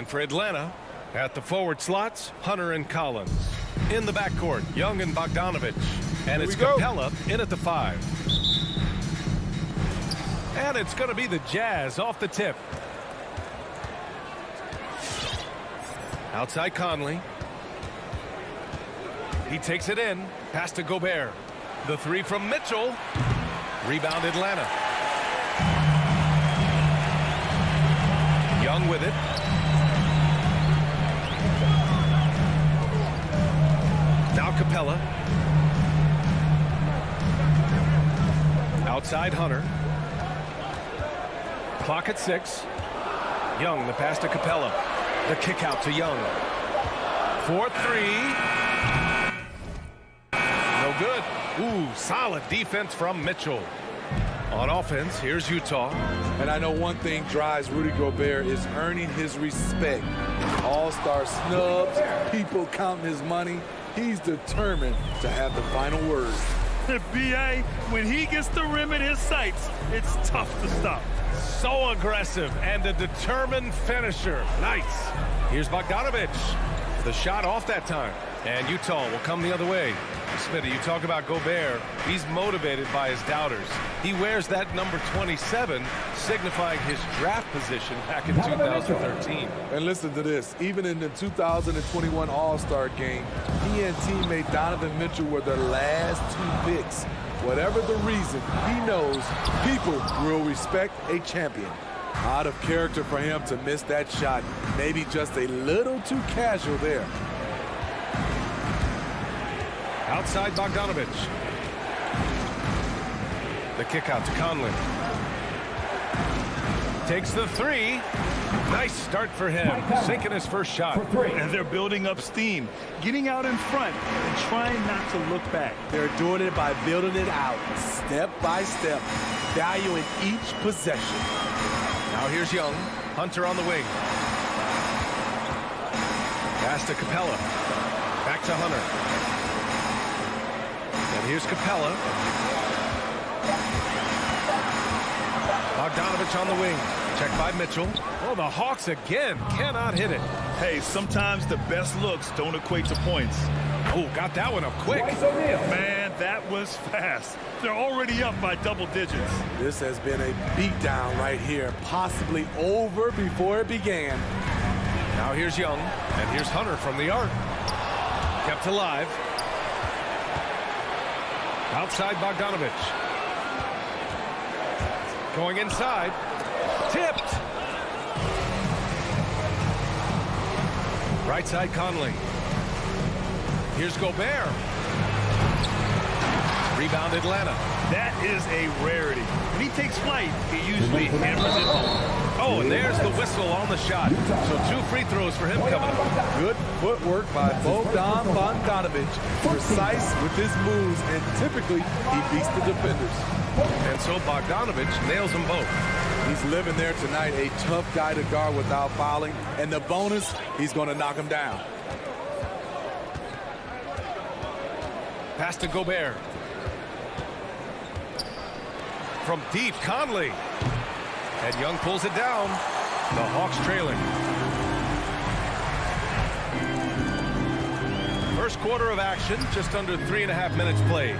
And for Atlanta, at the forward slots, Hunter and Collins. In the backcourt, Young and Bogdanovich. And it's Capella in at the 5. And it's going to be the Jazz off the tip. Outside Conley. He takes it in. Pass to Gobert. The 3 from Mitchell. Rebound Atlanta. Young with it. Now Capella. Outside Hunter. Clock at 6. Young, the pass to Capella. The kick out to Young. 4-3. No good. Ooh, solid defense from Mitchell. On offense, here's Utah. And I know one thing drives Rudy Gobert is earning his respect. All-star snubs, people counting his money. He's determined to have the final word. B.A., when he gets the rim in his sights, it's tough to stop. So aggressive and a determined finisher. Nice. Here's Bogdanovich. The shot off that time. And Utah will come the other way. Smitty, you talk about Gobert. He's motivated by his doubters. He wears that number 27, signifying his draft position back in 2013. And listen to this. Even in the 2021 All-Star game, he and teammate Donovan Mitchell were the last 2 picks. Whatever the reason, he knows people will respect a champion. Out of character for him to miss that shot. Maybe just a little too casual there. Outside Bogdanovich. The kick out to Conley. Takes the 3. Nice start for him. Sinking his first shot. And they're building up steam, getting out in front and trying not to look back. They're doing it by building it out, step by step, valuing each possession. Now here's Young. Hunter on the wing. Pass to Capella. Back to Hunter. And here's Capella. Bogdanovich on the wing. Checked by Mitchell. Oh, the Hawks again cannot hit it. Hey, sometimes the best looks don't equate to points. Oh, got that one up quick. Man, that was fast. They're already up by double digits. This has been a beatdown right here, possibly over before it began. Now here's Young, and here's Hunter from the arc. Kept alive. Outside Bogdanovich. Going inside. Tipped. Right side Conley. Here's Gobert. Rebound Atlanta. That is a rarity. When he takes flight, he usually hammers it home. Oh, and there's the whistle on the shot. So 2 free throws for him coming up. Good footwork by Bogdanovich. Precise with his moves, and typically he beats the defenders. And so Bogdanovich nails them both. He's living there tonight, a tough guy to guard without fouling. And the bonus, he's going to knock him down. Pass to Gobert. From deep, Conley. And Young pulls it down. The Hawks trailing. First quarter of action, just under 3.5 minutes played.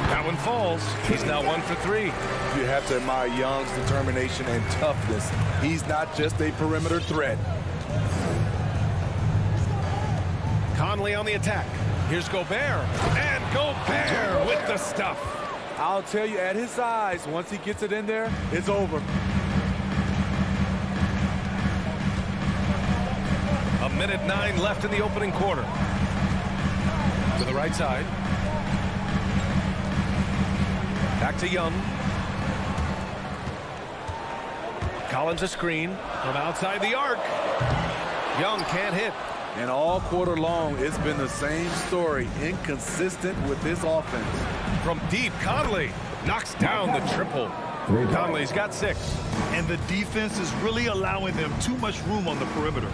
That one falls. He's now 1 for 3. You have to admire Young's determination and toughness. He's not just a perimeter threat. Conley on the attack. Here's Gobert. And Gobert with the stuff. I'll tell you, at his size, once he gets it in there, it's over. A minute 9 left in the opening quarter. To the right side. Back to Young. Collins a screen from outside the arc. Young can't hit. And all quarter long, it's been the same story. Inconsistent with his offense. From deep, Conley knocks down the triple. Conley's got 6. And the defense is really allowing them too much room on the perimeter.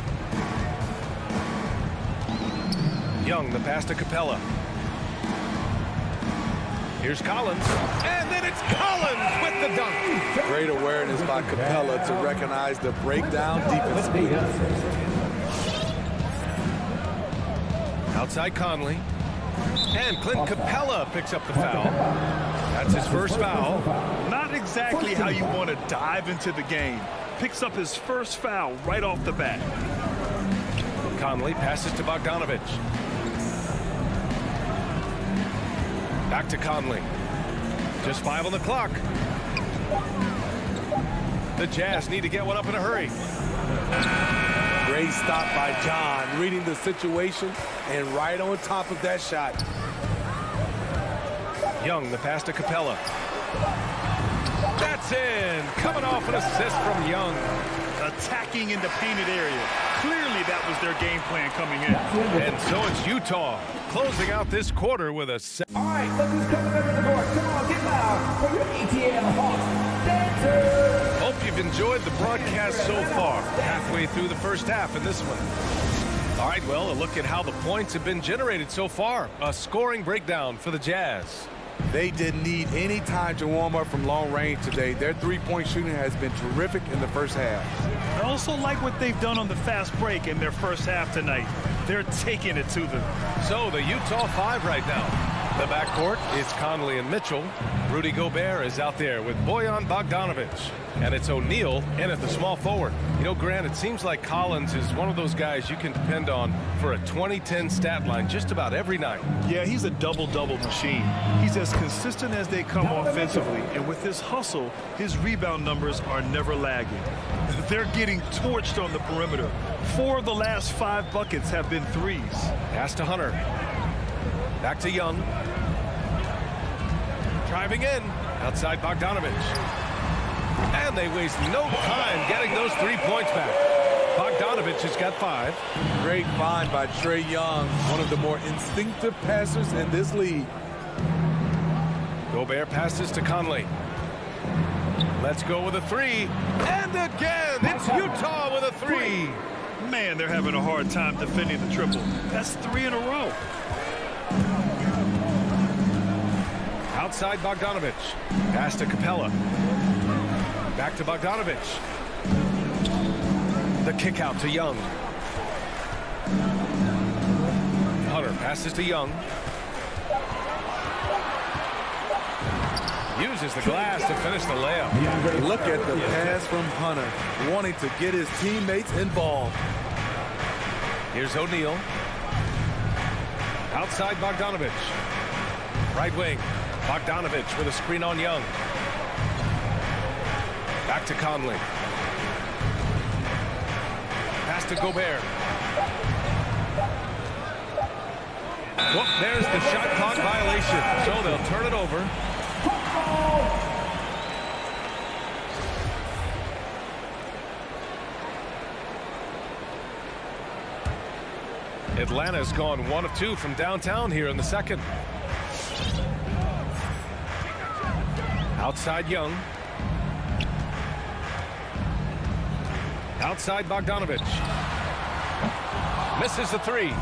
Young, the pass to Capella. Here's Collins. And then it's Collins with the dunk. Great awareness by Capella to recognize the breakdown defensively. Outside Conley. And Clint Capella picks up the foul. That's his first foul. Not exactly how you want to dive into the game. Picks up his first foul right off the bat. Conley passes to Bogdanovich. Back to Conley. Just 5 on the clock. The Jazz need to get one up in a hurry. Great stop by John, reading the situation and right on top of that shot. Young, the pass to Capella. That's in. Coming off an assist from Young. Attacking in the painted area. Clearly that was their game plan coming in. And so it's Utah closing out this quarter with a... All right, look who's coming over the board. Come on, get loud for your ATL Hawks dancers. Hope you've enjoyed the broadcast so far. Halfway through the first half in this one. All right, well, a look at how the points have been generated so far. A scoring breakdown for the Jazz. They didn't need any time to warm up from long range today. Their three-point shooting has been terrific in the first half. I also like what they've done on the fast break in their first half tonight. They're taking it to them. So the Utah 5 right now. The backcourt is Conley and Mitchell. Rudy Gobert is out there with Bojan Bogdanovich. And it's O'Neal in at the small forward. You know, Grant, it seems like Collins is one of those guys you can depend on for a 2010 stat line just about every night. Yeah, he's a double-double machine. He's as consistent as they come offensively, and with his hustle, his rebound numbers are never lagging. They're getting torched on the perimeter. 4 of the last 5 buckets have been threes. Pass to Hunter. Back to Young. Driving in. Outside Bogdanovich. And they waste no time getting those 3 points back. Bogdanovich has got 5. Great find by Trae Young, one of the more instinctive passers in this league. Gobert passes to Conley. Let's go with a 3. And again, it's Utah with a 3. Man, they're having a hard time defending the triple. That's 3 in a row. Outside Bogdanovich. Pass to Capella. Back to Bogdanovich. The kick out to Young. Hunter passes to Young. Uses the glass to finish the layup. Look at the pass from Hunter, wanting to get his teammates involved. Here's O'Neal. Outside Bogdanovich. Right wing. Bogdanovich with a screen on Young. Back to Conley. Pass to Gobert. Well, there's the shot clock violation. So they'll turn it over. Atlanta's gone 1 of 2 from downtown here in the second. Outside Young. Outside Bogdanovich. Misses the 3.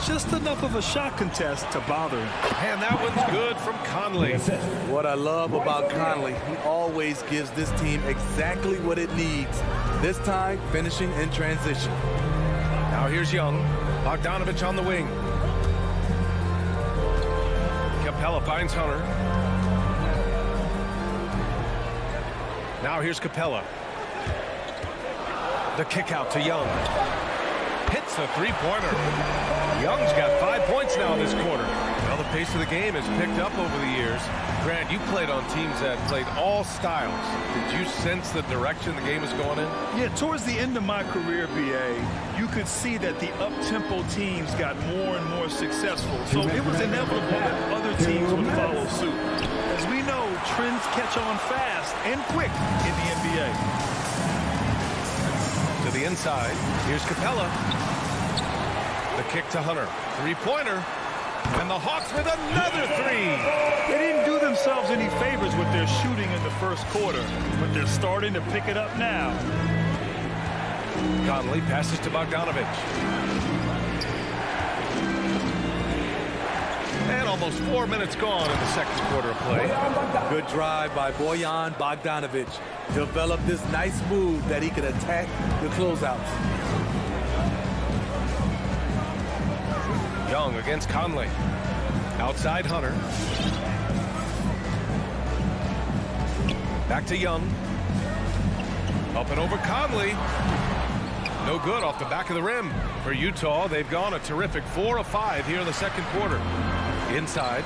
Just enough of a shot contest to bother him. And that one's good from Conley. What I love about Conley, he always gives this team exactly what it needs. This time, finishing in transition. Now here's Young. Bogdanovich on the wing. Capella finds Hunter. Now here's Capella. The kick out to Young. Hits a three-pointer. Young's got 5 points now this quarter. Well, the pace of the game has picked up over the years. Grant, you played on teams that played all styles. Did you sense the direction the game was going in? Yeah, towards the end of my career, BA, you could see that the up-tempo teams got more and more successful. So it was inevitable that other teams would follow suit. As we know, trends catch on fast and quick in the NBA. To the inside, here's Capella. The kick to Hunter. Three-pointer. And the Hawks with another 3. They didn't do themselves any favors with their shooting in the first quarter, but they're starting to pick it up now. Conley passes to Bogdanovich. And And almost 4 minutes gone in the second quarter of play. Good drive by Bojan Bogdanovic. Developed this nice move that he can attack the closeouts. Young against Conley. Outside Hunter. Back to Young. Up and over Conley. No good off the back of the rim. For Utah, they've gone a terrific 4 of 5 here in the second quarter. Inside.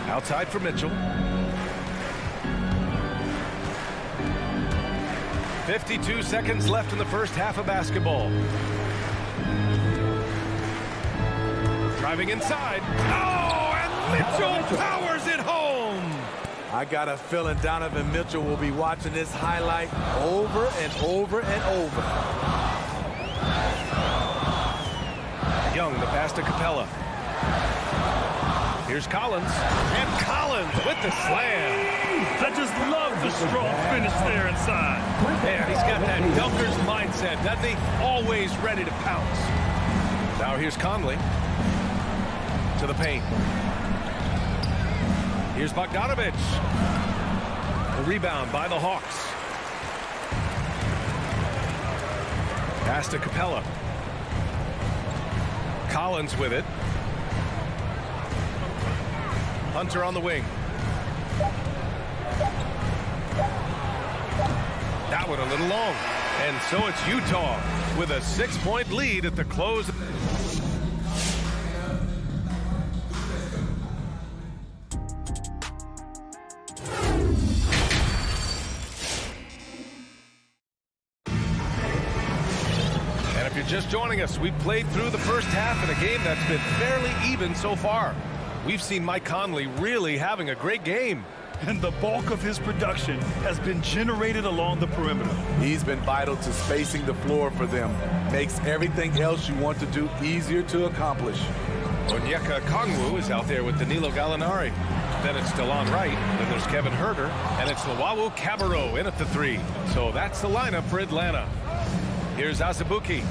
Outside for Mitchell. 52 seconds left in the first half of basketball. Driving inside. Oh, and Mitchell powers it home. I got a feeling Donovan Mitchell will be watching this highlight over and over and over. Young, the pass to Capella. Here's Collins. And Collins with the slam. I just love the strong finish there inside. Man, he's got that dunker's mindset, doesn't he? Always ready to pounce. Now here's Conley. To the paint. Here's Bogdanovic. The rebound by the Hawks. Pass to Capella. Collins with it. Hunter on the wing. That one a little long. And so it's Utah with a 6-point lead at the close. Just joining us, we played through the first half in a game that's been fairly even so far. We've seen Mike Conley really having a great game. And the bulk of his production has been generated along the perimeter. He's been vital to spacing the floor for them. Makes everything else you want to do easier to accomplish. Onyeka Okongwu is out there with Danilo Gallinari. Then it's DeLon Wright. Then there's Kevin Huerter. And it's Luwawu Cabarrot in at the 3. So that's the lineup for Atlanta. Here's Azubuike.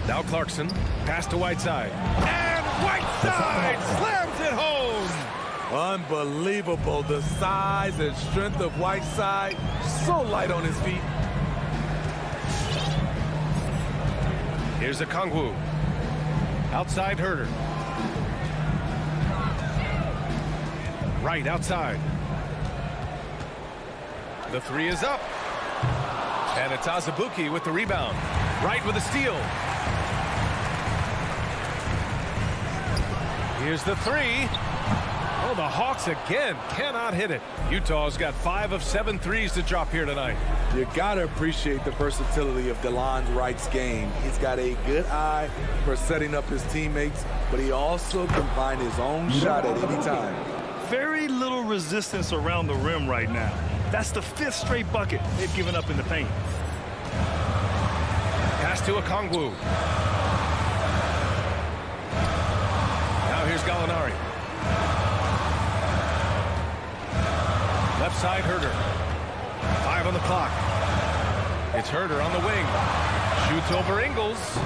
Now Clarkson, pass to Whiteside. And Whiteside slams it home! Unbelievable, the size and strength of Whiteside. So light on his feet. Here's Okongwu. Outside Huerter. Right outside. The 3 is up. And it's Azubuike with the rebound. Right with a steal. Here's the 3. Oh, the Hawks again cannot hit it. Utah's got 5 of 7 threes to drop here tonight. You gotta appreciate the versatility of DeLon Wright's game. He's got a good eye for setting up his teammates, but he also can find his own shot at any time. Very little resistance around the rim right now. That's the 5th straight bucket they've given up in the paint. Pass to Okongwu. Now here's Gallinari. Left side Huerter. 5 on the clock. It's Huerter on the wing. Shoots over Ingles.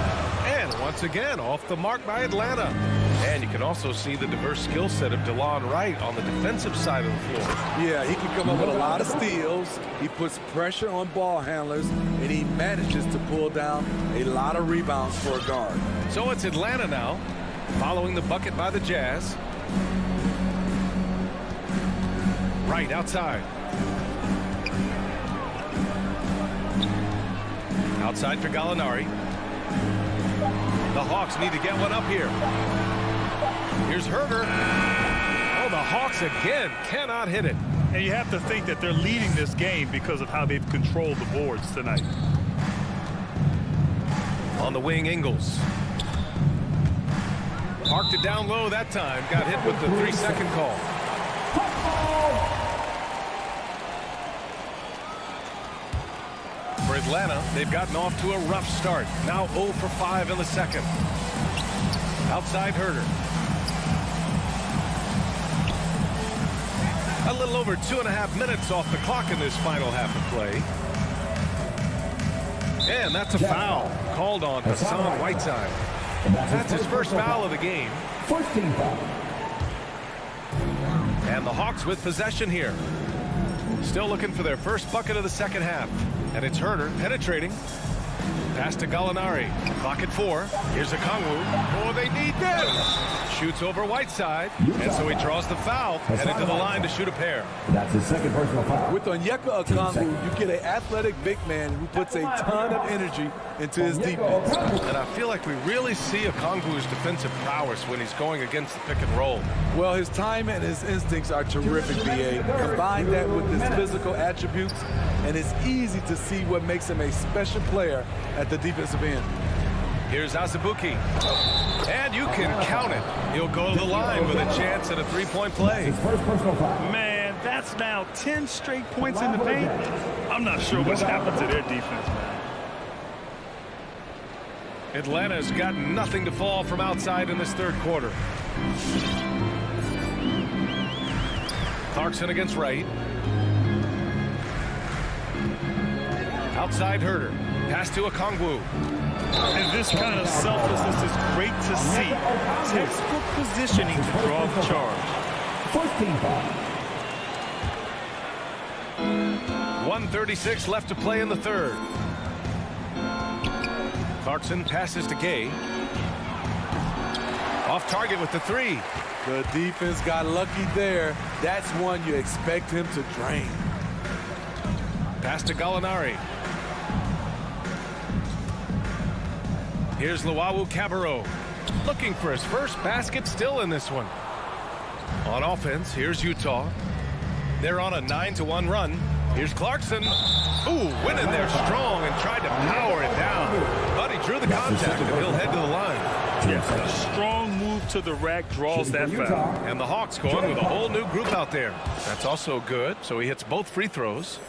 And once again off the mark by Atlanta. And you can also see the diverse skill set of DeLon Wright on the defensive side of the floor. Yeah, he can come up with a lot of steals. He puts pressure on ball handlers, and he manages to pull down a lot of rebounds for a guard. So it's Atlanta now, following the bucket by the Jazz. Right outside. Outside for Gallinari. The Hawks need to get one up here. Here's Huerter. Oh, the Hawks again cannot hit it. And you have to think that they're leading this game because of how they've controlled the boards tonight. On the wing, Ingles. Parked it down low that time. Got hit with the 3-second call. For Atlanta, they've gotten off to a rough start. Now 0 for 5 in the second. Outside Huerter. A little over 2.5 minutes off the clock in this final half of play. And that's a foul called on Hassan Whiteside. That's his first foul of the game. First team foul. And the Hawks with possession here. Still looking for their first bucket of the second half. And it's Herter penetrating. Pass to Gallinari. Clock at 4. Here's Okongwu. Oh, they need this. Shoots over Whiteside. And so he draws the foul. Headed to the line to shoot a pair. That's his second personal foul. With Onyeka Okongwu, you get an athletic big man who puts a ton of energy into his defense. And I feel like we really see Okongwu's defensive prowess when he's going against the pick and roll. Well, his time and his instincts are terrific, B.A. Combine that with his physical attributes, and it's easy to see what makes him a special player at the defensive end. Here's Azubuike. And you can count it. He'll go to the line with a chance at a three-point play. His first personal foul. Man, that's now 10 straight points in the paint. I'm not sure what's happened to their defense, man. Atlanta's got nothing to fall from outside in this third quarter. Clarkson against Wright. Outside Herter. Pass to Okongwu. And this kind of selflessness is great to see. Textbook positioning to draw the charge. First team foul. 1:36 left to play in the third. Clarkson passes to Gay. Off target with the 3. The defense got lucky there. That's one you expect him to drain. Pass to Gallinari. Here's Luwawu-Cabarrot. Looking for his first basket still in this one. On offense, here's Utah. They're on a 9-1 run. Here's Clarkson. Ooh, went in there strong and tried to power it down. But he drew the contact and he'll head to the line. Yes, a strong move to the rack draws that foul. And the Hawks going with a whole new group out there. That's also good, so he hits both free throws.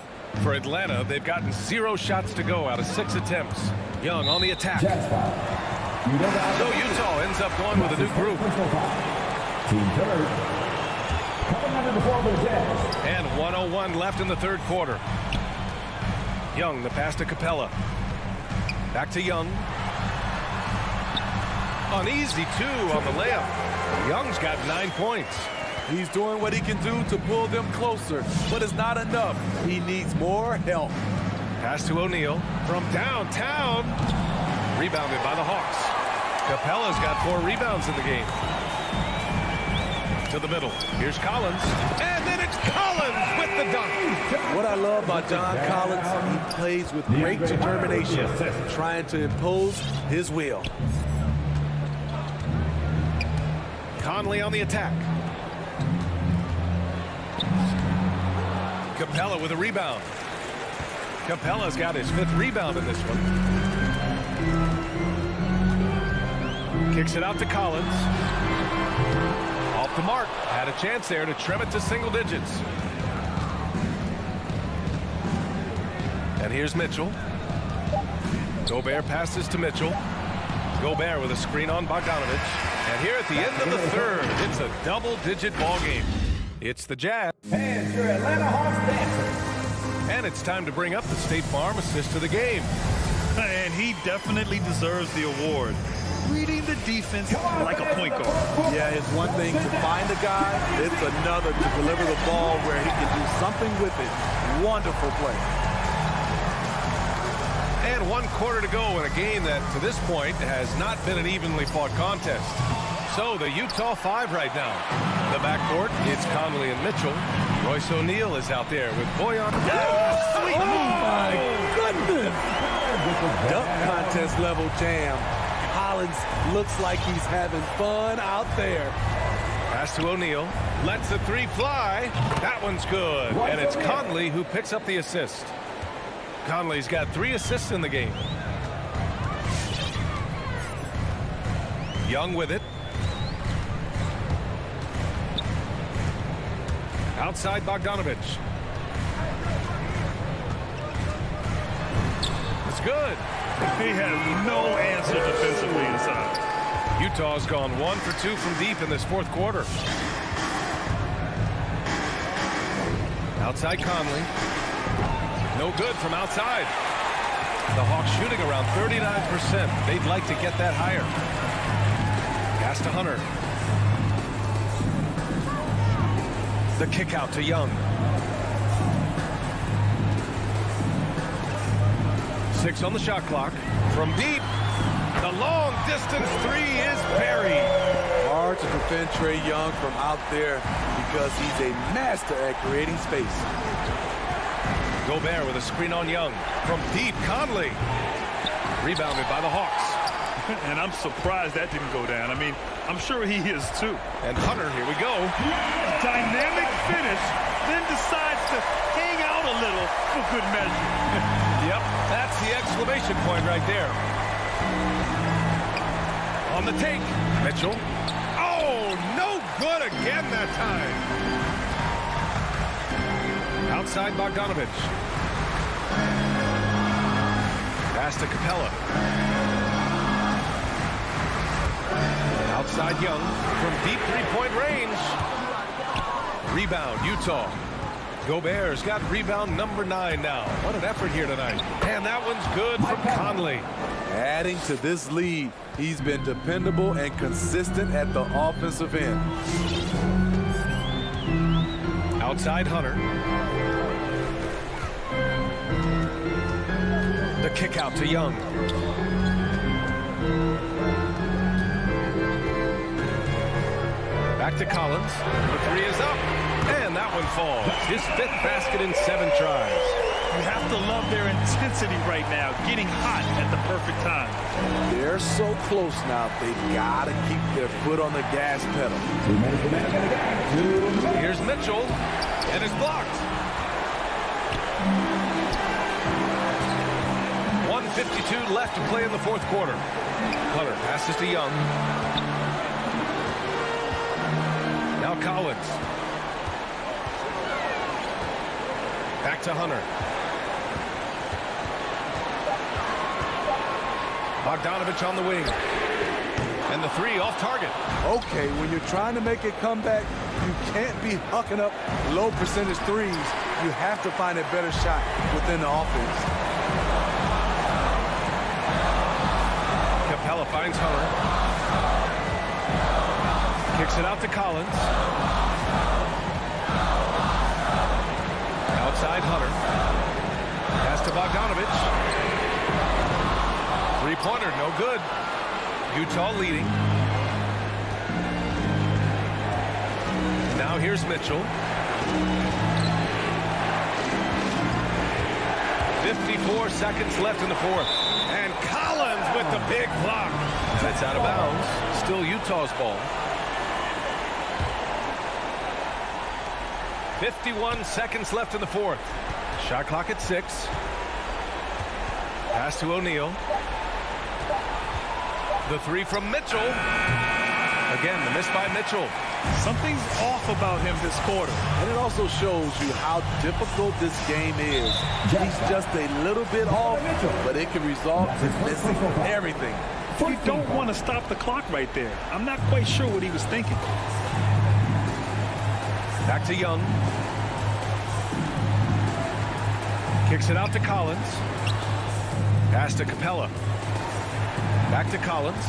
For Atlanta, they've gotten 0 shots to go out of 6 attempts. Young on the attack. So Utah ends up going with a new group. Team third. Coming under the ball for the Jazz. And 1:01 left in the third quarter. Young, the pass to Capella. Back to Young. An easy 2 on the layup. Young's got 9 points. He's doing what he can do to pull them closer, but it's not enough. He needs more help. Pass to O'Neal from downtown. Rebounded by the Hawks. Capella's got 4 rebounds in the game. To the middle. Here's Collins. And then it's Collins with the dunk. What I love about John Collins, he plays with great determination, trying to impose his will. Conley on the attack. Capella with a rebound. Capella's got his 5th rebound in this one. Kicks it out to Collins. Off the mark. Had a chance there to trim it to single digits. And here's Mitchell. Gobert passes to Mitchell. Gobert with a screen on Bogdanovich. And here at the end of the third, it's a double-digit ball game. It's the Jazz. And your Atlanta Hawks dancers. And it's time to bring up the State Farm assist to the game. And he definitely deserves the award. Reading the defense like a point guard. Yeah, it's one thing to find a guy. It's another to deliver the ball where he can do something with it. Wonderful play. And 1 quarter to go in a game that, to this point, has not been an evenly fought contest. So the Utah 5 right now. The backcourt, it's Conley and Mitchell. Royce O'Neal is out there with Boyan. Sweet. Oh, my goodness. Dunk contest level jam. Collins looks like he's having fun out there. Pass to O'Neal. Lets the 3 fly. That one's good. And it's Conley who picks up the assist. Conley's got 3 assists in the game. Young with it. Outside Bogdanovich. It's good. He has no answer defensively inside. Utah's gone 1 for 2 from deep in this 4th quarter. Outside Conley. No good from outside. The Hawks shooting around 39%. They'd like to get that higher. Pass to Hunter. The kick out to Young. 6 on the shot clock. From deep, the long distance three is buried. Hard to defend Trae Young from out there because he's a master at creating space. Gobert with a screen on Young. From deep, Conley. Rebounded by the Hawks. And I'm surprised that didn't go down. I mean, I'm sure he is too. And Hunter, here we go. Dynamic finish, then decides to hang out a little for good measure. Yep, that's the exclamation point right there. On the take, Mitchell. Oh, no good again that time. Outside Bogdanovich. Pass to Capella. Outside Young from deep three-point range. Rebound, Utah. Gobert's got rebound number 9 now. What an effort here tonight. And that one's good from Conley. Adding to this lead, he's been dependable and consistent at the offensive end. Outside Hunter. The kick out to Young. Back to Collins. The three is up. And that one falls. His 5th basket in 7 tries. You have to love their intensity right now, getting hot at the perfect time. They're so close now, they've got to keep their foot on the gas pedal. Here's Mitchell, and it's blocked. 1:52 left to play in the 4th quarter. Hunter passes to Young. Now Collins. Back to Hunter. Bogdanovich on the wing. And the three off target. Okay, when you're trying to make a comeback, you can't be hucking up low percentage threes. You have to find a better shot within the offense. Capella finds Hunter. Kicks it out to Collins. Outside Hunter. Pass to Bogdanovich. Three-pointer, no good. Utah leading. Now here's Mitchell. 54 seconds left in the 4th. And Collins with the big block. And it's out of bounds. Still Utah's ball. 51 seconds left in the 4th. Shot clock at 6. Pass to O'Neal. The three from Mitchell. Again, the miss by Mitchell. Something's off about him this quarter. And it also shows you how difficult this game is. He's just a little bit off, but it can result in missing everything. You don't want to stop the clock right there. I'm not quite sure what he was thinking. Back to Young. Kicks it out to Collins. Pass to Capella. Back to Collins.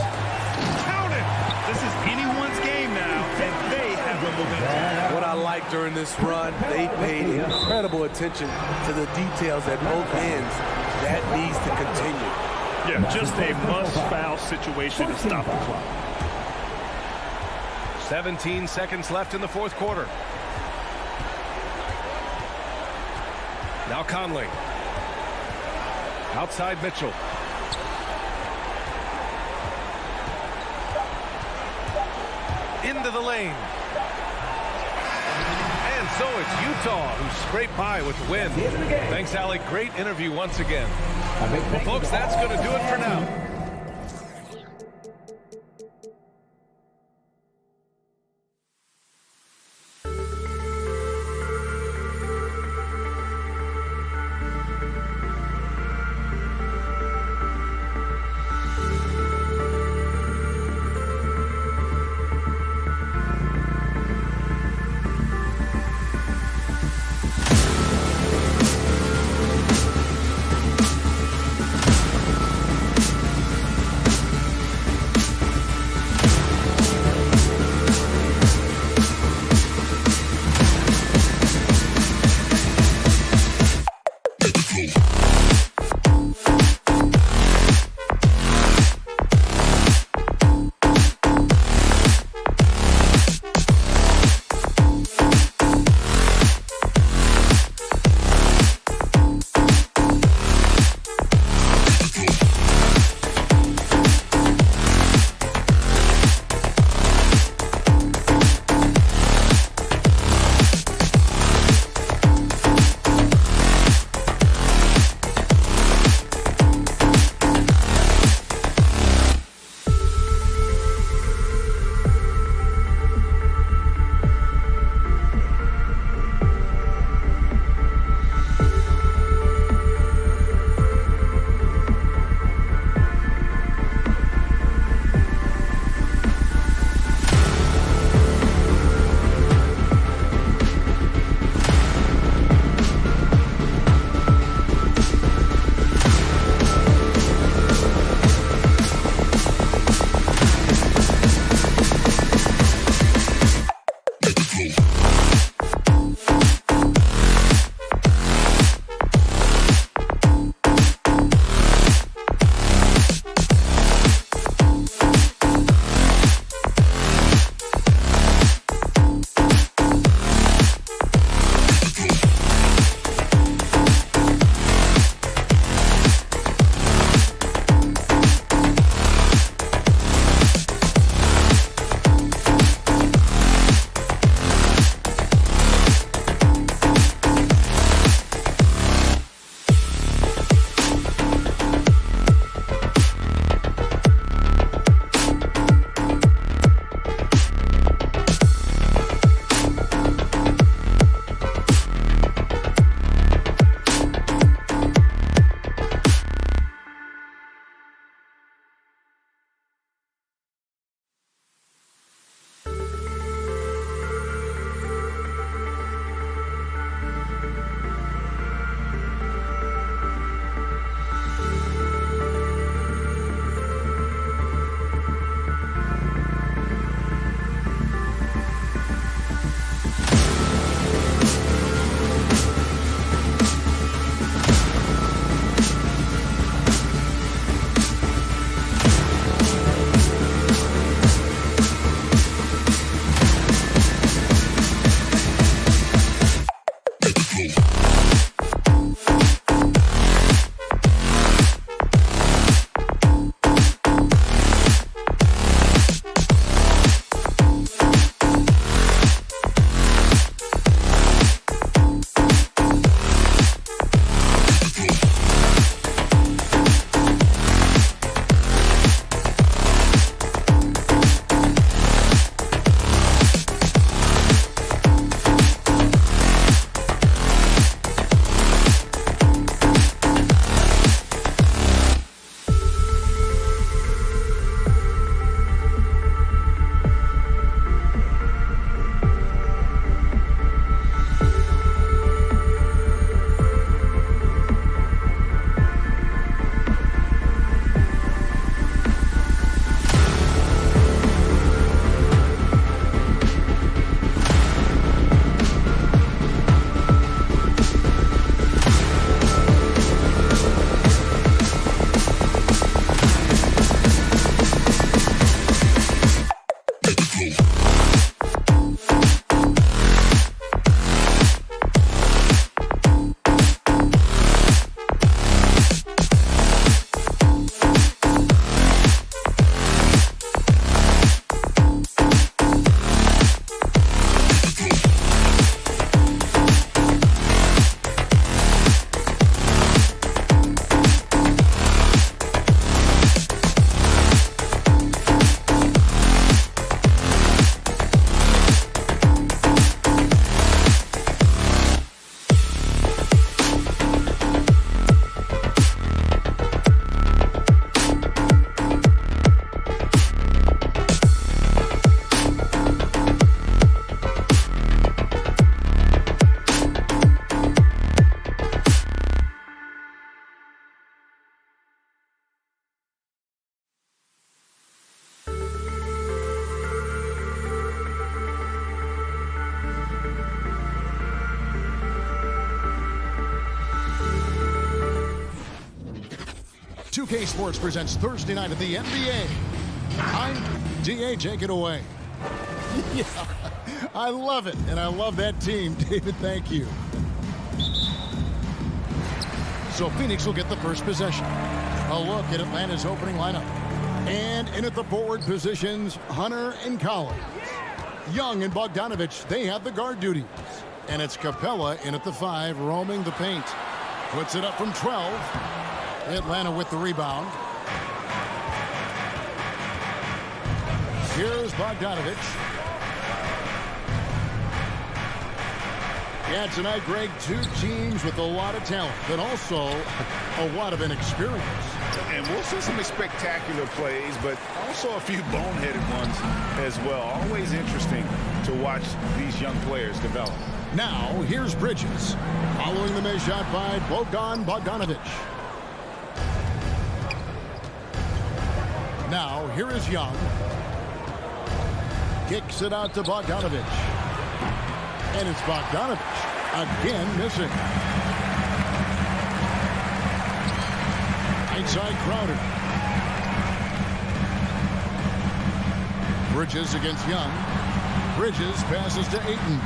Count it! This is anyone's game now, and they have the momentum. What I like during this run, they paid incredible attention to the details at both ends. That needs to continue. Yeah, just a must-foul situation to stop the clock. 17 seconds left in the 4th quarter. Now Conley. Outside Mitchell. Into the lane. And so it's Utah who scraped by with the win. Thanks, Alec. Great interview once again. Well, folks, that's going to do it for now. 2K Sports presents Thursday night of the NBA. I'm DA. Take it away. Yeah, I love it, and I love that team. David, thank you. So Phoenix will get the first possession. A look at Atlanta's opening lineup. And in at the forward positions, Hunter and Collins. Young and Bogdanovich, they have the guard duties. And it's Capella in at the 5, roaming the paint. Puts it up from 12. Atlanta with the rebound. Here's Bogdanovich. Yeah, tonight, Greg, two teams with a lot of talent, but also a lot of inexperience. And we'll see some spectacular plays, but also a few boneheaded ones as well. Always interesting to watch these young players develop. Now, here's Bridges, following the missed shot by Bogdanovich. Now, here is Young. Kicks it out to Bogdanovich. And it's Bogdanovich again missing. Inside Crowder. Bridges against Young. Bridges passes to Ayton.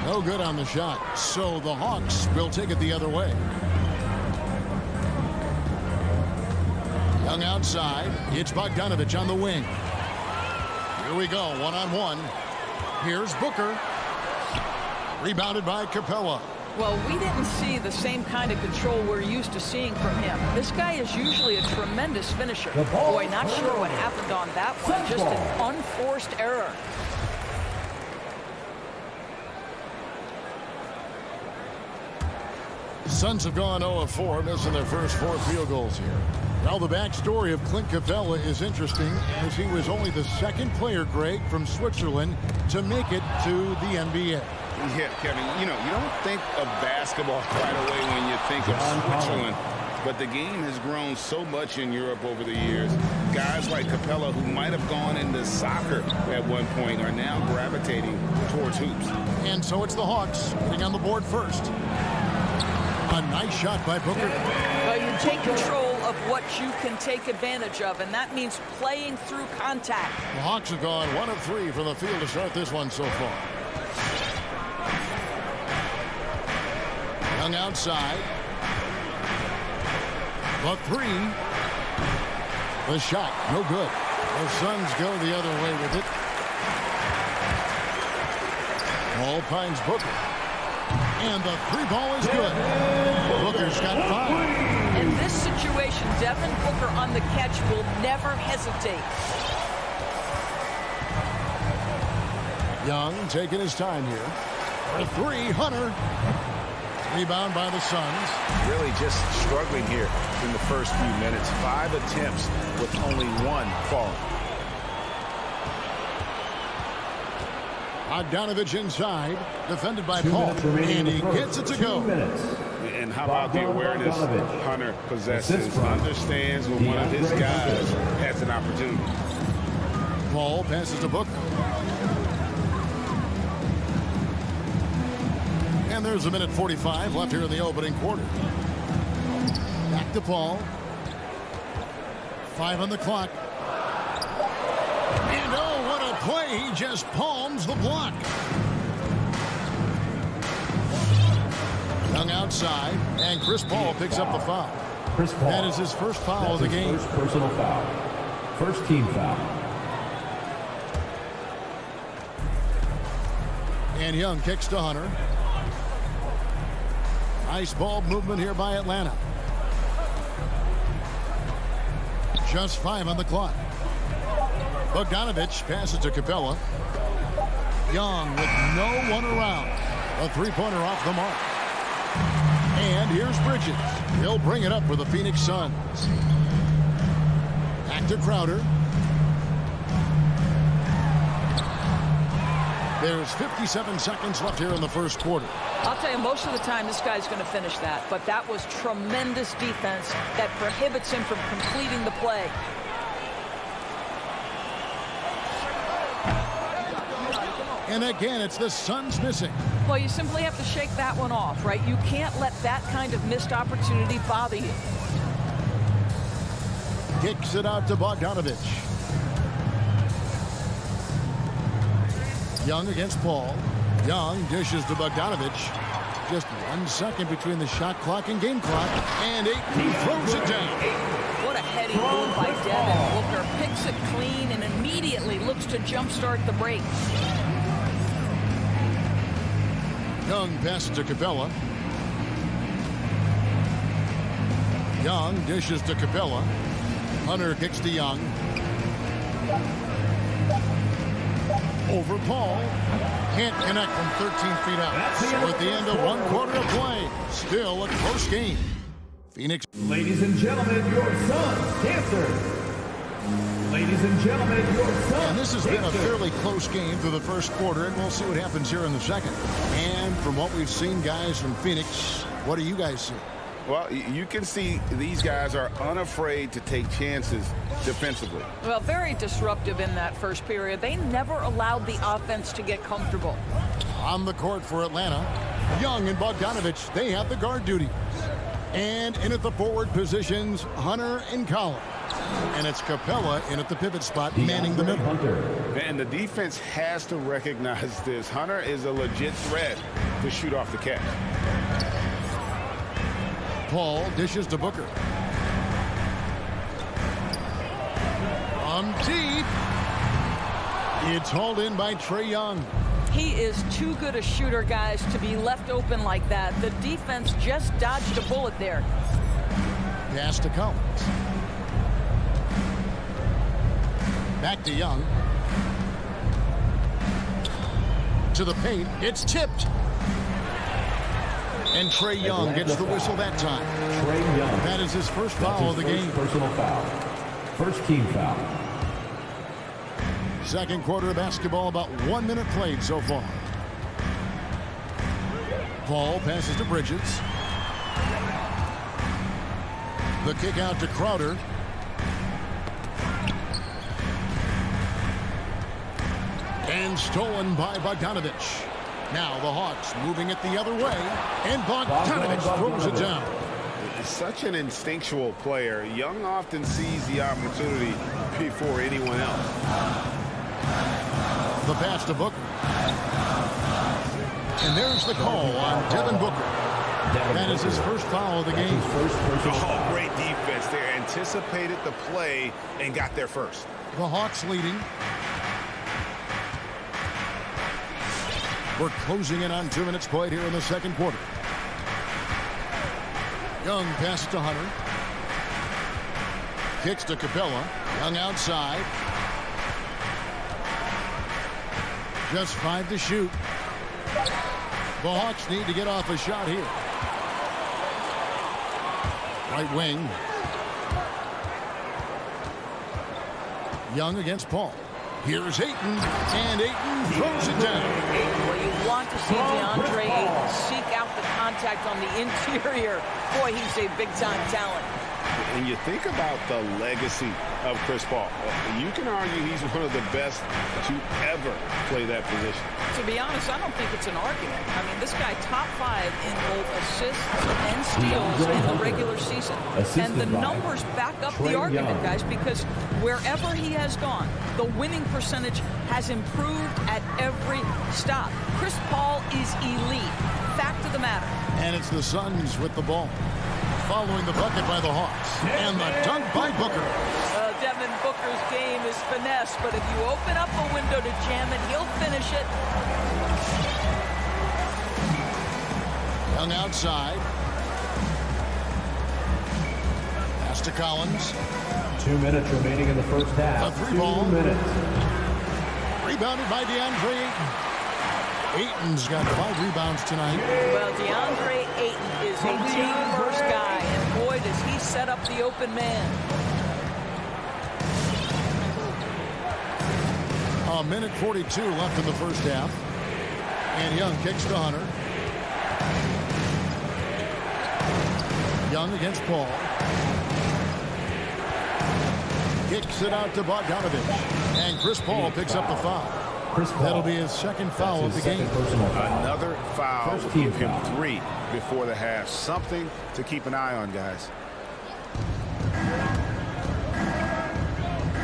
No good on the shot. So the Hawks will take it the other way. Young outside. It's Bogdanovich on the wing. Here we go, one-on-one. Here's Booker. Rebounded by Capella. Well, we didn't see the same kind of control we're used to seeing from him. This guy is usually a tremendous finisher. Boy, not sure what happened on that one. Just an unforced error. Suns have gone 0 of 4, missing their first 4 field goals here. Well, the backstory of Clint Capella is interesting, as he was only the second player, Greg, from Switzerland to make it to the NBA. Yeah, Kevin, you don't think of basketball right away when you think of Switzerland. But the game has grown so much in Europe over the years. Guys like Capella, who might have gone into soccer at one point, are now gravitating towards hoops. And so it's the Hawks getting on the board first. A nice shot by Booker. Well, you take control of what you can take advantage of, and that means playing through contact. The Hawks have gone 1 of 3 from the field to start this one so far. Young outside. The three. The shot, no good. The Suns go the other way with it. Ball finds Booker. And the three ball is good. Booker's got 5. In this situation, Devin Booker on the catch will never hesitate. Young taking his time here. For 3, Hunter. Rebound by the Suns. Really just struggling here in the first few minutes. 5 attempts with only 1 falling. Bogdanovich inside, defended by Paul, and he gets it to go. And how about the awareness Hunter possesses? Understands when one of his guys has an opportunity. Paul passes to Booker. And there's 1:45 left here in the opening quarter. Back to Paul. 5 on the clock. And oh, what a play. He just palms the block. Young outside, and Chris Paul picks up the foul. Chris Paul. That is his first foul of the game. First personal foul. First team foul. And Young kicks to Hunter. Nice ball movement here by Atlanta. Just 5 on the clock. Bogdanovich passes to Capella. Young with no one around. A three-pointer off the mark. And here's Bridges. He'll bring it up for the Phoenix Suns. Back to Crowder. There's 57 seconds left here in the first quarter. I'll tell you, most of the time this guy's going to finish that, but that was tremendous defense that prohibits him from completing the play. And again, it's the Suns missing. Well, you simply have to shake that one off, right? You can't let that kind of missed opportunity bother you. Kicks it out to Bogdanovich. Young against Paul. Young dishes to Bogdanovich. Just 1 second between the shot clock and game clock. And Ayton throws it down. What a heady move by Devin Booker. Picks it clean and immediately looks to jumpstart the break. Young passes to Capella. Young dishes to Capella. Hunter kicks to Young. Over Paul. Can't connect from 13 feet out. So at the end of 1 quarter of play, still a close game. Phoenix. Ladies and gentlemen, your Suns dancer. Ladies and gentlemen, your Suns. And this has been a fairly close game through the first quarter, and we'll see what happens here in the second. And from what we've seen, guys, from Phoenix, what do you guys see? Well, you can see these guys are unafraid to take chances defensively. Well, very disruptive in that first period. They never allowed the offense to get comfortable. On the court for Atlanta, Young and Bogdanovich, they have the guard duty. And in at the forward positions, Hunter and Collins. And it's Capella in at the pivot spot, manning the middle. And the defense has to recognize this. Hunter is a legit threat to shoot off the catch. Paul dishes to Booker. From deep. It's hauled in by Trae Young. He is too good a shooter, guys, to be left open like that. The defense just dodged a bullet there. Pass to Collins. Back to Young. To the paint. It's tipped. And Trae Young gets the whistle that time. Trae Young. That is his first foul of the game. Personal foul. First team foul. Second quarter of basketball, about 1 minute played so far. Paul passes to Bridges. The kick out to Crowder. And stolen by Bogdanovich. Now the Hawks moving it the other way. And Bogdanovich throws it down. Such an instinctual player. Young often sees the opportunity before anyone else. The pass to Booker. And there's the call on Devin Booker. That is his first foul of the game. Oh, great defense there. Anticipated the play and got there first. The Hawks leading. We're closing in on 2 minutes played here in the second quarter. Young passes to Hunter. Kicks to Capella. Young outside. Just 5 to shoot. The Hawks need to get off a shot here. Right wing. Young against Paul. Here's Ayton, and Ayton throws it down. Well, you want to see DeAndre Ayton seek out the contact on the interior. Boy, he's a big-time talent. And you think about the legacy of Chris Paul. You can argue he's one of the best to ever play that position. To be honest, I don't think it's an argument. I mean, this guy top 5 in both assists and steals in the regular season. And the numbers back up the argument, guys, because wherever he has gone, the winning percentage has improved at every stop. Chris Paul is elite. Fact of the matter. And it's the Suns with the ball. Following the bucket by the Hawks. And the dunk by Booker. Devin Booker's game is finesse, but if you open up a window to jam it, he'll finish it. Young outside. Pass to Collins. 2 minutes remaining in the first half. A 3 ball. 2 minutes. Rebounded by DeAndre Ayton. Ayton's got 5 rebounds tonight. Well, DeAndre Ayton is a team-first guy, and boy, does he set up the open man. A minute 42 left in the first half. And Young kicks to Hunter. Young against Paul. Kicks it out to Bogdanovich. And Chris Paul picks up the foul. That'll be his second foul of the game. Another foul will give him 3 before the half. Something to keep an eye on, guys.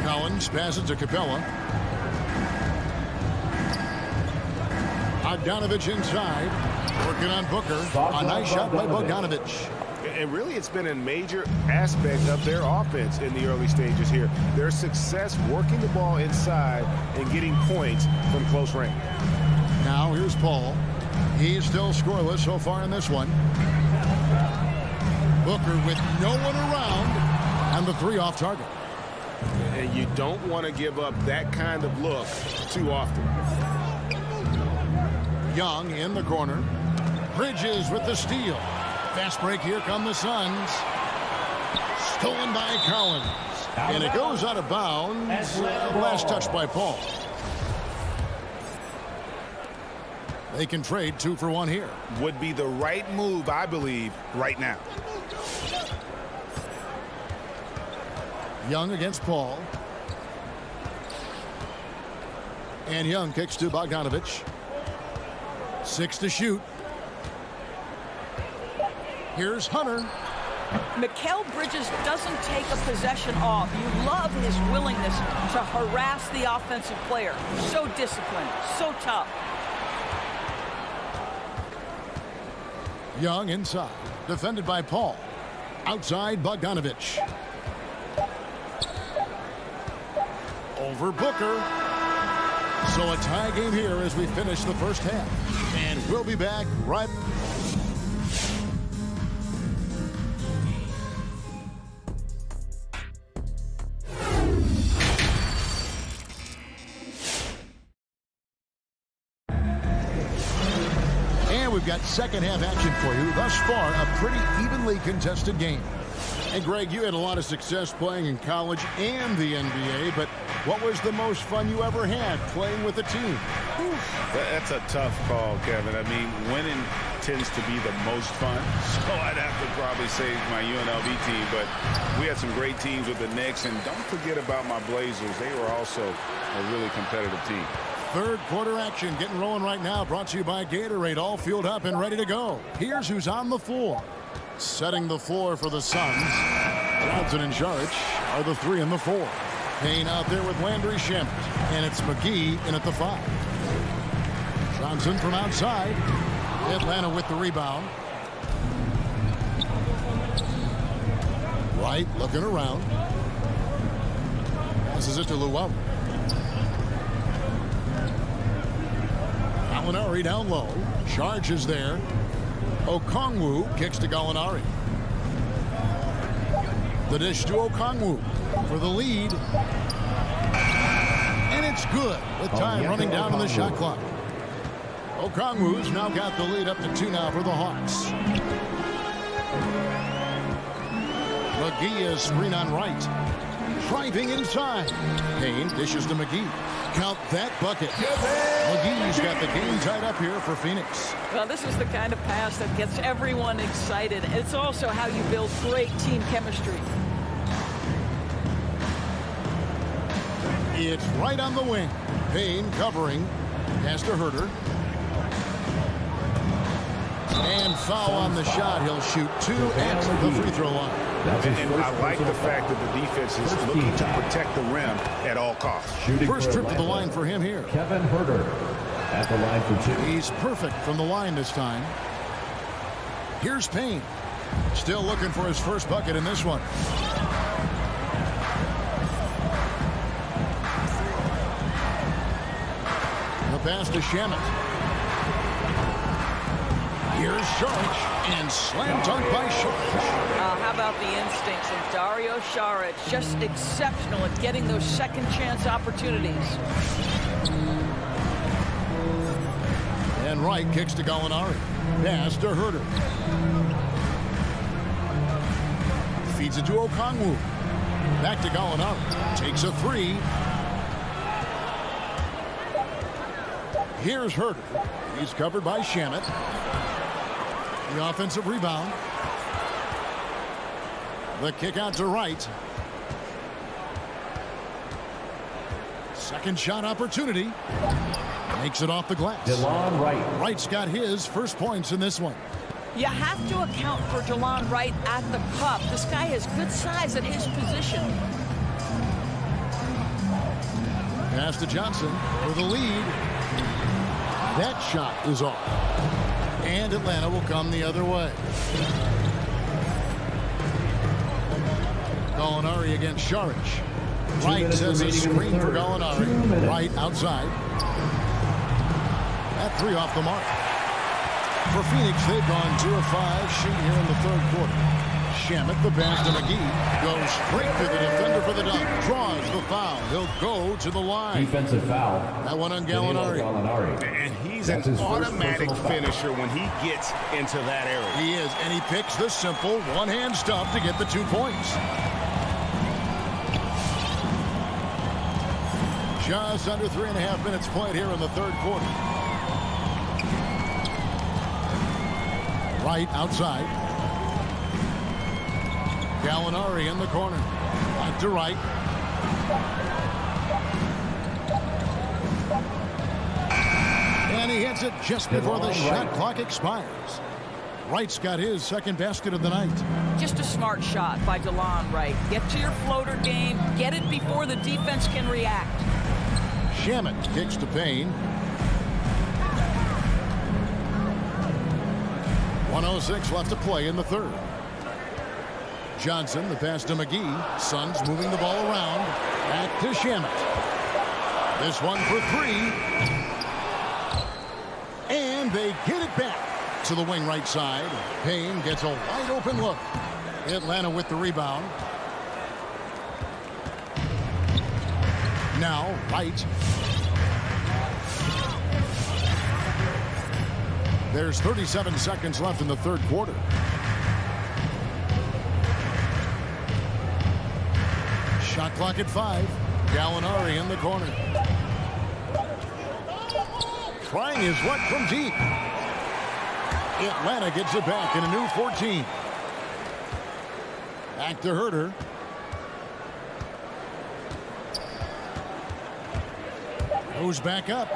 Collins passes to Capella. Bogdanovich inside. Working on Booker. A nice shot by Bogdanovich. And really, it's been a major aspect of their offense in the early stages here. Their success working the ball inside and getting points from close range. Now here's Paul. He's still scoreless so far in this one. Booker with no one around. And the 3 off target. And you don't want to give up that kind of look too often. Young in the corner. Bridges with the steal. Fast break, here come the Suns. Stolen by Collins. And it goes out of bounds. Last touch by Paul. They can trade 2 for 1 here. Would be the right move, I believe, right now. Young against Paul. And Young kicks to Bogdanovich. 6 to shoot. Here's Hunter. Mikal Bridges doesn't take a possession off. You love his willingness to harass the offensive player. So disciplined, so tough. Young inside. Defended by Paul. Outside Bogdanovich. Over Booker. So a tie game here as we finish the first half. And we'll be back right. And we've got second half action for you. Thus far, a pretty evenly contested game. And Greg, you had a lot of success playing in college and the NBA, but what was the most fun you ever had playing with a team? That's a tough call, Kevin. I mean, winning tends to be the most fun, so I'd have to probably say my UNLV team, but we had some great teams with the Knicks, and don't forget about my Blazers. They were also a really competitive team. Third quarter action getting rolling right now, brought to you by Gatorade, all fueled up and ready to go. Here's who's on the floor. Setting the floor for the Suns. Johnson and Saric are the 3 and the 4. Payne out there with Landry Shamet. And it's McGee in at the 5. Johnson from outside. Atlanta with the rebound. Wright looking around. Passes it to Luau. Gallinari down low. Charge is there. Okongwu kicks to Gallinari. The dish to Okongwu for the lead. And it's good with time running down on the shot clock. Okongwu's now got the lead up to 2 now for the Hawks. McGee is screen on Wright. Driving inside. Payne dishes to McGee. Count that bucket. McGee's got the game tied up here for Phoenix. Well, this is the kind of pass that gets everyone excited. It's also how you build great team chemistry. It's right on the wing. Payne covering. Pass to Herter. And foul on the shot. He'll shoot 2 at the free throw line. And I like the fact that the defense is looking to protect the rim at all costs. First trip to the line for him here. Kevin Herter at the line for 2. He's perfect from the line this time. Here's Payne. Still looking for his first bucket in this one. The pass to Shamet. Here's Saric, and slam dunk by Saric. How about the instincts of Dario Saric? Just exceptional at getting those second chance opportunities. And Wright kicks to Gallinari. Pass to Herter. Feeds it to Okongwu. Back to Gallinari. Takes a 3. Here's Herter. He's covered by Shamet. The offensive rebound. The kick out to Wright. Second shot opportunity. Makes it off the glass. DeLon Wright. Wright's got his first points in this one. You have to account for DeLon Wright at the cup. This guy has good size at his position. Pass to Johnson for the lead. That shot is off. And Atlanta will come the other way. Gallinari against Saric. Wright says a screen for Gallinari. Wright outside. That 3 off the mark. For Phoenix, they've gone 2 of 5 shooting here in the third quarter. Shamet, the pass to McGee, goes straight to the defender for the dunk. Draws the foul. He'll go to the line. Defensive foul. That one on Gallinari. And he's an automatic finisher when he gets into that area. He is, and he picks the simple one-hand stuff to get the 2 points. Just under 3.5 minutes played here in the third quarter. Wright outside. Gallinari in the corner. Back to Wright. And he hits it just before the shot clock expires. Wright's got his second basket of the night. Just a smart shot by DeLon Wright. Get to your floater game. Get it before the defense can react. Shamet kicks to Payne. 1:06 left to play in the third. Johnson, the pass to McGee. Suns moving the ball around. Back to Shamet. This one for 3. And they get it back to the wing right side. Payne gets a wide open look. Atlanta with the rebound. Now, Wright. There's 37 seconds left in the third quarter. Shot clock at 5. Gallinari in the corner. Trying his luck from deep. Atlanta gets it back in a new 14. Back to Herter. Goes back up.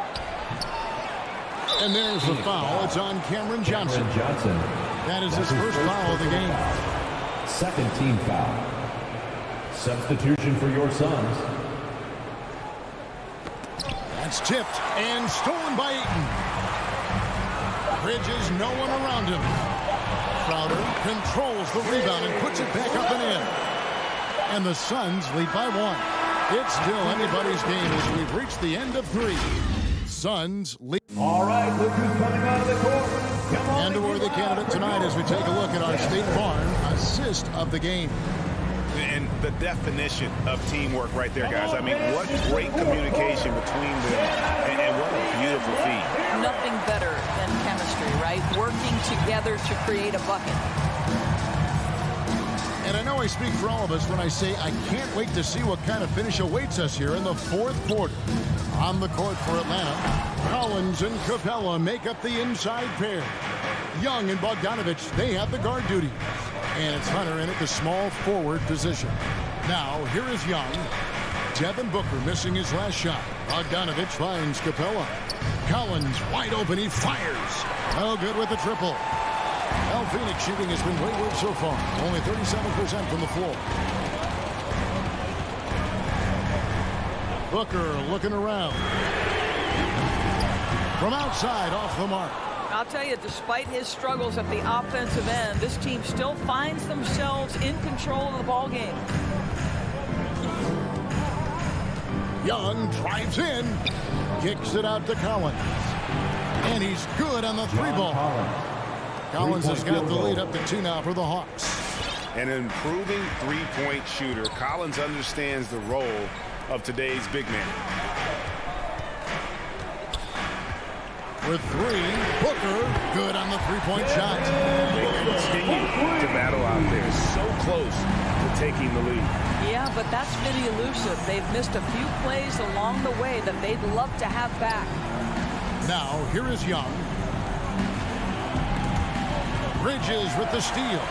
And there's the foul. It's on Cameron Johnson. That is his first foul of the game. Second team foul. Substitution for your Suns. That's tipped and stolen by Ayton. Bridges, no one around him. Crowder controls the rebound and puts it back up and in. And the Suns lead by 1. It's still anybody's game as we've reached the end of 3. Suns lead. All right, look who's coming out of the court. Come on. And a worthy candidate tonight as we take a look at our State Farm assist of the game. And the definition of teamwork right there, guys. I mean, what great communication between them, and what a beautiful feat. Nothing better than chemistry, right? Working together to create a bucket. And I know I speak for all of us when I say I can't wait to see what kind of finish awaits us here in the 4th quarter. On the court for Atlanta, Collins and Capella make up the inside pair. Young and Bogdanovich, they have the guard duty. And it's Hunter in at the small forward position. Now, here is Young. Devin Booker missing his last shot. Bogdanovich finds Capella. Collins wide open, he fires. No good with the triple. Well, Phoenix shooting has been wayward so far. Only 37% from the floor. Booker looking around. From outside, off the mark. I'll tell you, despite his struggles at the offensive end, this team still finds themselves in control of the ball game. Young drives in, kicks it out to Collins. And he's good on the 3-ball. Collins has got the lead up to 2 now for the Hawks. An improving 3-point shooter. Collins understands the role of today's big man. With 3, Booker, good on the 3-point shot. They continue to battle out there, so close to taking the lead. Yeah, but that's been elusive. They've missed a few plays along the way that they'd love to have back. Now, here is Young. Bridges with the steal.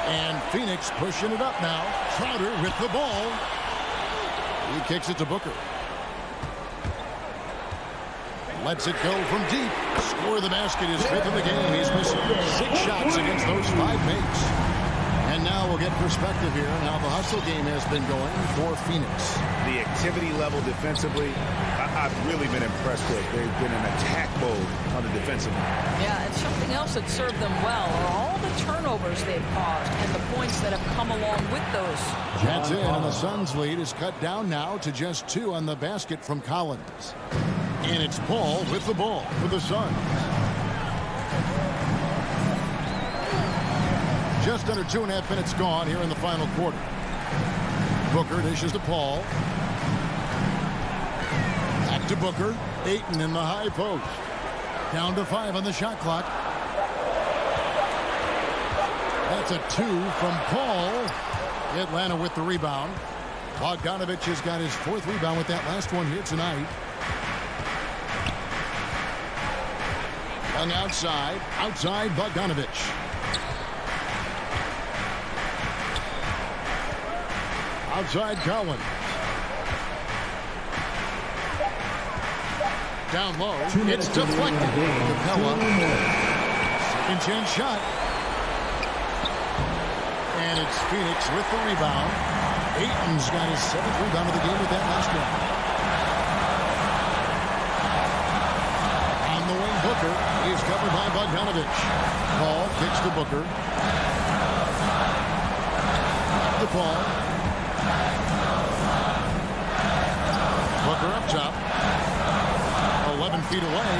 And Phoenix pushing it up now. Crowder with the ball. He kicks it to Booker. Lets it go from deep. Score the basket, his 5th of the game. He's missed 6 shots against those 5 mates. And now we'll get perspective here on how the hustle game has been going for Phoenix. The activity level defensively, I've really been impressed with. They've been in attack mode on the defensive end. Yeah, and something else that served them well are all the turnovers they've caused and the points that have come along with those. That's it, and the Suns' lead is cut down now to just 2 on the basket from Collins. And it's Paul with the ball for the Suns. Just under 2.5 minutes gone here in the final quarter. Booker dishes to Paul. Back to Booker. Ayton in the high post. Down to 5 on the shot clock. That's a 2 from Paul. Atlanta with the rebound. Bogdanovich has got his 4th rebound with that last one here tonight. On the outside Bogdanovich. Outside Collins. Down low. It's deflected. Capella. Second chance shot. And it's Phoenix with the rebound. Ayton's got his 7th rebound of the game with that last one. On the wing, Booker. He's covered by Bogdanovich. Paul kicks to Booker. The Paul. Booker up top. 11 feet away.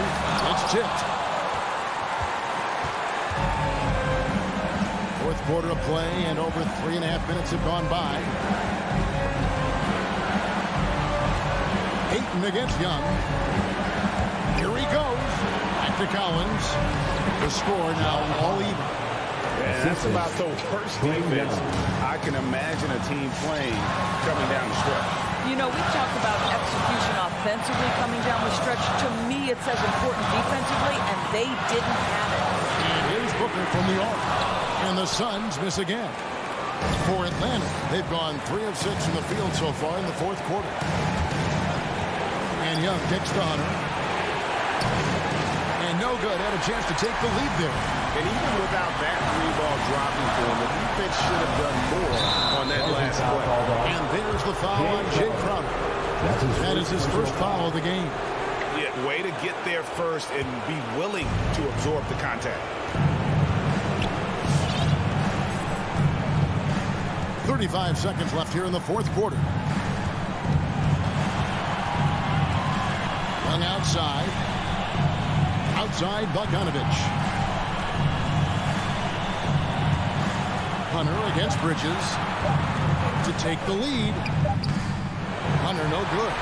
It's tipped. 4th quarter of play, and over 3.5 minutes have gone by. Ayton against Young. Here he goes. Back to Collins. The score now all even. And that's about the worst defense I can imagine a team playing coming down the stretch. You know, we talked about execution offensively coming down the stretch. To me, it's as important defensively, and they didn't have it. And here's Booker from the arc. And the Suns miss again. For Atlanta, they've gone 3 of 6 from the field so far in the 4th quarter. And Young kicks to Hunter. And no good. Had a chance to take the lead there. And even without that 3-ball dropping for him, the defense should have done more on that last play. And there's the foul on Jay Crowder. That is his first foul of the game. Yeah, way to get there first and be willing to absorb the contact. 35 seconds left here in the fourth quarter. Young outside. Outside Bogdanovich. Hunter against Bridges to take the lead. Hunter no good.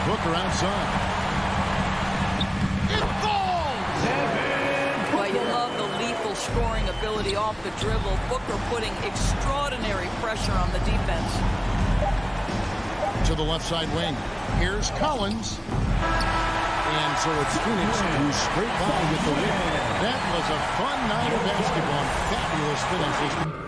Booker outside. It falls! Well, you love the lethal scoring ability off the dribble. Booker putting extraordinary pressure on the defense. To the left side wing. Here's Collins. And so it's Phoenix who's straight by with the win. That was a fun night of basketball. Fabulous finishes.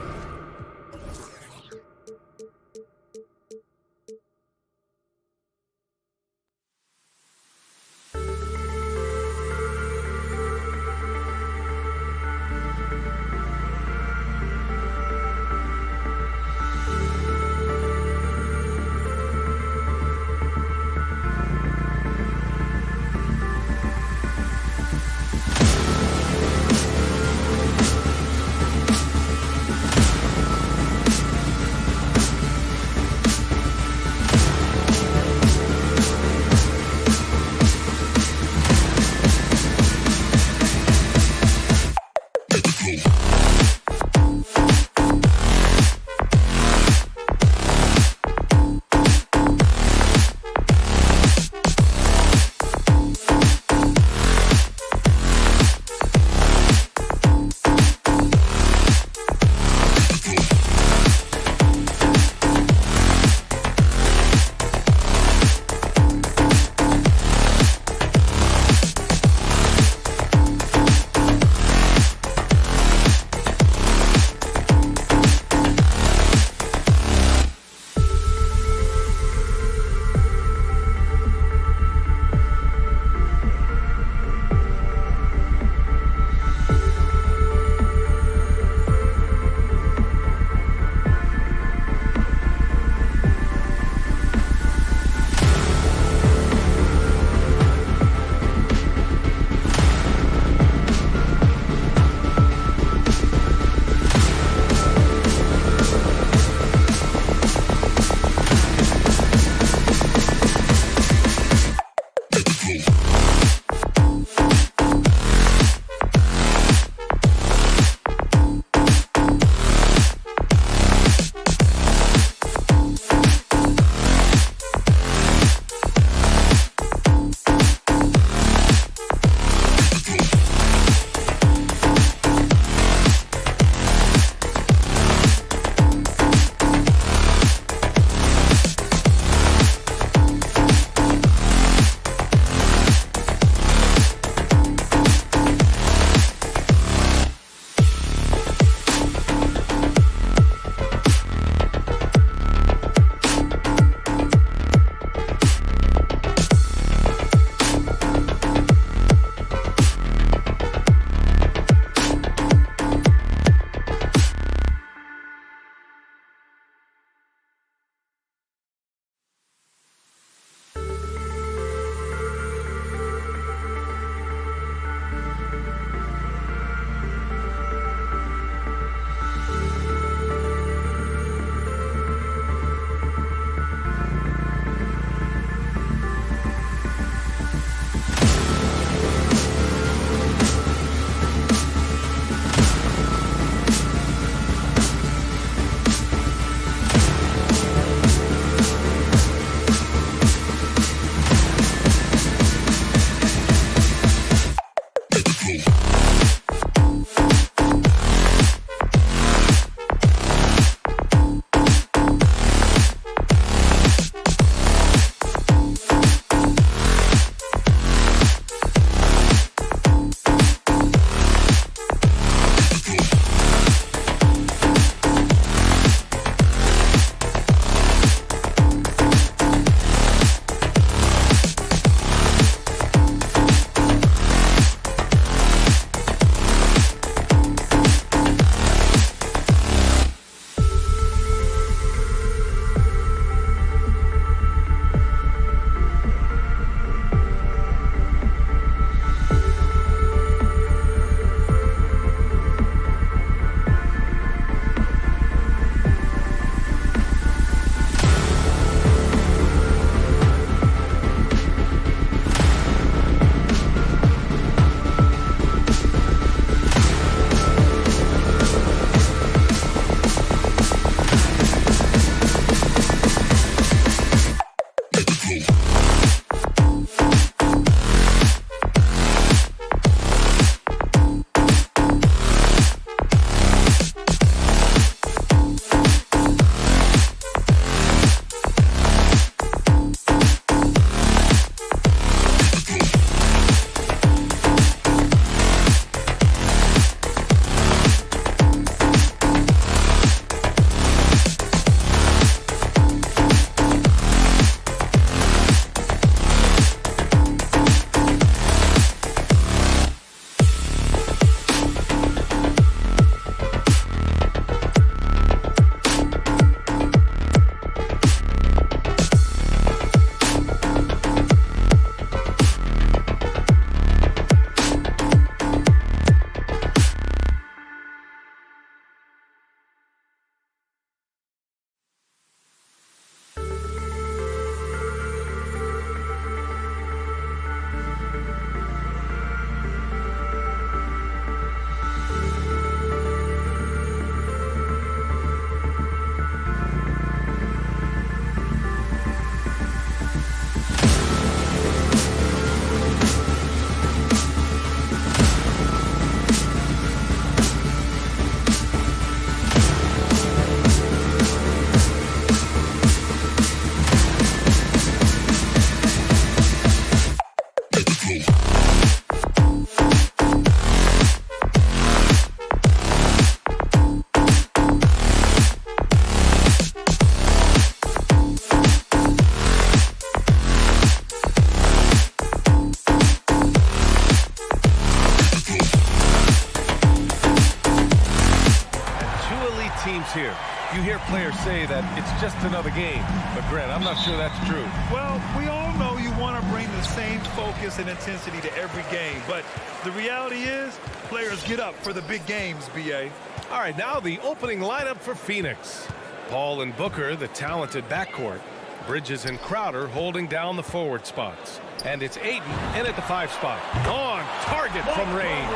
here. You hear players say that it's just another game. But, Grant, I'm not sure that's true. Well, we all know you want to bring the same focus and intensity to every game. But the reality is players get up for the big games, B.A. All right, now the opening lineup for Phoenix. Paul and Booker, the talented backcourt. Bridges and Crowder holding down the forward spots. And it's Ayton in at the 5 spot. On target from range.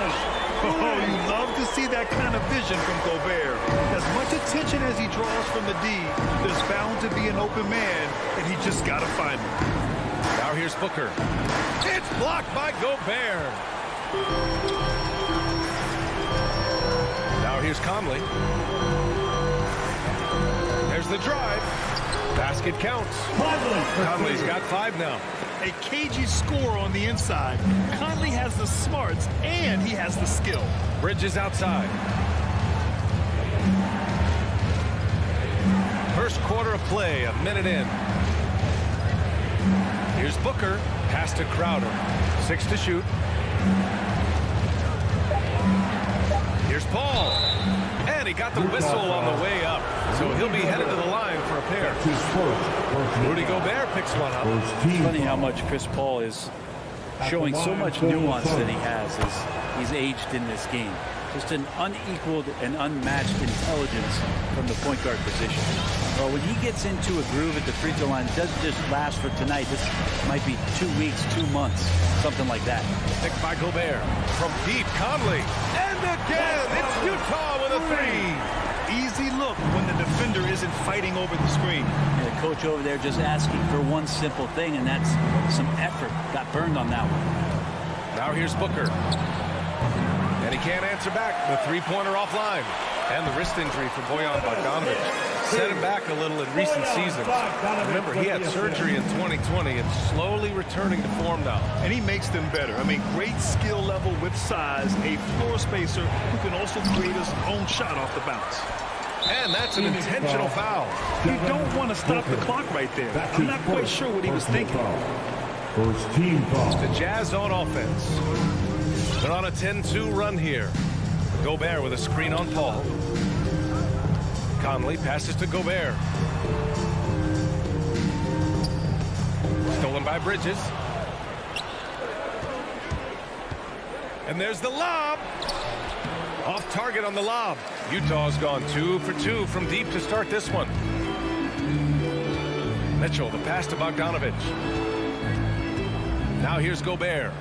Oh, you love to see that kind of vision from Gobert. As much attention as he draws from the D, there's bound to be an open man, and he just got to find him. Now here's Booker. It's blocked by Gobert. Now here's Conley. There's the drive. Basket counts. Conley's got 5 now. A cagey score on the inside. Conley has the smarts, and he has the skill. Bridges outside. First quarter of play, a minute in. Here's Booker. Pass to Crowder. 6 to shoot. Here's Paul. And he got the whistle on the way up. So he'll be headed to the line for a pair. Rudy Gobert picks one up. It's funny how much Chris Paul is showing so much nuance that he has as he's aged in this game. Just an unequaled and unmatched intelligence from the point guard position. Well, when he gets into a groove at the free throw line, it doesn't just last for tonight. This might be 2 weeks, 2 months, something like that. Picked by Gobert. From deep, Conley. And again, it's Utah with a 3. Easy look when the defender isn't fighting over the screen. And the coach over there just asking for one simple thing, and that's some effort. Got burned on that one. Now here's Booker. And he can't answer back. The three-pointer offline. And the wrist injury for Bojan Bogdanovic. Set him back a little in recent seasons. Remember, he had surgery in 2020 and slowly returning to form now. And he makes them better. I mean, great skill level with size, a floor spacer who can also create his own shot off the bounce. And that's an intentional foul. You don't want to stop the clock right there. I'm not quite sure what he was thinking. First team foul. It's the Jazz on offense. They're on a 10-2 run here. Gobert with a screen on Paul. Conley passes to Gobert. Stolen by Bridges. And there's the lob. Off target on the lob. Utah's gone 2 for 2 from deep to start this one. Mitchell, the pass to Bogdanovic. Now here's Gobert.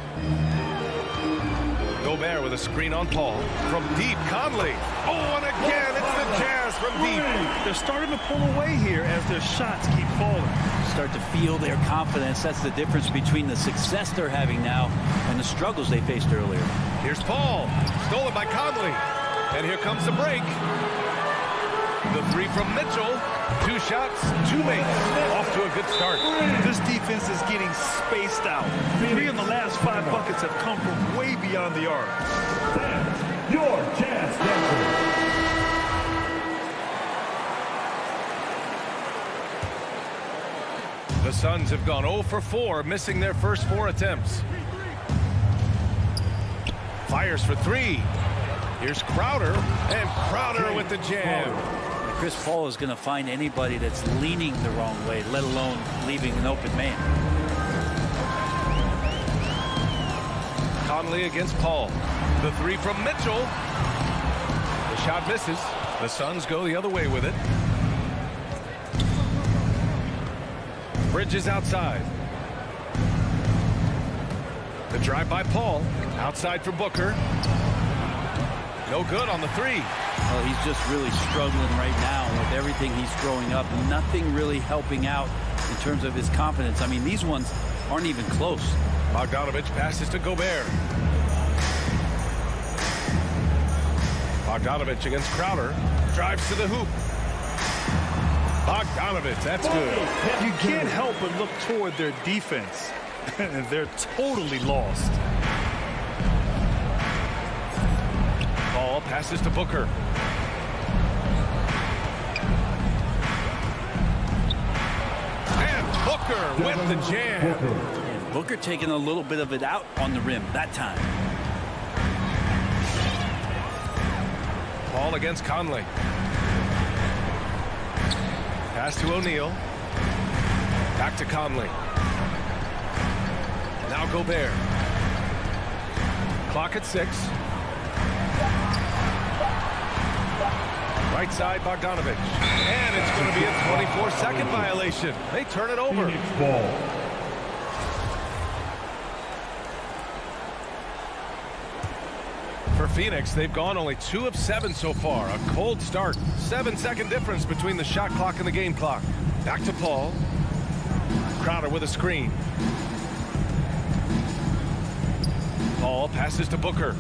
Gobert with a screen on Paul. From deep, Conley. Oh, and again, it's the Jazz from deep. They're starting to pull away here as their shots keep falling. Start to feel their confidence. That's the difference between the success they're having now and the struggles they faced earlier. Here's Paul. Stolen by Conley. And here comes the break. The 3 from Mitchell. 2 shots, 2 makes. Off to a good start. This defense is getting spaced out. 3 of the last 5 buckets have come from way beyond the arc. That's your chance, Denver. The Suns have gone 0 for 4, missing their first 4 attempts. Fires for 3. Here's Crowder, and Crowder with the jam. Chris Paul is going to find anybody that's leaning the wrong way, let alone leaving an open man. Conley against Paul. The 3 from Mitchell. The shot misses. The Suns go the other way with it. Bridges outside. The drive by Paul. Outside for Booker. No good on the 3. Well, he's just really struggling right now with everything he's throwing up. Nothing really helping out in terms of his confidence. I mean, these ones aren't even close. Bogdanovic passes to Gobert. Bogdanovic against Crowder. Drives to the hoop. Bogdanovic, that's good. You can't help but look toward their defense. They're totally lost. Paul passes to Booker. And Booker with the jam. And Booker taking a little bit of it out on the rim that time. Paul against Conley. Pass to O'Neal. Back to Conley. Now Gobert. Clock at 6. Right side, Bogdanovich. And it's going to be a 24-second violation. They turn it over. For Phoenix, they've gone only 2 of 7 so far. A cold start. 7-second difference between the shot clock and the game clock. Back to Paul. Crowder with a screen. Paul passes to Booker.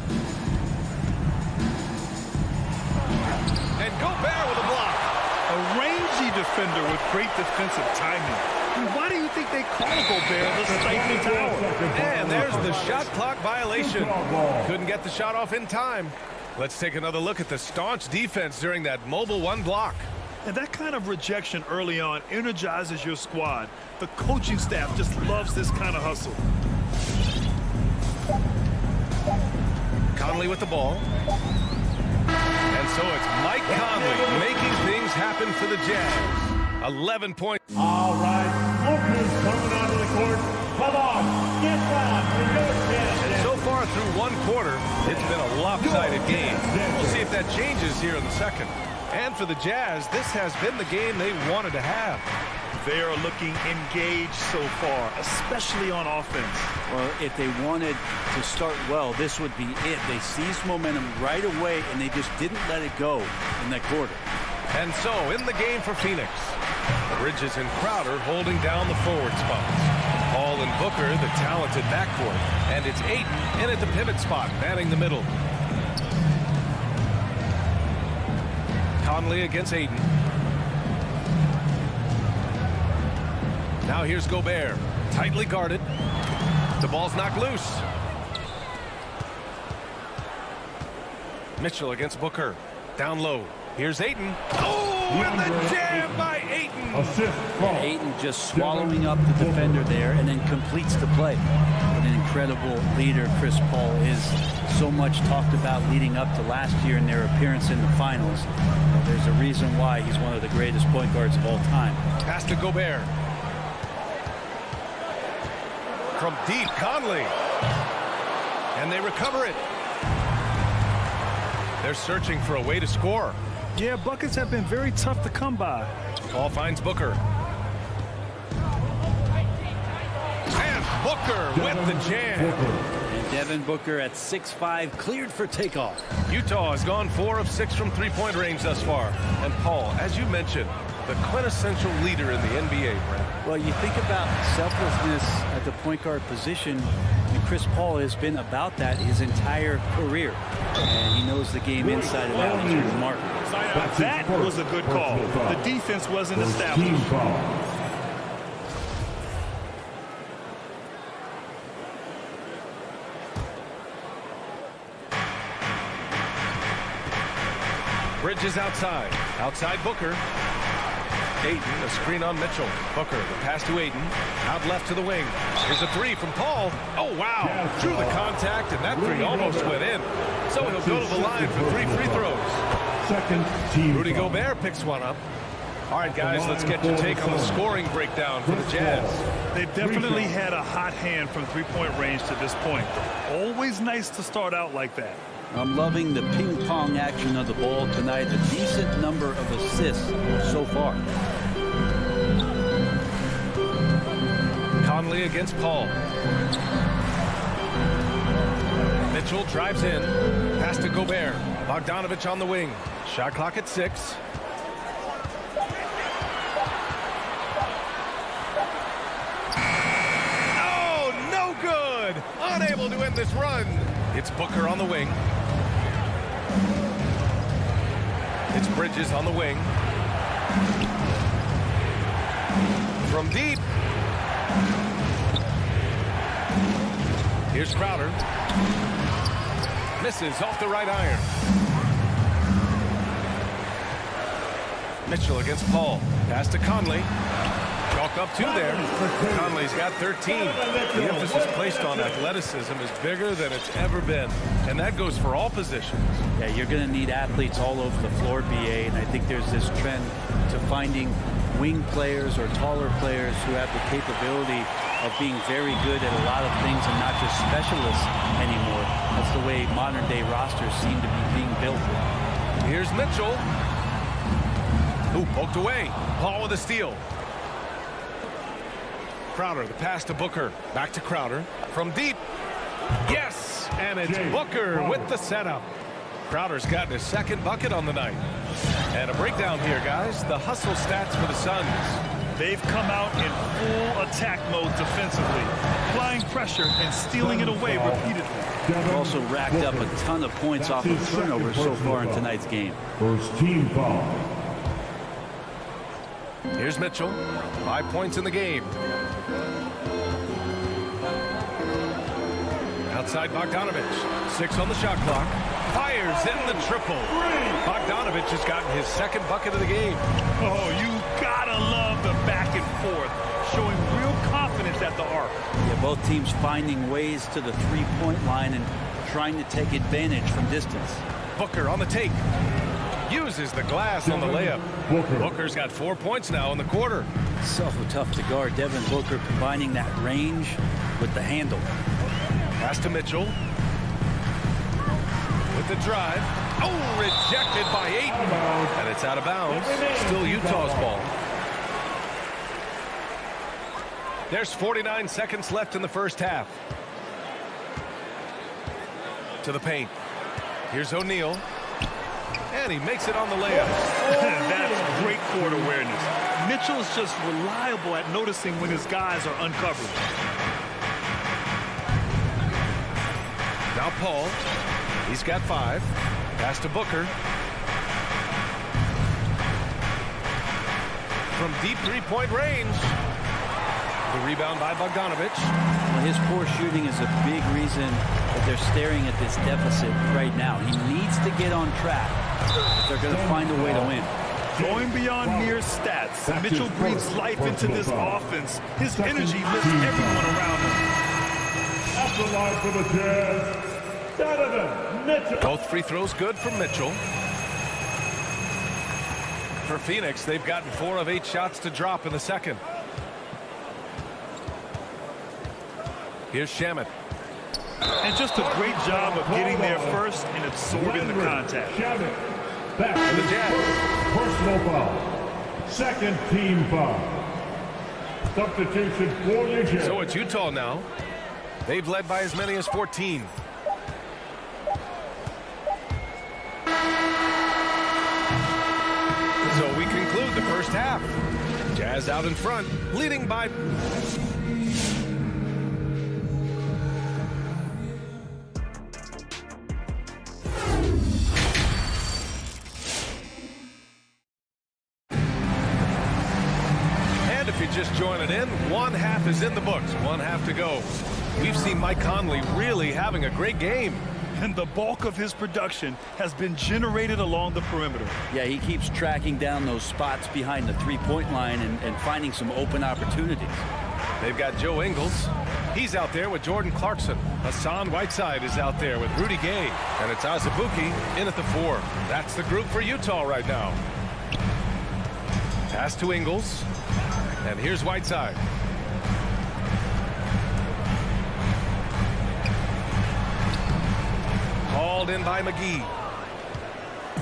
And Gobert with a block. A rangy defender with great defensive timing. Why do you think they call Gobert the stifling tower? And there's the shot clock violation. Couldn't get the shot off in time. Let's take another look at the staunch defense during that mobile 1 block. And that kind of rejection early on energizes your squad. The coaching staff just loves this kind of hustle. Conley with the ball. And so it's Mike Conley making things happen for the Jazz. 11 points. All right, Booker's coming onto the court. Come on, get down for your chance. So far through 1 quarter, it's been a lopsided game. We'll see if that changes here in the second. And for the Jazz, this has been the game they wanted to have. They are looking engaged so far, especially on offense. Well, if they wanted to start well, this would be it. They seized momentum right away, and they just didn't let it go in that quarter. And so, in the game for Phoenix, Bridges and Crowder holding down the forward spots. Paul and Booker, the talented backcourt. And it's Ayton in at the pivot spot, manning the middle. Conley against Ayton. Now here's Gobert, tightly guarded. The ball's knocked loose. Mitchell against Booker, down low. Here's Ayton. Oh, and the jam by Ayton. Ayton just swallowing up the defender there and then completes the play. What an incredible leader Chris Paul is. So much talked about leading up to last year and their appearance in the finals. There's a reason why he's one of the greatest point guards of all time. Pass to Gobert. From deep, Conley. And they recover it. They're searching for a way to score. Yeah, buckets have been very tough to come by. Paul finds Booker. And Booker with the jam. And Devin Booker at 6'5", cleared for takeoff. Utah has gone 4 of 6 from three-point range thus far. And Paul, as you mentioned, the quintessential leader in the NBA, Brent. Well, you think about selflessness at the point guard position, and Chris Paul has been about that his entire career. And he knows the game inside and out. He's remarkable. That was a good call. The defense wasn't established. Bridges outside. Outside Booker. Ayton, a screen on Mitchell. Booker, the pass to Ayton. Out left to the wing. Here's a 3 from Paul. Oh, wow. Drew the contact, and that 3 almost went in. So he'll go to the line for 3 free throws. Rudy Gobert picks one up. All right, guys, let's get your take on the scoring breakdown for the Jazz. They've definitely had a hot hand from three-point range to this point. Always nice to start out like that. I'm loving the ping-pong action of the ball tonight. A decent number of assists so far. Conley against Paul. Mitchell drives in. Pass to Gobert. Bogdanovich on the wing. Shot clock at 6. Oh, no good. Unable to end this run. It's Booker on the wing. It's Bridges on the wing. From deep. Here's Crowder. Misses off the right iron. Mitchell against Paul. Pass to Conley. Chalk up 2 there. Conley's got 13. The emphasis placed on athleticism is bigger than it's ever been. And that goes for all positions. Yeah, you're going to need athletes all over the floor, BA, and I think there's this trend to finding wing players or taller players who have the capability of being very good at a lot of things and not just specialists anymore. That's the way modern-day rosters seem to be being built. Here's Mitchell. Ooh, poked away. Paul with a steal. Crowder, the pass to Booker. Back to Crowder. From deep. Yes! And it's Booker with the setup. Crowder's gotten his second bucket on the night. And a breakdown here, guys. The hustle stats for the Suns. They've come out in full attack mode defensively, applying pressure and stealing it away repeatedly. They've also racked up a ton of points off of turnovers so far in tonight's game. First team foul. Here's Mitchell. 5 points in the game. Outside Bogdanovich. 6 on the shot clock. Fires in the triple. Bogdanovich has gotten his second bucket of the game. Oh, you gotta love the back and forth, showing real confidence at the arc. Yeah, both teams finding ways to the three-point line and trying to take advantage from distance. Booker on the take. Uses the glass on the layup. Booker's got 4 points now in the quarter. So tough to guard. Devin Booker combining that range with the handle. Pass to Mitchell. With the drive. Oh, rejected by Ayton. And it's out of bounds. Still Utah's ball. There's 49 seconds left in the first half. To the paint. Here's O'Neal. And he makes it on the layup. That's great court awareness. Mitchell is just reliable at noticing when his guys are uncovered. Now Paul. He's got 5. Pass to Booker. From deep three-point range. The rebound by Bogdanovich. Well, his poor shooting is a big reason that they're staring at this deficit right now. He needs to get on track if they're going to find a way to win. Going beyond mere stats, Mitchell breathes life into this offense. His energy lifts everyone around him. Off the line for the Jazz, Donovan Mitchell. Both free throws good from Mitchell. For Phoenix, they've gotten 4 of 8 shots to drop in the second. Here's Shamet. And just a great job of getting there first and absorbing the contact. Shamet, back to the Jazz. Personal foul. Second team foul. Substitution for the Jazz. So it's Utah now. They've led by as many as 14. So we conclude the first half. Jazz out in front, leading by... And if you're just joining in, one half is in the books, one half to go. We've seen Mike Conley really having a great game. And the bulk of his production has been generated along the perimeter. Yeah, he keeps tracking down those spots behind the three-point line and finding some open opportunities. They've got Joe Ingles. He's out there with Jordan Clarkson. Hassan Whiteside is out there with Rudy Gay. And it's Azubuike in at the 4. That's the group for Utah right now. Pass to Ingles. And here's Whiteside. Hauled in by McGee.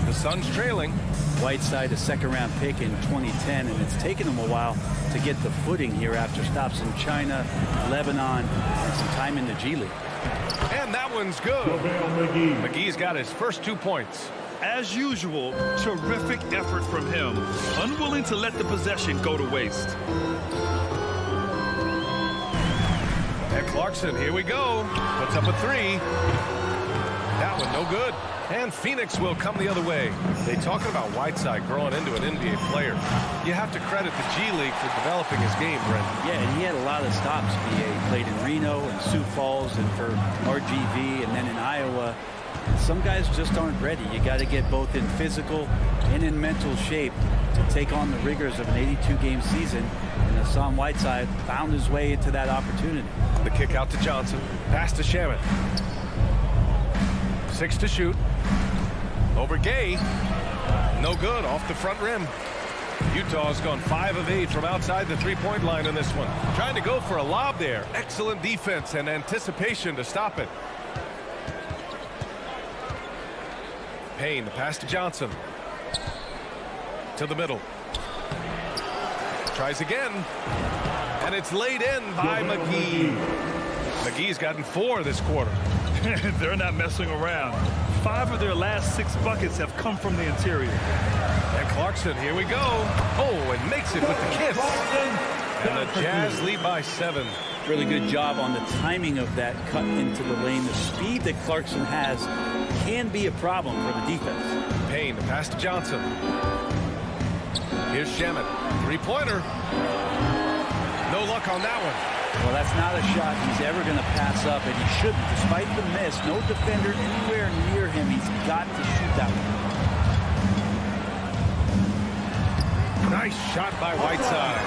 The Suns trailing. Whiteside, a second-round pick in 2010, and it's taken him a while to get the footing here after stops in China, Lebanon, and some time in the G League. And that one's good. McGee's got his first 2 points. As usual, terrific effort from him, unwilling to let the possession go to waste. And Clarkson, here we go. Puts up a 3. That one no good. And Phoenix will come the other way. They talking about Whiteside growing into an NBA player. You have to credit the G League for developing his game, Brent. Yeah, and he had a lot of stops. He played in Reno and Sioux Falls and for RGV and then in Iowa. Some guys just aren't ready. You got to get both in physical and in mental shape to take on the rigors of an 82-game season. And Hassan Whiteside found his way into that opportunity. The kick out to Johnson. Pass to Shamet. 6 to shoot. Over Gay. No good. Off the front rim. Utah's gone 5 of 8 from outside the three-point line in this one. Trying to go for a lob there. Excellent defense and anticipation to stop it. Payne, the pass to Johnson. To the middle. Tries again. And it's laid in by McGee. McGee's gotten 4 this quarter. They're not messing around. 5 of their last 6 buckets have come from the interior. And Clarkson, here we go. Oh, and makes it with the kiss. And the Jazz lead by 7. Really good job on the timing of that cut into the lane. The speed that Clarkson has can be a problem for the defense. Payne, the pass to Johnson. Here's Shamet. Three-pointer. No luck on that one. Well, that's not a shot he's ever going to pass up, and he shouldn't. Despite the miss, no defender anywhere near him. He's got to shoot that one. Nice shot by Whiteside.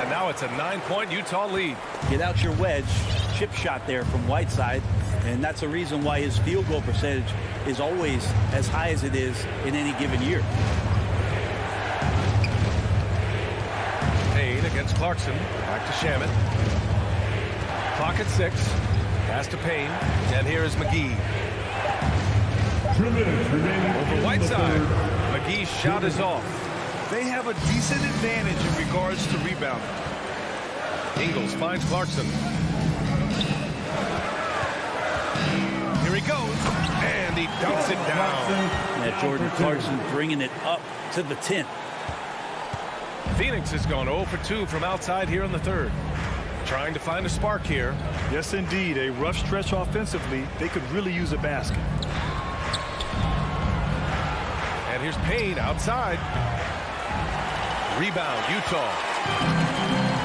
And now it's a 9-point Utah lead. Get out your wedge. Chip shot there from Whiteside, and that's the reason why his field goal percentage is always as high as it is in any given year. Payne against Clarkson. Back to Shamet. Clock at 6. Pass to Payne. And here is McGee. 2 minutes remaining. Over Whiteside. McGee's shot is off. They have a decent advantage in regards to rebounding. Ingles finds Clarkson. Here he goes. And he dunks it down. Yeah, Jordan Clarkson bringing it up to the 10. Phoenix has gone 0 for 2 from outside here in the third. Trying to find a spark here. Yes, indeed. A rough stretch offensively. They could really use a basket. And here's Payne outside. Rebound, Utah.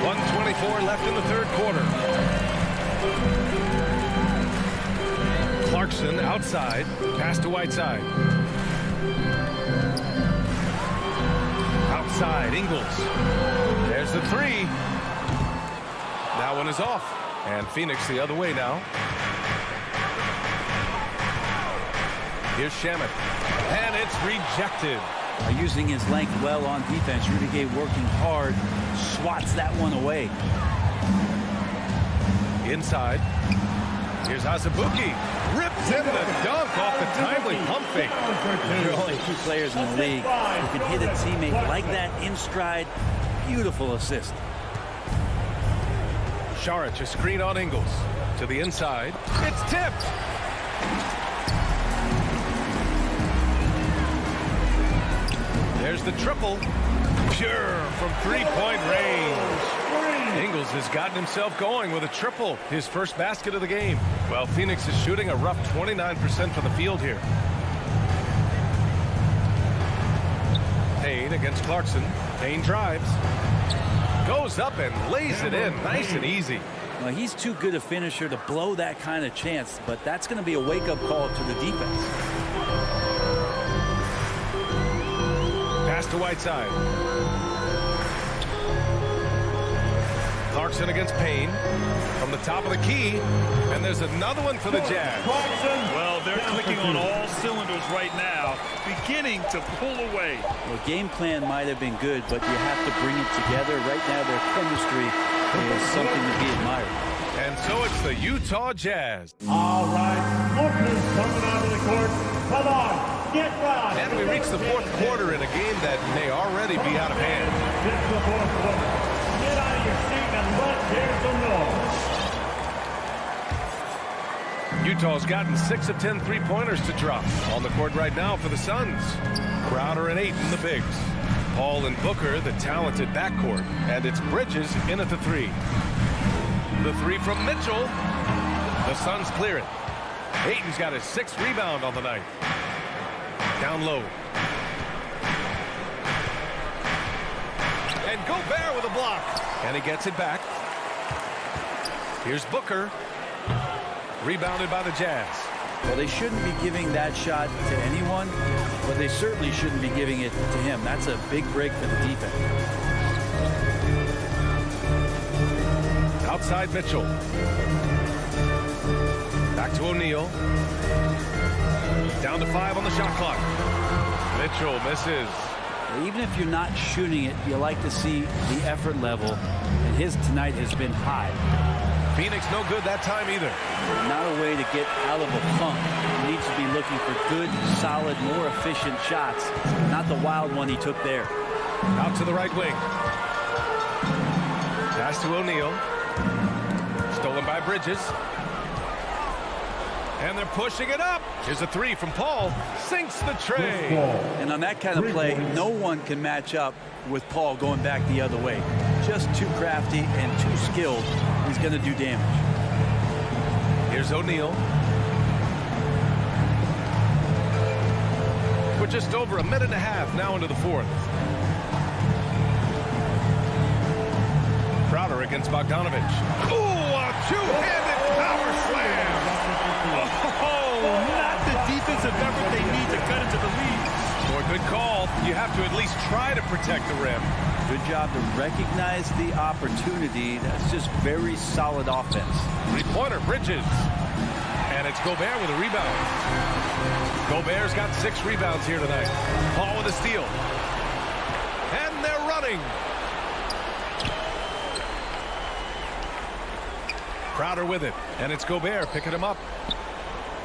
1:24 left in the third quarter. Clarkson outside. Pass to Whiteside. Outside, Ingles. There's the 3. That one is off. And Phoenix the other way now. Here's Shamet. And it's rejected. Using his length well on defense. Rudy Gay working hard. Swats that one away. Inside. Here's Hasabuki. Rips in the dunk off the timely pump fake. There are only 2 players in the league who can hit a teammate like that in stride. Beautiful assist. Šarić, a screen on Ingles. To the inside. It's tipped. There's the triple. Pure from three-point range. Ingles has gotten himself going with a triple. His first basket of the game. Well, Phoenix is shooting a rough 29% from the field here. Payne against Clarkson. Payne drives. Goes up and lays it in. Nice and easy. Well, he's too good a finisher to blow that kind of chance, but that's going to be a wake-up call to the defense. Pass to Whiteside. Clarkson against Payne from the top of the key, and there's another one for the Jazz. Well, they're clicking on all cylinders right now, beginning to pull away. Well, game plan might have been good, but you have to bring it together. Right now, their chemistry is something to be admired. And so it's the Utah Jazz. All right, Booker's coming onto the court. Come on, get right. And we reach the fourth quarter in a game that may already be out of hand. It's the fourth quarter. Get out of your seat and let's hear some noise. Utah's gotten 6 of 10 three-pointers to drop. On the court right now for the Suns. Crowder and Ayton, the bigs. Paul and Booker, the talented backcourt. And it's Bridges in at the 3. The 3 from Mitchell. The Suns clear it. Ayton's got his 6th rebound on the night. Down low. And Gobert with a block. And he gets it back. Here's Booker. Rebounded by the Jazz. Well, they shouldn't be giving that shot to anyone, but they certainly shouldn't be giving it to him. That's a big break for the defense. Outside Mitchell. Back to O'Neal. Down to 5 on the shot clock. Mitchell misses. Even if you're not shooting it, you like to see the effort level, and his tonight has been high. Phoenix no good that time either. Not a way to get out of a funk. He needs to be looking for good, solid, more efficient shots, not the wild one he took there. Out to the right wing. Pass to O'Neal. Stolen by Bridges. And they're pushing it up. Here's a three from Paul. Sinks the tray. And on that kind of play, no one can match up with Paul going back the other way. Just too crafty and too skilled. He's going to do damage. Here's O'Neal. We're just over a minute and a half now into the fourth. Crowder against Bogdanovich. Ooh, a two-handed power slam. Oh, not the defensive effort they need to cut into the lead. Boy, good call. You have to at least try to protect the rim. Good job to recognize the opportunity. That's just very solid offense. Three-pointer, Bridges. And it's Gobert with a rebound. Gobert's got 6 rebounds here tonight. Paul with a steal. And they're running. Crowder with it. And it's Gobert picking him up.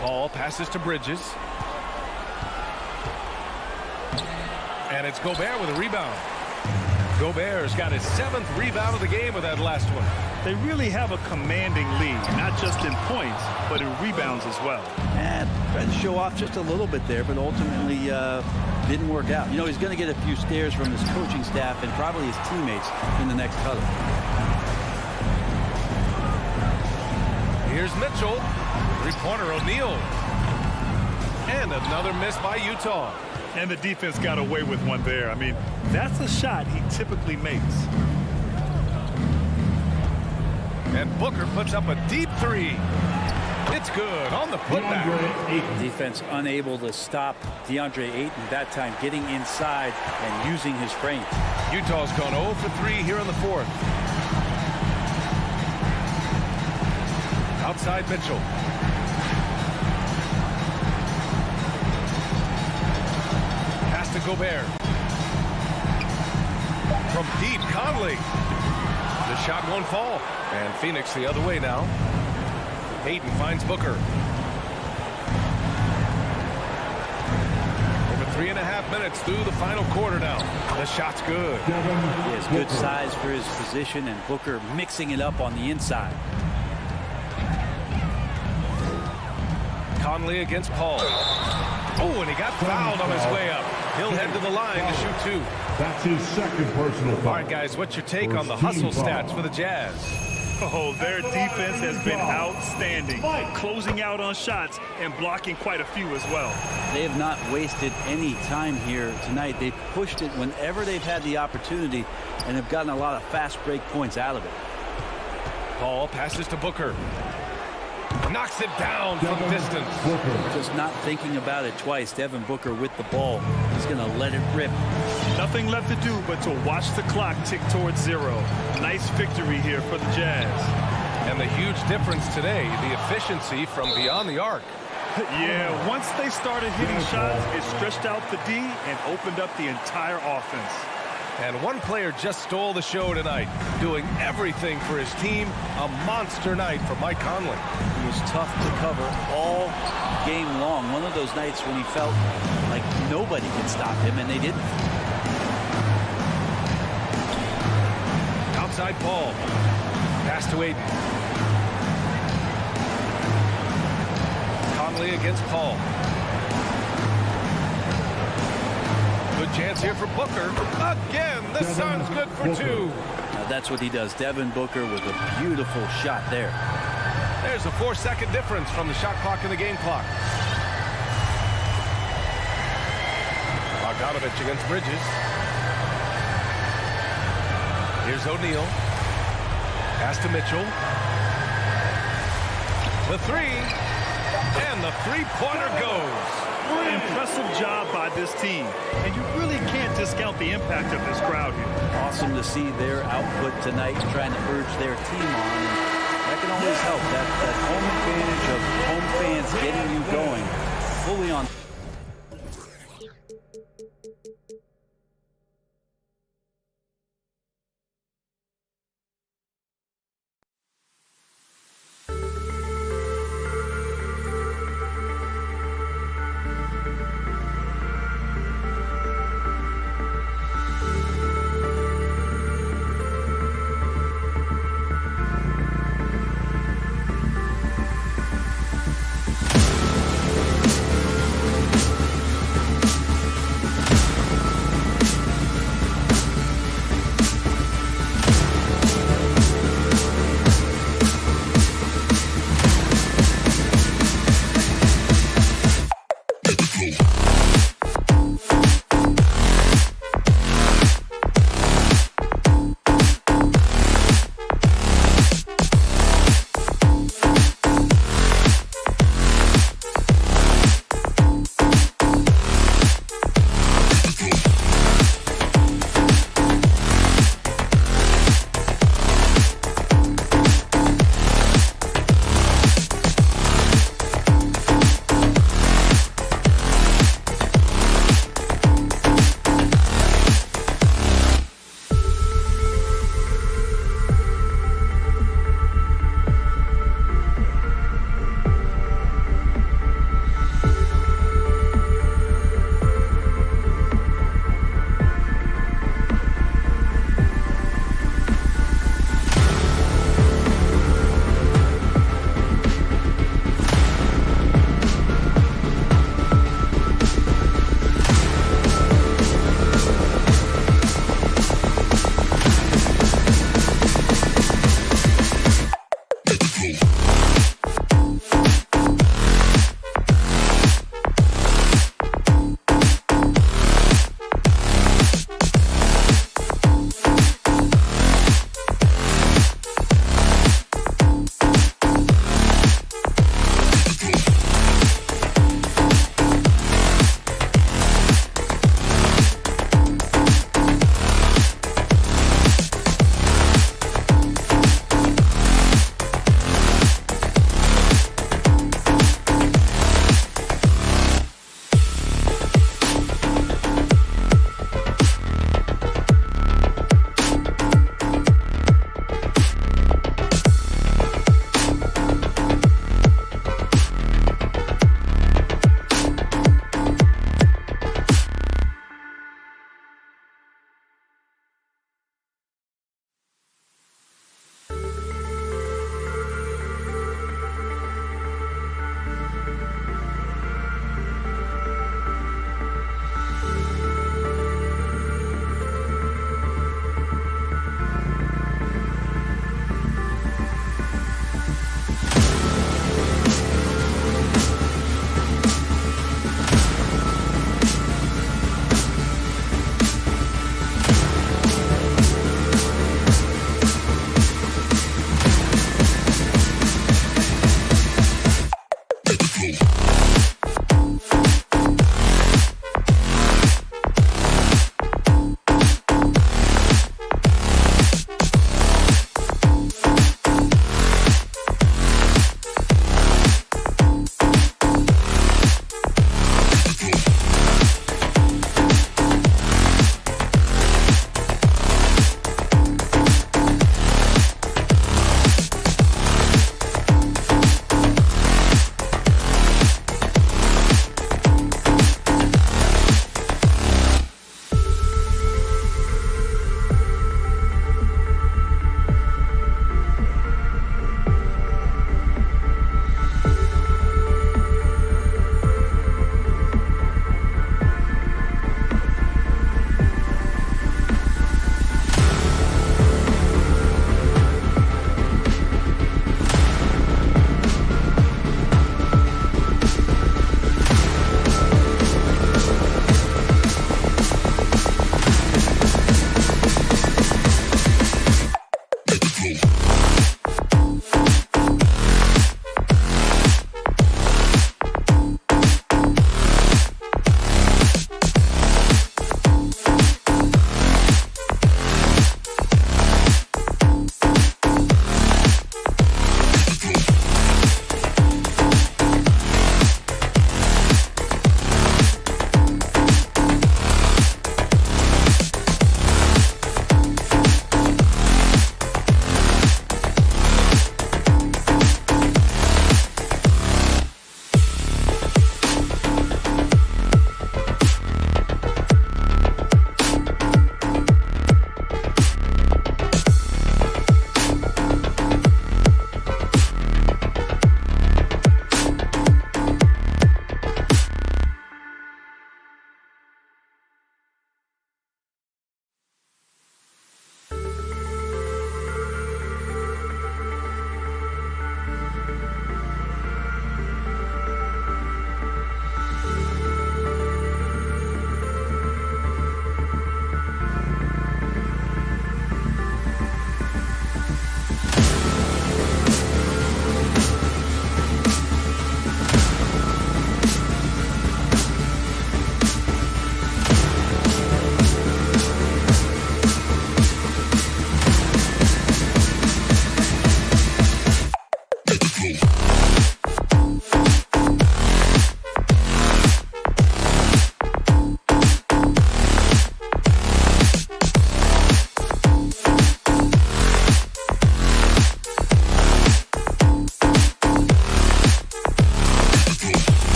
Paul passes to Bridges. And it's Gobert with a rebound. Gobert's got his 7th rebound of the game with that last one. They really have a commanding lead, not just in points, but in rebounds as well. And tried to show off just a little bit there, but ultimately didn't work out. You know, he's going to get a few stares from his coaching staff and probably his teammates in the next huddle. Here's Mitchell. Three-pointer, O'Neal. And another miss by Utah. And the defense got away with one there. I mean, that's a shot he typically makes. And Booker puts up a deep three. It's good on the putback. Defense unable to stop DeAndre Ayton that time, getting inside and using his frame. Utah's gone 0 for 3 here in the fourth. Outside Mitchell. Pass to Gobert. From deep, Conley. The shot won't fall. And Phoenix the other way now. Ayton finds Booker. Over 3.5 minutes through the final quarter now. The shot's good. He has good size for his position, and Booker mixing it up on the inside. Conley against Paul. Oh, and he got fouled on his way up. He'll head to the line to shoot 2. That's his second personal foul. All right, guys, what's your take on the hustle stats for the Jazz? Oh, their defense has been outstanding, closing out on shots and blocking quite a few as well. They have not wasted any time here tonight. They've pushed it whenever they've had the opportunity and have gotten a lot of fast break points out of it. Paul passes to Booker. Knocks it down from distance. Just not thinking about it twice. Devin Booker with the ball. He's going to let it rip. Nothing left to do but to watch the clock tick towards 0. Nice victory here for the Jazz. And the huge difference today, the efficiency from beyond the arc. Yeah, once they started hitting shots, it stretched out the D and opened up the entire offense. And one player just stole the show tonight, doing everything for his team. A monster night for Mike Conley. He was tough to cover all game long. One of those nights when he felt like nobody could stop him, and they didn't. Outside Paul. Pass to Ayton. Conley against Paul. Good chance here for Booker. Again, the Suns good for 2. Now that's what he does. Devin Booker with a beautiful shot there. There's a 4-second difference from the shot clock and the game clock. Bogdanovich against Bridges. Here's O'Neal. Pass to Mitchell. The 3. And the three-pointer goes. Impressive job by this team, and you really can't discount the impact of this crowd here. Awesome to see their output tonight, trying to urge their team on. And that can always help. That home advantage of home fans getting you going fully on.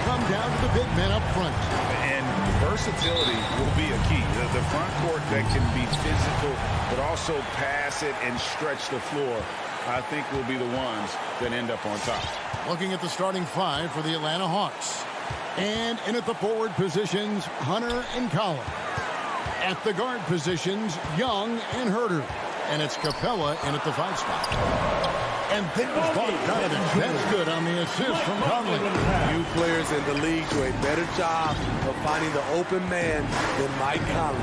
come down to the big men up front. And versatility will be a key. The front court that can be physical, but also pass it and stretch the floor, I think will be the ones that end up on top. Looking at the starting five for the Atlanta Hawks. And in at the forward positions, Hunter and Collins. At the guard positions, Young and Herter. And it's Capella in at the 5 spot. And there's Bogdanovich. That's good on the assist from Conley. Few players in the league do a better job of finding the open man than Mike Conley.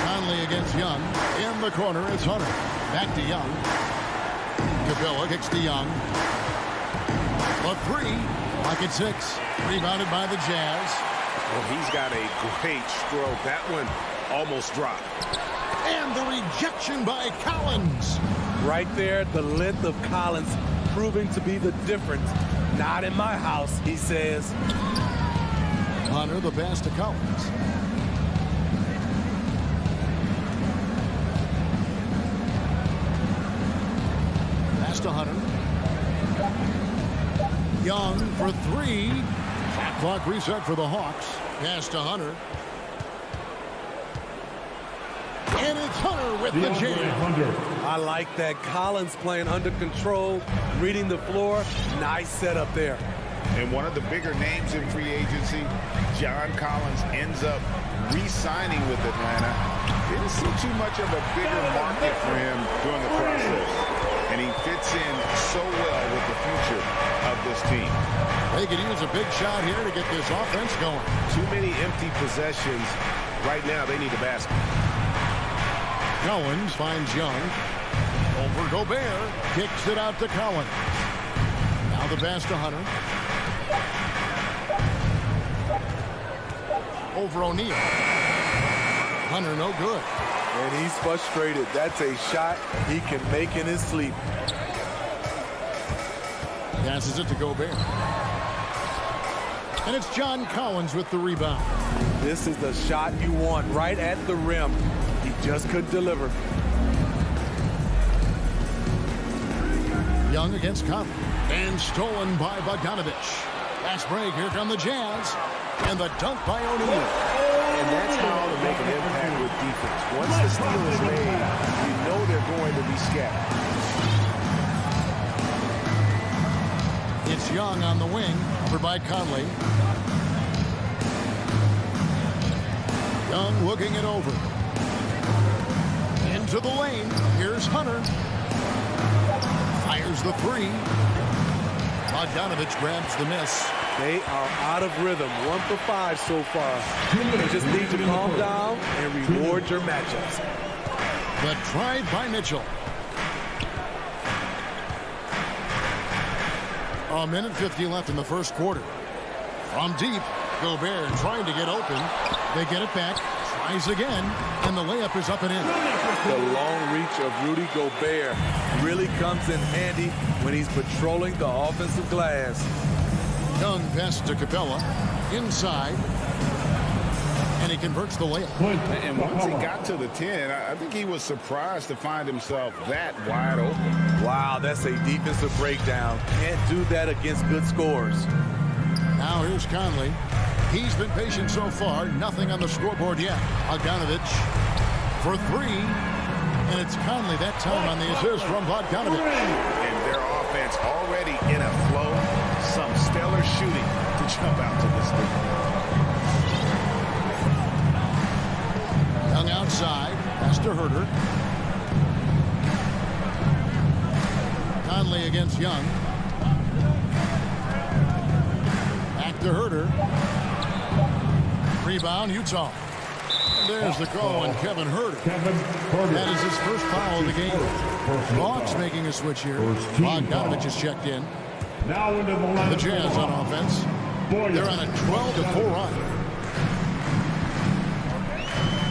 Conley against Young. In the corner, it's Hunter. Back to Young. Capella kicks to Young. A 3. Pocket 6. Rebounded by the Jazz. Well, he's got a great stroke. That one almost dropped. And the rejection by Collins. Right there, the length of Collins proving to be the difference. Not in my house, he says. Hunter, the pass to Collins. Pass to Hunter. Young for 3. Shot clock reset for the Hawks. Pass to Hunter. And it's Hunter with the jam. I like that. Collins playing under control, reading the floor. Nice setup there. And one of the bigger names in free agency, John Collins, ends up re-signing with Atlanta. Didn't see too much of a bigger market for him during the process. And he fits in so well with the future of this team. They could use a big shot here to get this offense going. Too many empty possessions. Right now, they need a basket. Collins finds Young. Over Gobert. Kicks it out to Collins. Now the pass to Hunter. Over O'Neal. Hunter no good. And he's frustrated. That's a shot he can make in his sleep. Passes it to Gobert. And it's John Collins with the rebound. This is the shot you want right at the rim. He just couldn't deliver. Young against Conley. And stolen by Bogdanovich. Fast break. Here come the Jazz. And the dunk by O'Neal. And that's how to make an impact with defense. Once the steal is made, you know they're going to be scattered. It's Young on the wing. Over by Conley. Young looking it over. Into the lane. Here's Hunter. Fires the 3. Bogdanovich grabs the miss. They are out of rhythm. 1 for 5 so far. You just need to calm down and reward your matchups. The drive by Mitchell. A minute 50 left in the first quarter. From deep, Gobert trying to get open. They get it back. Tries again. And the layup is up and in. The long reach of Rudy Gobert really comes in handy when he's patrolling the offensive glass. Young pass to Capella. Inside. And he converts the layup. And once he got to the 10, I think he was surprised to find himself that wide open. Wow, that's a defensive breakdown. Can't do that against good scores. Now here's Conley. He's been patient so far. Nothing on the scoreboard yet. Bogdanovich for 3. And it's Conley that time on the assist from Bogdanovich. And their offense already in a flow. Some stellar shooting to jump out to this thing. Young outside. Pass to Herter. Conley against Young. Back to Herter. Rebound, Utah. There's the call on Kevin Herter. That is his first foul of the game. Hawks making a switch here. Bogdanovich is checked in. Now into the Jazz on offense. They're on a 12-4 run.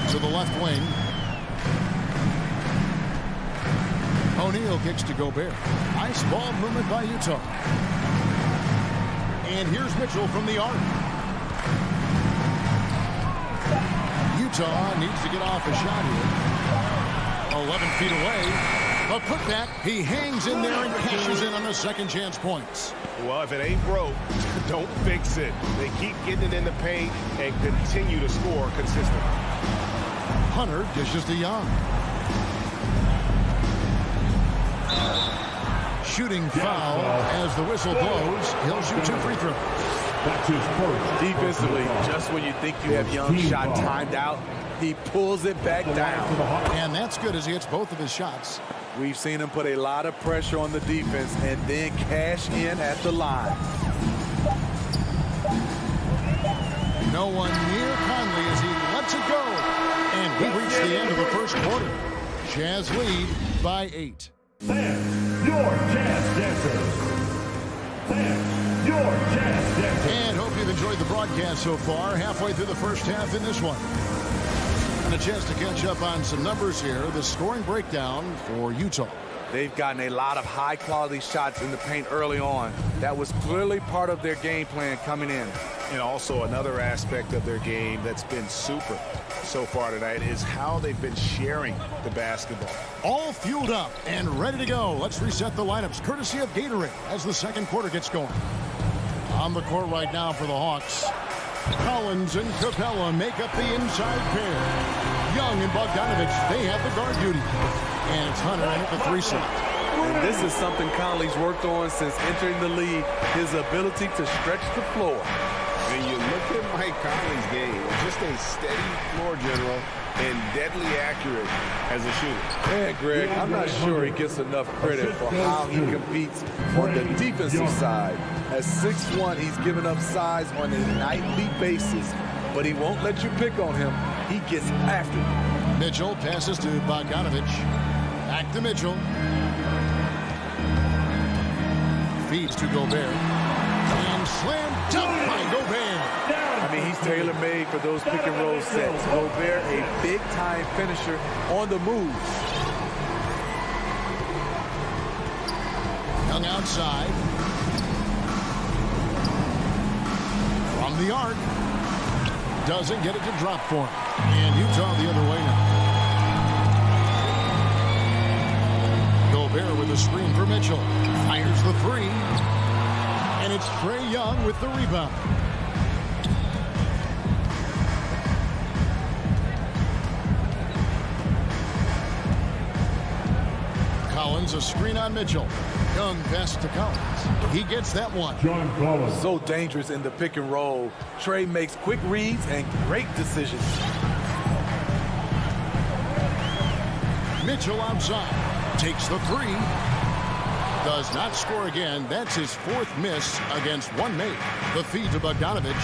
To the left wing. O'Neal kicks to Gobert. Nice ball movement by Utah. And here's Mitchell from the arc. Utah needs to get off a shot here. 11 feet away. A putback. He hangs in there and cashes in on the second chance points. Well, if it ain't broke, don't fix it. They keep getting it in the paint and continue to score consistently. Hunter dishes to Young. Shooting foul as the whistle blows. He'll shoot 2 free throws. That's his first. Defensively, just when you think you have Young's shot timed out, he pulls it back down. And that's good as he hits both of his shots. We've seen him put a lot of pressure on the defense and then cash in at the line. No one near Conley as he lets it go. And we reach the end of the first quarter. Jazz lead by 8. Fans, your Jazz dancers. Fans, your Jazz dancers. And hope you've enjoyed the broadcast so far. Halfway through the first half in this one. And a chance to catch up on some numbers here. The scoring breakdown for Utah. They've gotten a lot of high-quality shots in the paint early on. That was clearly part of their game plan coming in. And also another aspect of their game that's been super so far tonight is how they've been sharing the basketball. All fueled up and ready to go. Let's reset the lineups courtesy of Gatorade as the second quarter gets going. On the court right now for the Hawks. Collins and Capella make up the inside pair. Young and Bogdanovich, they have the guard duty. And it's Hunter in at the 3 slot. And this is something Conley's worked on since entering the league, his ability to stretch the floor. When you look at Mike Conley's game, just a steady floor general and deadly accurate as a shooter. And Greg, I'm not sure he gets enough credit for how he competes on the defensive side. At 6'1", he's given up size on a nightly basis, but he won't let you pick on him. He gets after it. Mitchell passes to Bogdanovich. Back to Mitchell. Feeds to Gobert. And slam dunk by Gobert. I mean, he's tailor-made for those pick-and-roll sets. Gobert, a big-time finisher on the move. Young outside. From the arc. Doesn't get it to drop for him. And Utah the other way now. Gobert with a screen for Mitchell. Fires the 3. And it's Trae Young with the rebound. Collins, a screen on Mitchell. Young pass to Collins. He gets that one. John Collins. So dangerous in the pick and roll. Trae makes quick reads and great decisions. Mitchell outside. Takes the 3. Does not score again. That's his 4th miss against one mate. The feed to Bogdanovich.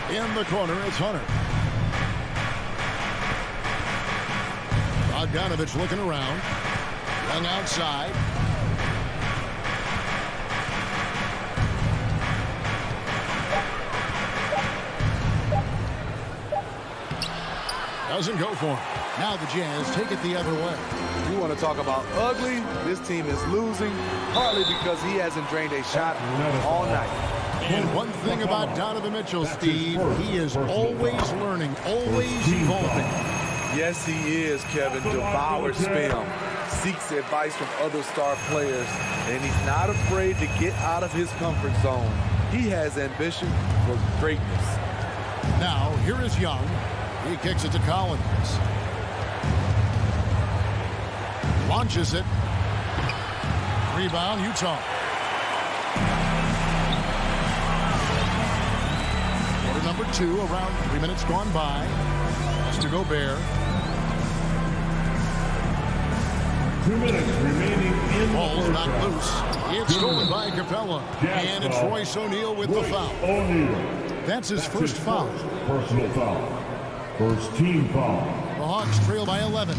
In the corner, it's Hunter. Bogdanovich looking around. Young outside. Doesn't go for him. Now the Jazz take it the other way. You want to talk about ugly? This team is losing, partly because he hasn't drained a shot all night. And one thing about Donovan Mitchell, Steve, he is always learning, always evolving. Yes, he is, Kevin. Devours film, seeks advice from other star players, and he's not afraid to get out of his comfort zone. He has ambition for greatness. Now, here is Young. He kicks it to Collins. Launches it. Rebound, Utah. Quarter number 2, around 3 minutes gone by. Pass to Gobert. 2 minutes remaining in the Ball's first not half. loose. It's stolen by Capella. And it's Royce O'Neal with the foul. O'Neal. That's his first foul. Personal foul. First team foul. The Hawks trail by 11.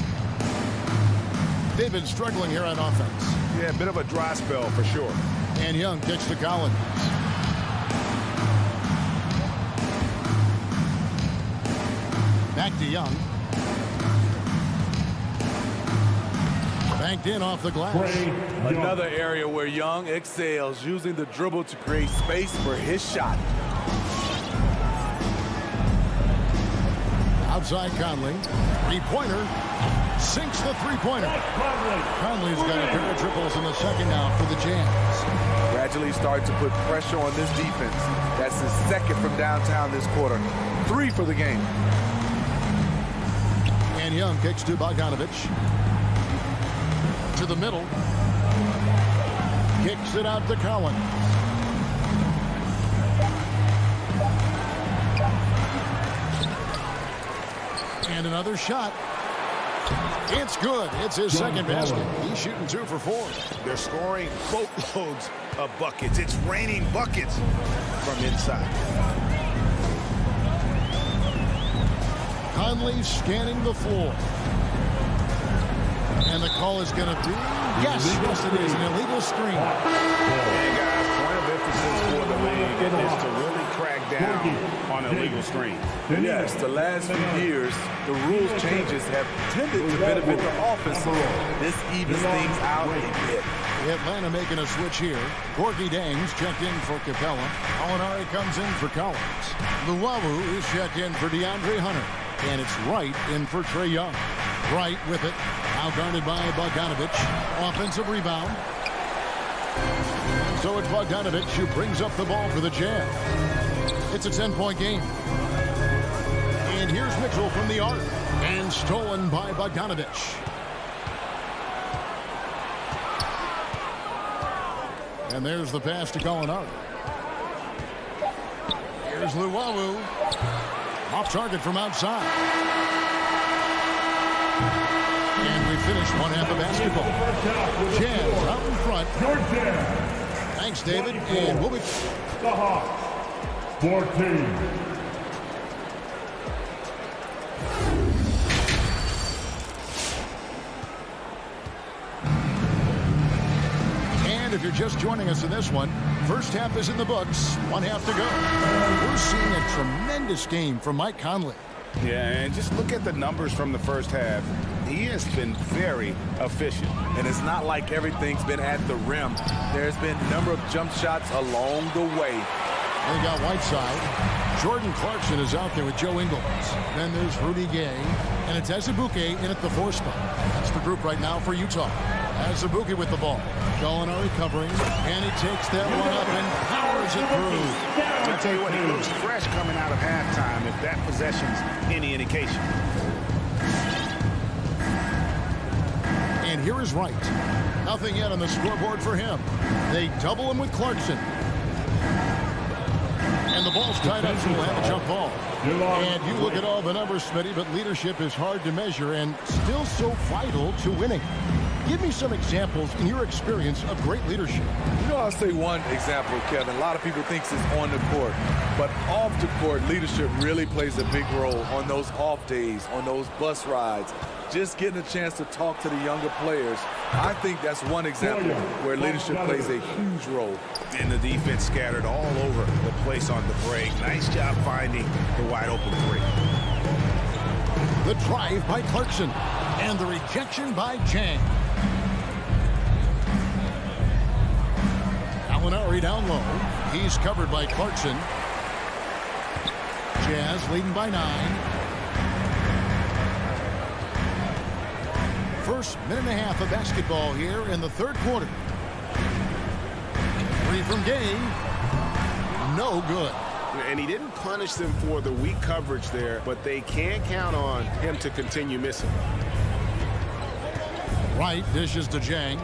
They've been struggling here on offense. Yeah, a bit of a dry spell for sure. And Young kicks to Collins. Back to Young. Banked in off the glass. Another area where Young excels, using the dribble to create space for his shot. Outside Conley. 3-pointer. sinks the three-pointer. Conley's got a pair of triples in the second now for the Jazz. Gradually starting to put pressure on this defense. That's his second from downtown this quarter. 3 for the game. And Young kicks to Bogdanovich. To the middle. Kicks it out to Collins. And another shot. It's good. It's his second basket. He's shooting 2 for 4. They're scoring boatloads of buckets. It's raining buckets from inside. Conley scanning the floor. And the call is going to be, yes, it is, an illegal screen. And guys, point of emphasis for the league is to really crack down on illegal screens. Yes, the last few years, the rules changes have tended to benefit the offense. This evens things out a bit. Atlanta making a switch here. Gorgie Dangs checked in for Capella. Alinari comes in for Collins. Luwawu is checked in for DeAndre Hunter. And it's Wright in for Trae Young. Wright with it. Now guarded by Bogdanovich. Offensive rebound. So it's Bogdanovich who brings up the ball for the Jazz. It's a 10-point game. And here's Mitchell from the arc. And stolen by Bogdanovich. And there's the pass to Gallinari. Here's Luwawu. Off target from outside. And we finish one half of basketball. Jazz out in front. Thanks, David. And we'll be... The Hawks, 14. And if you're just joining us in this one, first half is in the books. One half to go. We're seeing a tremendous game from Mike Conley. Yeah, and just look at the numbers from the first half. He has been very efficient. And it's not like everything's been at the rim. There's been a number of jump shots along the way. They got Whiteside. Jordan Clarkson is out there with Joe Ingles. Then there's Rudy Gay. And it's Azubuike in at the 4 spot. That's the group right now for Utah. Azubuike with the ball. Gallinari covering. And he takes that one up and powers it through. I'll tell you what, he looks fresh coming out of halftime if that possession's any indication. And here is Wright. Nothing yet on the scoreboard for him. They double him with Clarkson. And the ball's tied up, so we'll have a jump ball. And you look at all the numbers, Smitty, but leadership is hard to measure and still so vital to winning. Give me some examples in your experience of great leadership. You know, I'll say one example, Kevin. A lot of people think it's on the court. But off the court, leadership really plays a big role on those off days, on those bus rides. Just getting a chance to talk to the younger players. I think that's one example where leadership plays a huge role. And the defense scattered all over the place on the break. Nice job finding the wide open 3. The drive by Clarkson. And the rejection by Chang. Gallinari down low. He's covered by Clarkson. Jazz leading by 9. First minute and a half of basketball here in the third quarter. 3 from Gay. No good. And he didn't punish them for the weak coverage there, but they can't count on him to continue missing. Wright dishes to Jang.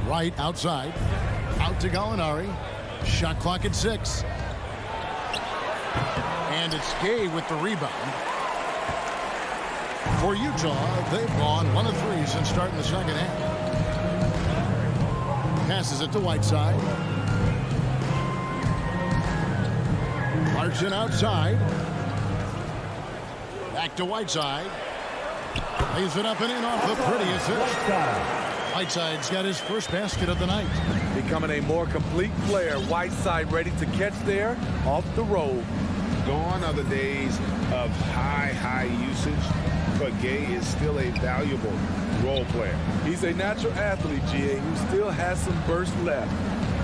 Wright outside. Out to Gallinari. Shot clock at 6. And it's Gay with the rebound. For Utah, they've gone 1 of 3 since starting the second half. Passes it to Whiteside. Clarkson outside. Back to Whiteside. Lays it up and in off the pretty assist. Whiteside's got his first basket of the night. Becoming a more complete player. Whiteside ready to catch there off the roll. Gone are the days of high usage, but Gay is still a valuable role player. He's a natural athlete, GA, who still has some burst left.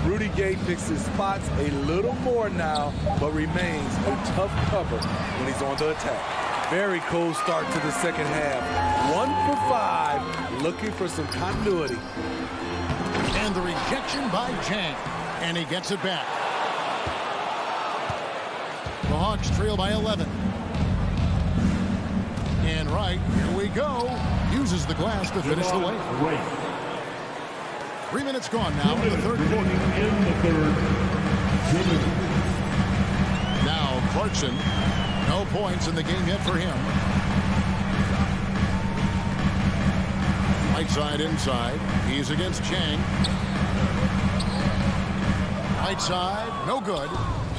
Rudy Gay picks his spots a little more now, but remains a tough cover when he's on the attack. Very cold start to the second half. 1 for 5, looking for some continuity. And the rejection by Chang. And he gets it back. The Hawks trail by 11. And right, here we go. Uses the glass to finish the way. 3 minutes gone now in the third quarter. In the third. Now Clarkson. No points in the game yet for him. Right side inside. He's against Chang. Right side, no good.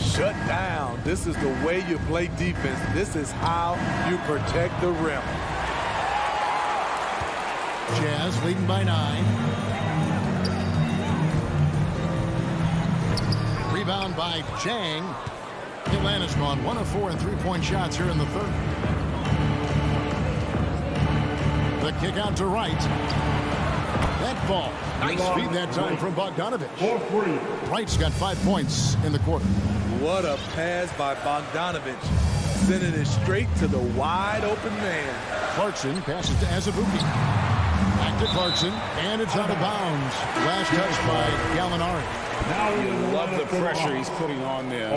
Shut down. This is the way you play defense. This is how you protect the rim. Jazz leading by 9. Rebound by Chang. Atlanta's gone 1 of 4 in three-point shots here in the third. The kick out to Wright. That ball. Nice feed that time from Bogdanovich. Wright's got 5 points in the quarter. What a pass by Bogdanovich. Sending it straight to the wide open man. Clarkson passes to Azubuike. Back to Clarkson, and it's out of bounds. Last touch by Gallinari. You love the pressure he's putting on there.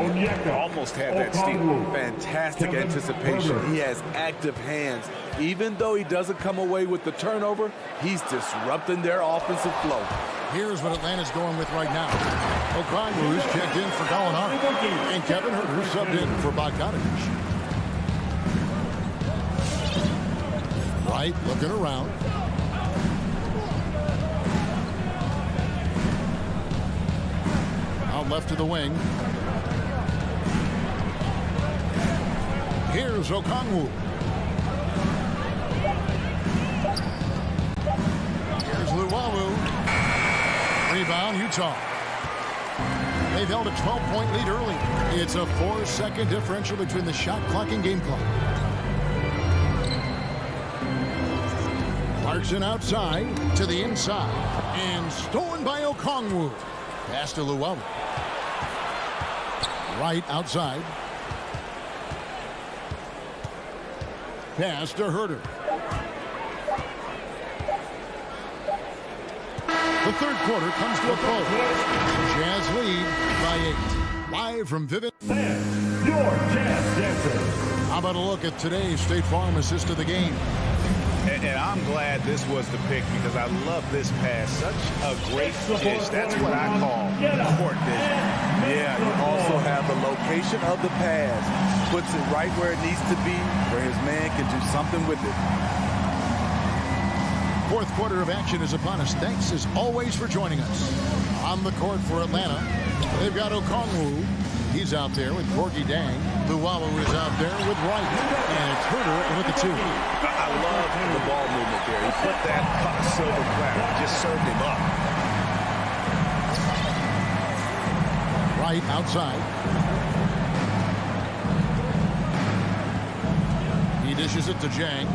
Almost had that steal. Fantastic anticipation. He has active hands. Even though he doesn't come away with the turnover, he's disrupting their offensive flow. Here's what Atlanta's going with right now. Okongwu's checked in for Gallinari. And Kevin Huerter subbed in for Bogdanovich. Wright looking around. Out left to the wing. Here's Okongwu. Here's Luwawu. Rebound, Utah. They've held a 12-point lead early. It's a 4-second differential between the shot clock and game clock. Clarkson outside to the inside. And stolen by Okongwu. Pass to Luwawu. Right outside. Pass to Huerter. The third quarter comes to a close. Jazz lead by 8. Live from Vivint. And your Jazz Dancer. How about a look at today's State Farm assist of the game? And I'm glad this was the pick because I love this pass. Such a great dish. That's what I call court vision. Yeah, you also have the location of the pass. Puts it right where it needs to be, where his man can do something with it. Fourth quarter of action is upon us. Thanks as always for joining us. On the court for Atlanta, they've got Okongwu. He's out there with Gorgie Dang. Luwawu is out there with Wright. And it's Huerter with the 2. I love the ball movement there. He put that puck silver platter. Just served him up. Wright outside. He dishes it to Jang.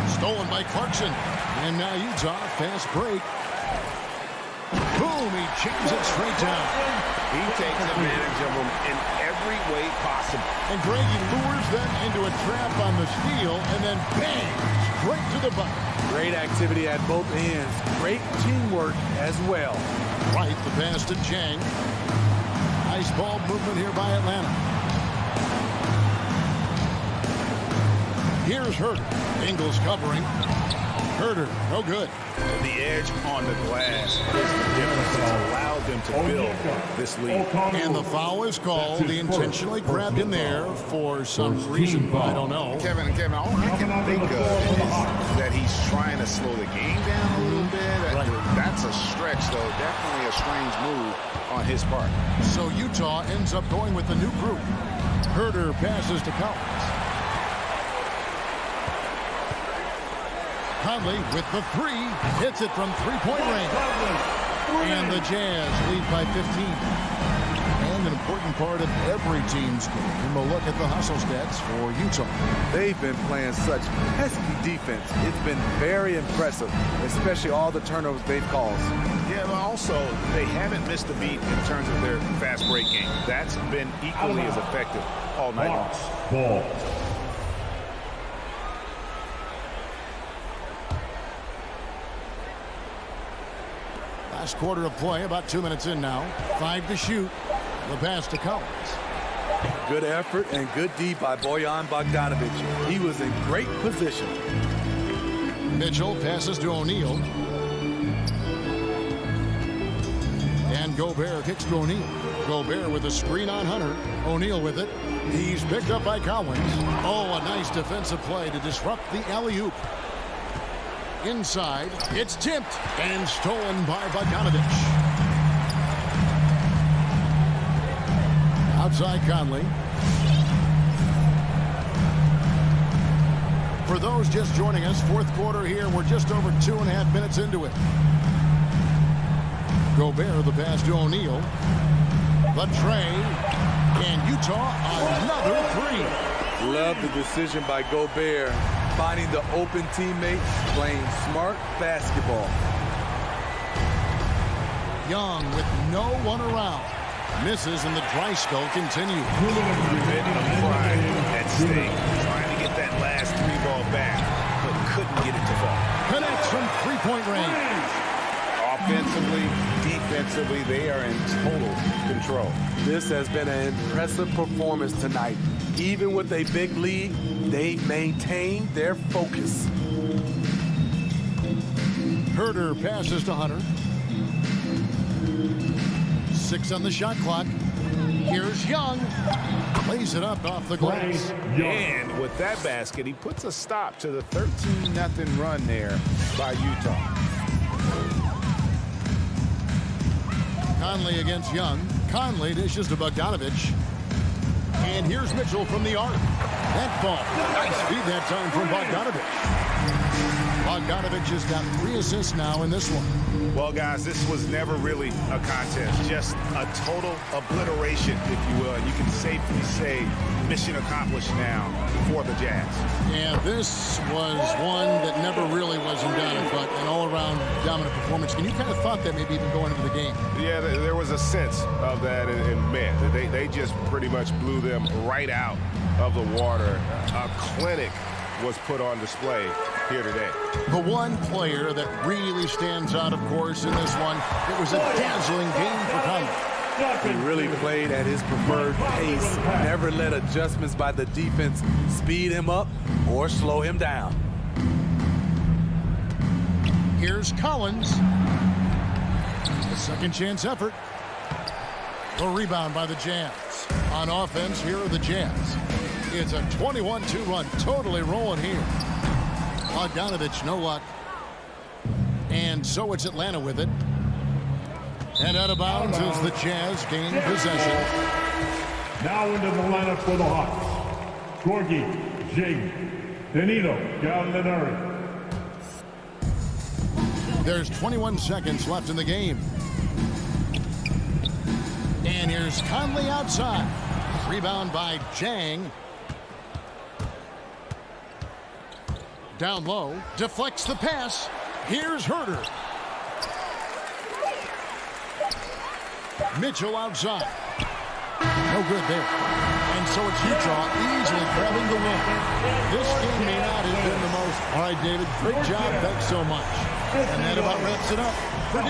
Stolen by Clarkson. And now Utah, fast break. Boom, he chains it straight down. He takes advantage of them in every way possible. And Greg, he lures them into a trap on the steal, and then bang, straight to the bucket. Great activity at both ends. Great teamwork as well. Right, the pass to Chang. Nice ball movement here by Atlanta. Here's Huerter. Ingles covering. Huerter, no good. The edge on the glass is the difference. It's allowed them to build this lead. And the foul is called. He intentionally grabbed him there for some reason. I don't know. Kevin, all I can think of is that he's trying to slow the game down a little bit. That's a stretch, though. Definitely a strange move on his part. So Utah ends up going with the new group. Huerter passes to Collins. Conley with the 3, hits it from three-point range. And the Jazz lead by 15. and an important part of every team's game. And we'll look at the hustle stats for Utah. They've been playing such pesky defense. It's been very impressive, especially all the turnovers they've caused. Yeah, but also, they haven't missed a beat in terms of their fast break game. That's been equally as effective all night long. Ball. Last quarter of play, about 2 minutes in now. 5 to shoot. The pass to Collins. Good effort and good D by Bojan Bogdanovic. He was in great position. Mitchell passes to O'Neal. And Gobert kicks to O'Neal. Gobert with a screen on Hunter. O'Neal with it. He's picked up by Collins. Oh, a nice defensive play to disrupt the alley-oop. Inside, it's tipped and stolen by Bogdanovic. Outside Conley. For those just joining us, fourth quarter here. We're just over 2.5 minutes into it. Gobert, the pass to O'Neal. The tray. And Utah, another three. Love the decision by Gobert. Finding the open teammate, playing smart basketball. Young with no one around. Misses and the dry spell continues. Bit of pride at stake. Trying to get that last three ball back, but couldn't get it to fall. Connects from three-point range. Offensively, defensively, they are in total control. This has been an impressive performance tonight. Even with a big lead, they've maintained their focus. Herter passes to Hunter. 6 on the shot clock. Here's Young. Plays it up off the glass. And with that basket, he puts a stop to the 13-0 run there by Utah. Conley against Young. Conley dishes to Bogdanovic. And here's Mitchell from the arc. That ball. Nice feed that time from Bogdanovic. Bogdanovic has got 3 assists now in this one. Well, guys, this was never really a contest. Just a total obliteration, if you will. And you can safely say mission accomplished now for the Jazz. And this was one that never really was in doubt, but an all-around dominant performance. And you kind of thought that maybe even going into the game. Yeah, there was a sense of that, and man, they just pretty much blew them right out of the water. A clinic was put on display here today. The one player that really stands out, of course, in this one, it was a dazzling game for Conley. He really played at his preferred pace. Never let adjustments by the defense speed him up or slow him down. Here's Collins. A second chance effort. The rebound by the Jazz. On offense, here are the Jazz. It's a 21-2 run, totally rolling here. Bogdanovic, no luck. And so it's Atlanta with it. And out of bounds as the Jazz gain possession. Now into the lineup for the Hawks. Gorgie, Jig, Danilo, Gallinari. There's 21 seconds left in the game. And here's Conley outside. Rebound by Jang. Down low, deflects the pass. Here's Herter. Mitchell outside. No good there. And so it's Utah easily grabbing the win. This game may not have been the most. All right, David, great job. Thanks so much. And that about wraps it up for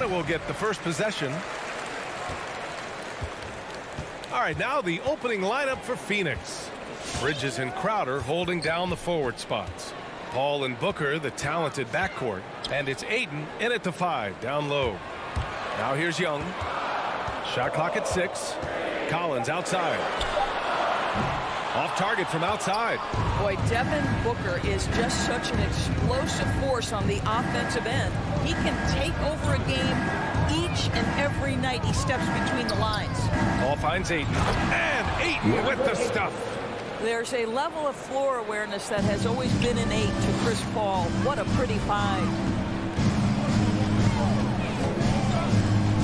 Atlanta will get the first possession. All right, now the opening lineup for Phoenix. Bridges and Crowder holding down the forward spots. Paul and Booker, the talented backcourt. And it's Ayton in at the 5, down low. Now here's Young. Shot clock at 6. Collins outside. Off target from outside. Boy, Devin Booker is just such an explosive force on the offensive end. He can take over a game each and every night he steps between the lines. Paul finds Ayton. And Ayton with the stuff. There's a level of floor awareness that has always been innate to Chris Paul. What a pretty find.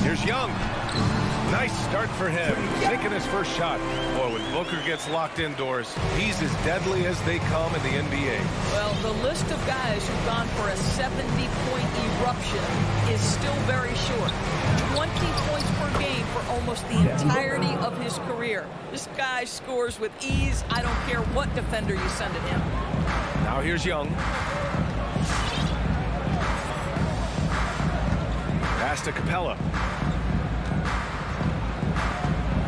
Here's Young. Nice start for him. Taking his first shot. Boy, when Booker gets locked indoors, he's as deadly as they come in the NBA. Well, the list of guys who've gone for a 70-point eruption is still very short. 20 points per game for almost the entirety of his career. This guy scores with ease. I don't care what defender you send at him. Now here's Young. Pass to Capella.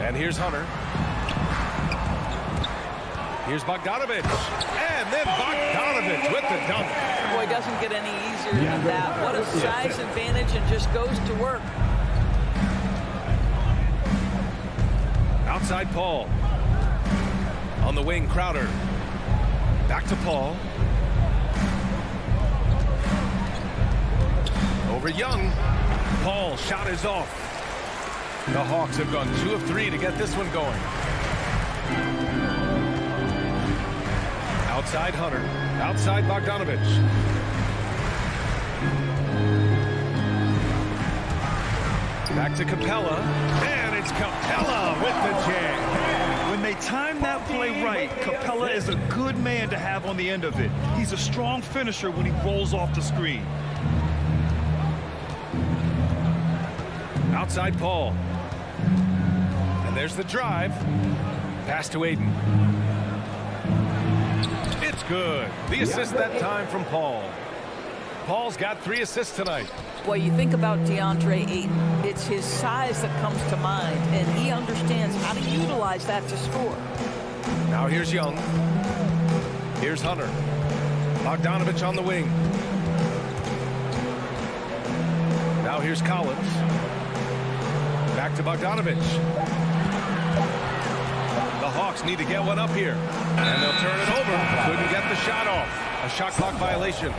And here's Hunter. Here's Bogdanovich. And then Bogdanovich with the dunk. Boy, it doesn't get any easier than that. What a size advantage, and just goes to work. Outside Paul. On the wing, Crowder. Back to Paul. Over Young. Paul, shot is off. The Hawks have gone 2 of 3 to get this one going. Outside Hunter. Outside Bogdanovich. Back to Capella. And it's Capella with the jam. When they time that play right, Capella is a good man to have on the end of it. He's a strong finisher when he rolls off the screen. Outside Paul. And there's the drive. Pass to Ayton. It's good. The assist that time from Paul. Paul's got 3 assists tonight. Well, you think about DeAndre Ayton. It's his size that comes to mind, and he understands how to utilize that to score. Now here's Young. Here's Hunter. Bogdanovich on the wing. Now here's Collins. Back to Bogdanovich. The Hawks need to get one up here. And they'll turn it over. Couldn't get the shot off. A shot clock violation.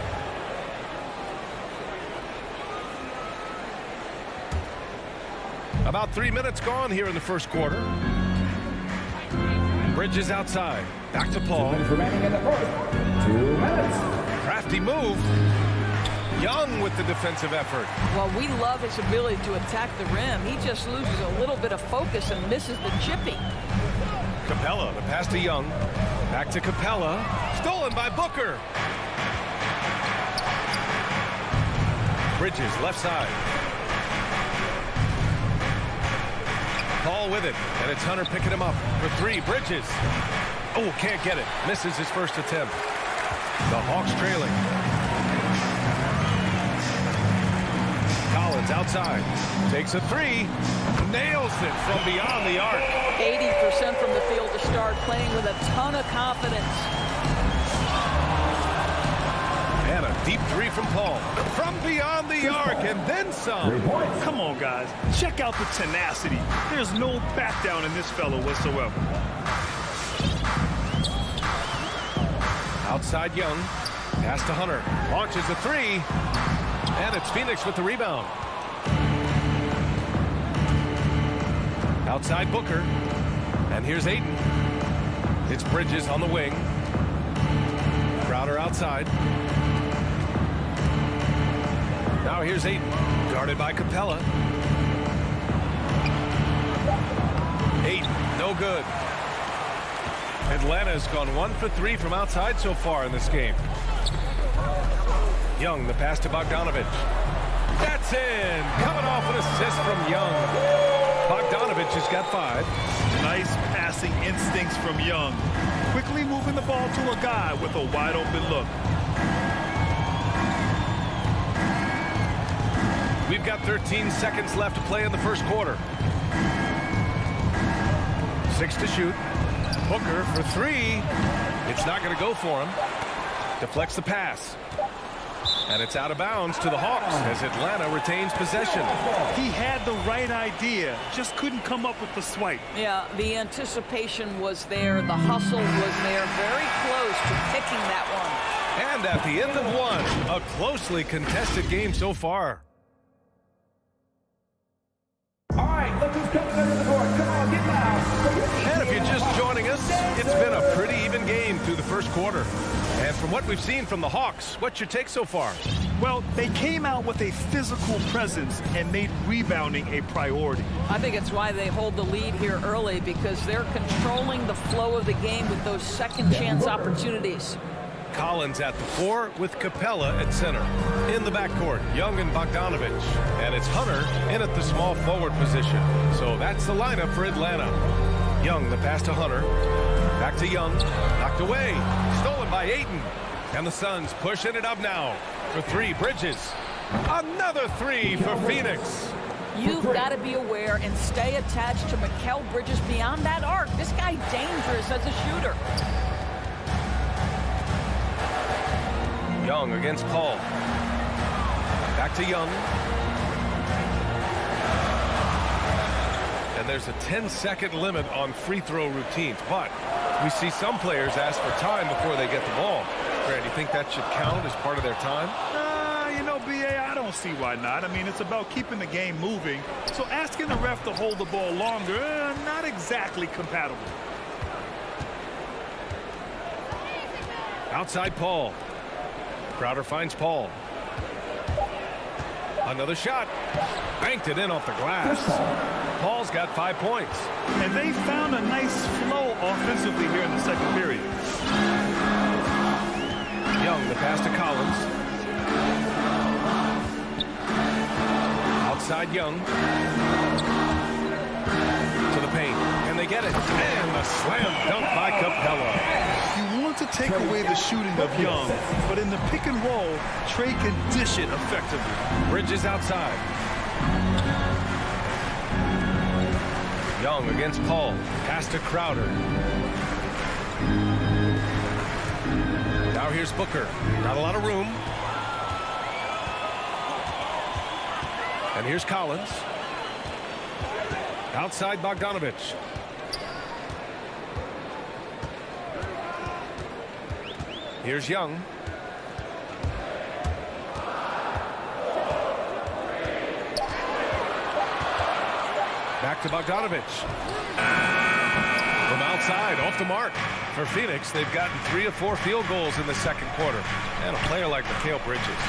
About 3 minutes gone here in the first quarter. Bridges outside. Back to Paul. Remaining in the first. 2 minutes. Crafty move. Young with the defensive effort. Well, we love his ability to attack the rim. He just loses a little bit of focus and misses the chipping. Capella, the pass to Young. Back to Capella. Stolen by Booker. Bridges, left side. Paul with it, and it's Hunter picking him up for 3. Bridges. Oh, can't get it. Misses his first attempt. The Hawks trailing. Collins outside. Takes a 3. Nails it from beyond the arc. 80% from the field to start, playing with a ton of confidence. And a deep 3 from Paul. From beyond the arc, and then some. Come on, guys. Check out the tenacity. There's no back down in this fellow whatsoever. Outside Young. Pass to Hunter. Launches a 3. And it's Phoenix with the rebound. Outside Booker. And here's Ayton. It's Bridges on the wing. Crowder outside. Now here's Ayton. Guarded by Capella. Ayton, no good. Atlanta's gone 1 for 3 from outside so far in this game. Young, the pass to Bogdanovich. That's in! Coming off an assist from Young. Bogdanovich has got 5. Nice passing instincts from Young. Quickly moving the ball to a guy with a wide open look. We've got 13 seconds left to play in the first quarter. 6 to shoot. Booker for 3. It's not going to go for him. Deflects the pass. And it's out of bounds to the Hawks as Atlanta retains possession. He had the right idea, just couldn't come up with the swipe. Yeah, the anticipation was there. The hustle was there. Very close to picking that one. And at the end of one, a closely contested game so far. All right, look who's coming under the board. Come on, get loud. And if you're just joining us, it's been a pretty even game through the first quarter. And from what we've seen from the Hawks, what's your take so far? Well, they came out with a physical presence and made rebounding a priority. I think it's why they hold the lead here early, because they're controlling the flow of the game with those second chance opportunities. Collins at the 4 with Capella at center. In the backcourt, Young and Bogdanovich. And it's Hunter in at the small forward position. So that's the lineup for Atlanta. Young, the pass to Hunter. Back to Young. Knocked away. Stolen by Ayton. And the Suns pushing it up now. For 3, Bridges. Another 3 for Phoenix. You've got to be aware and stay attached to Mikal Bridges beyond that arc. This guy dangerous as a shooter. Young against Paul. Back to Young. And there's a 10-second limit on free throw routines, but we see some players ask for time before they get the ball. Grant, do you think that should count as part of their time? You know, B.A., I don't see why not. I mean, it's about keeping the game moving. So asking the ref to hold the ball longer, not exactly compatible. Outside Paul. Crowder finds Paul. Another shot. Banked it in off the glass. Paul's got 5 points. And they found a nice flow offensively here in the second period. Young, the pass to Collins. Outside Young. To the paint. And they get it. And the slam dunk by Capella. You want to take away the shooting of Young, but in the pick and roll, Trey can dish it effectively. Bridges outside. Young against Paul. Pass to Crowder. Now here's Booker. Not a lot of room. And here's Collins. Outside Bogdanovich. Here's Young. Back to Bogdanovich. From outside, off the mark. For Phoenix, they've gotten 3 of 4 field goals in the second quarter. And a player like Mikal Bridges,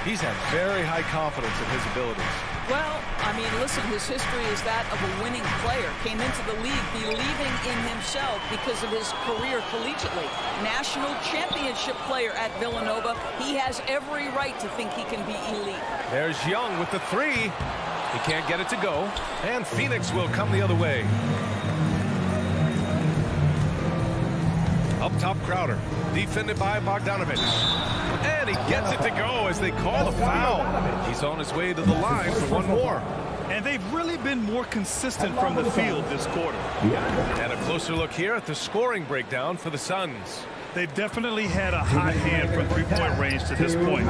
he's had very high confidence in his abilities. Well, I mean, listen, his history is that of a winning player. Came into the league believing in himself because of his career collegiately. National championship player at Villanova. He has every right to think he can be elite. There's Young with the 3. He can't get it to go. And Phoenix will come the other way. Up top, Crowder. Defended by Bogdanovich. And he gets it to go as they call the foul. He's on his way to the line for one more. And they've really been more consistent from the field this quarter. And a closer look here at the scoring breakdown for the Suns. They've definitely had a hot hand from three-point range to this point.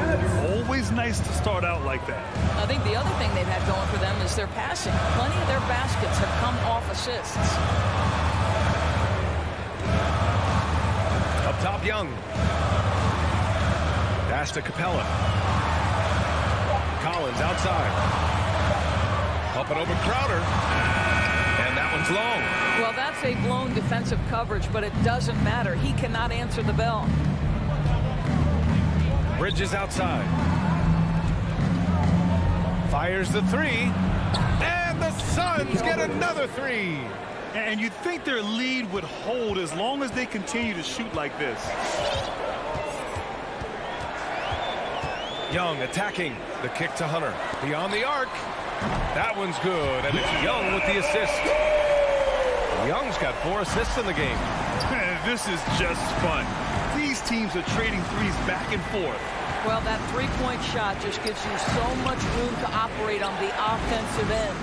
Always nice to start out like that. I think the other thing they've had going for them is their passing. Plenty of their baskets have come off assists. Up top, Young. Pass to Capella. Collins outside. Up and over Crowder. And that one's long. Well, that's a blown defensive coverage, but it doesn't matter. He cannot answer the bell. Bridges outside. Fires the 3. And the Suns get another 3. And you'd think their lead would hold as long as they continue to shoot like this. Young attacking. The kick to Hunter. Beyond the arc. That one's good. And it's Young with the assist. Young's got 4 assists in the game. This is just fun. These teams are trading threes back and forth. Well, that three-point shot just gives you so much room to operate on the offensive end.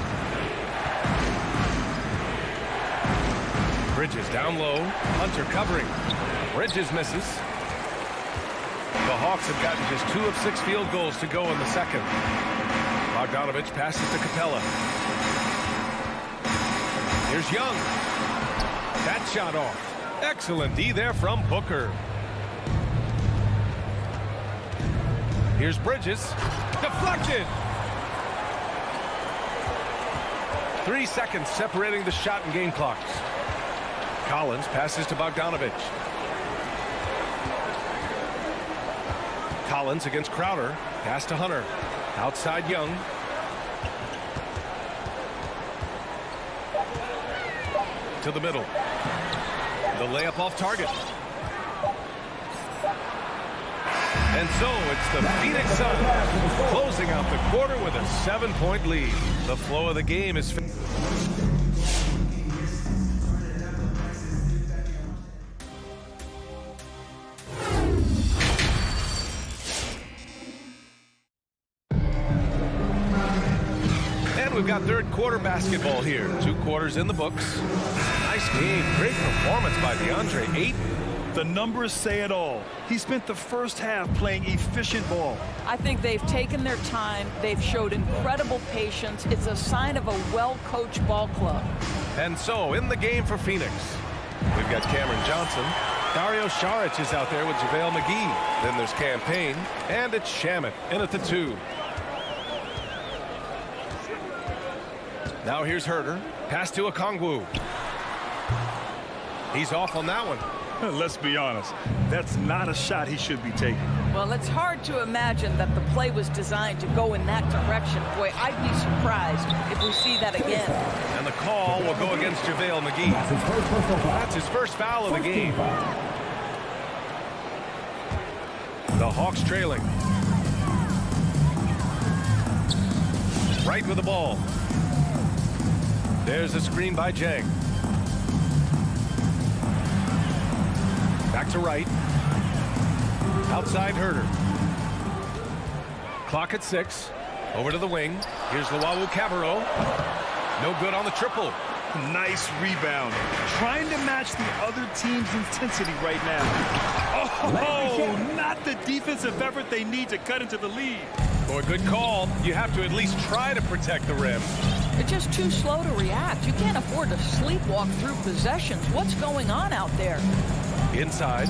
Bridges down low. Hunter covering. Bridges misses. The Hawks have gotten just 2 of 6 field goals to go in the second. Bogdanovich passes to Capella. Here's Young. That shot off. Excellent D there from Booker. Here's Bridges. Deflected. 3 seconds separating the shot and game clocks. Collins passes to Bogdanovich. Collins against Crowder. Pass to Hunter. Outside Young. To the middle. The layup off target. And so it's the Phoenix Suns closing out the quarter with a 7-point lead. The flow of the game is... And we've got third quarter basketball here. 2 quarters in the books. Nice game. Great performance by DeAndre Ayton. The numbers say it all. He spent the first half playing efficient ball. I think they've taken their time. They've showed incredible patience. It's a sign of a well-coached ball club. And so in the game for Phoenix, we've got Cameron Johnson. Dario Saric is out there with JaVale McGee. Then there's Campaign. And it's Shamet in at the 2. Now here's Herter. Pass to Okongwu. He's off on that one. Let's be honest, that's not a shot he should be taking. Well, it's hard to imagine that the play was designed to go in that direction. Boy, I'd be surprised if we see that again. And the call will go against JaVale McGee. That's his first foul of the game. The Hawks trailing. Right with the ball. There's a screen by Jang. Back to Wright. Outside Herter. Clock at 6. Over to the wing. Here's Luwawu-Cabarrot. No good on the triple. Nice rebound. Trying to match the other team's intensity right now. Oh, not the defensive effort they need to cut into the lead. Boy, good call. You have to at least try to protect the rim. They're just too slow to react. You can't afford to sleepwalk through possessions. What's going on out there? Inside.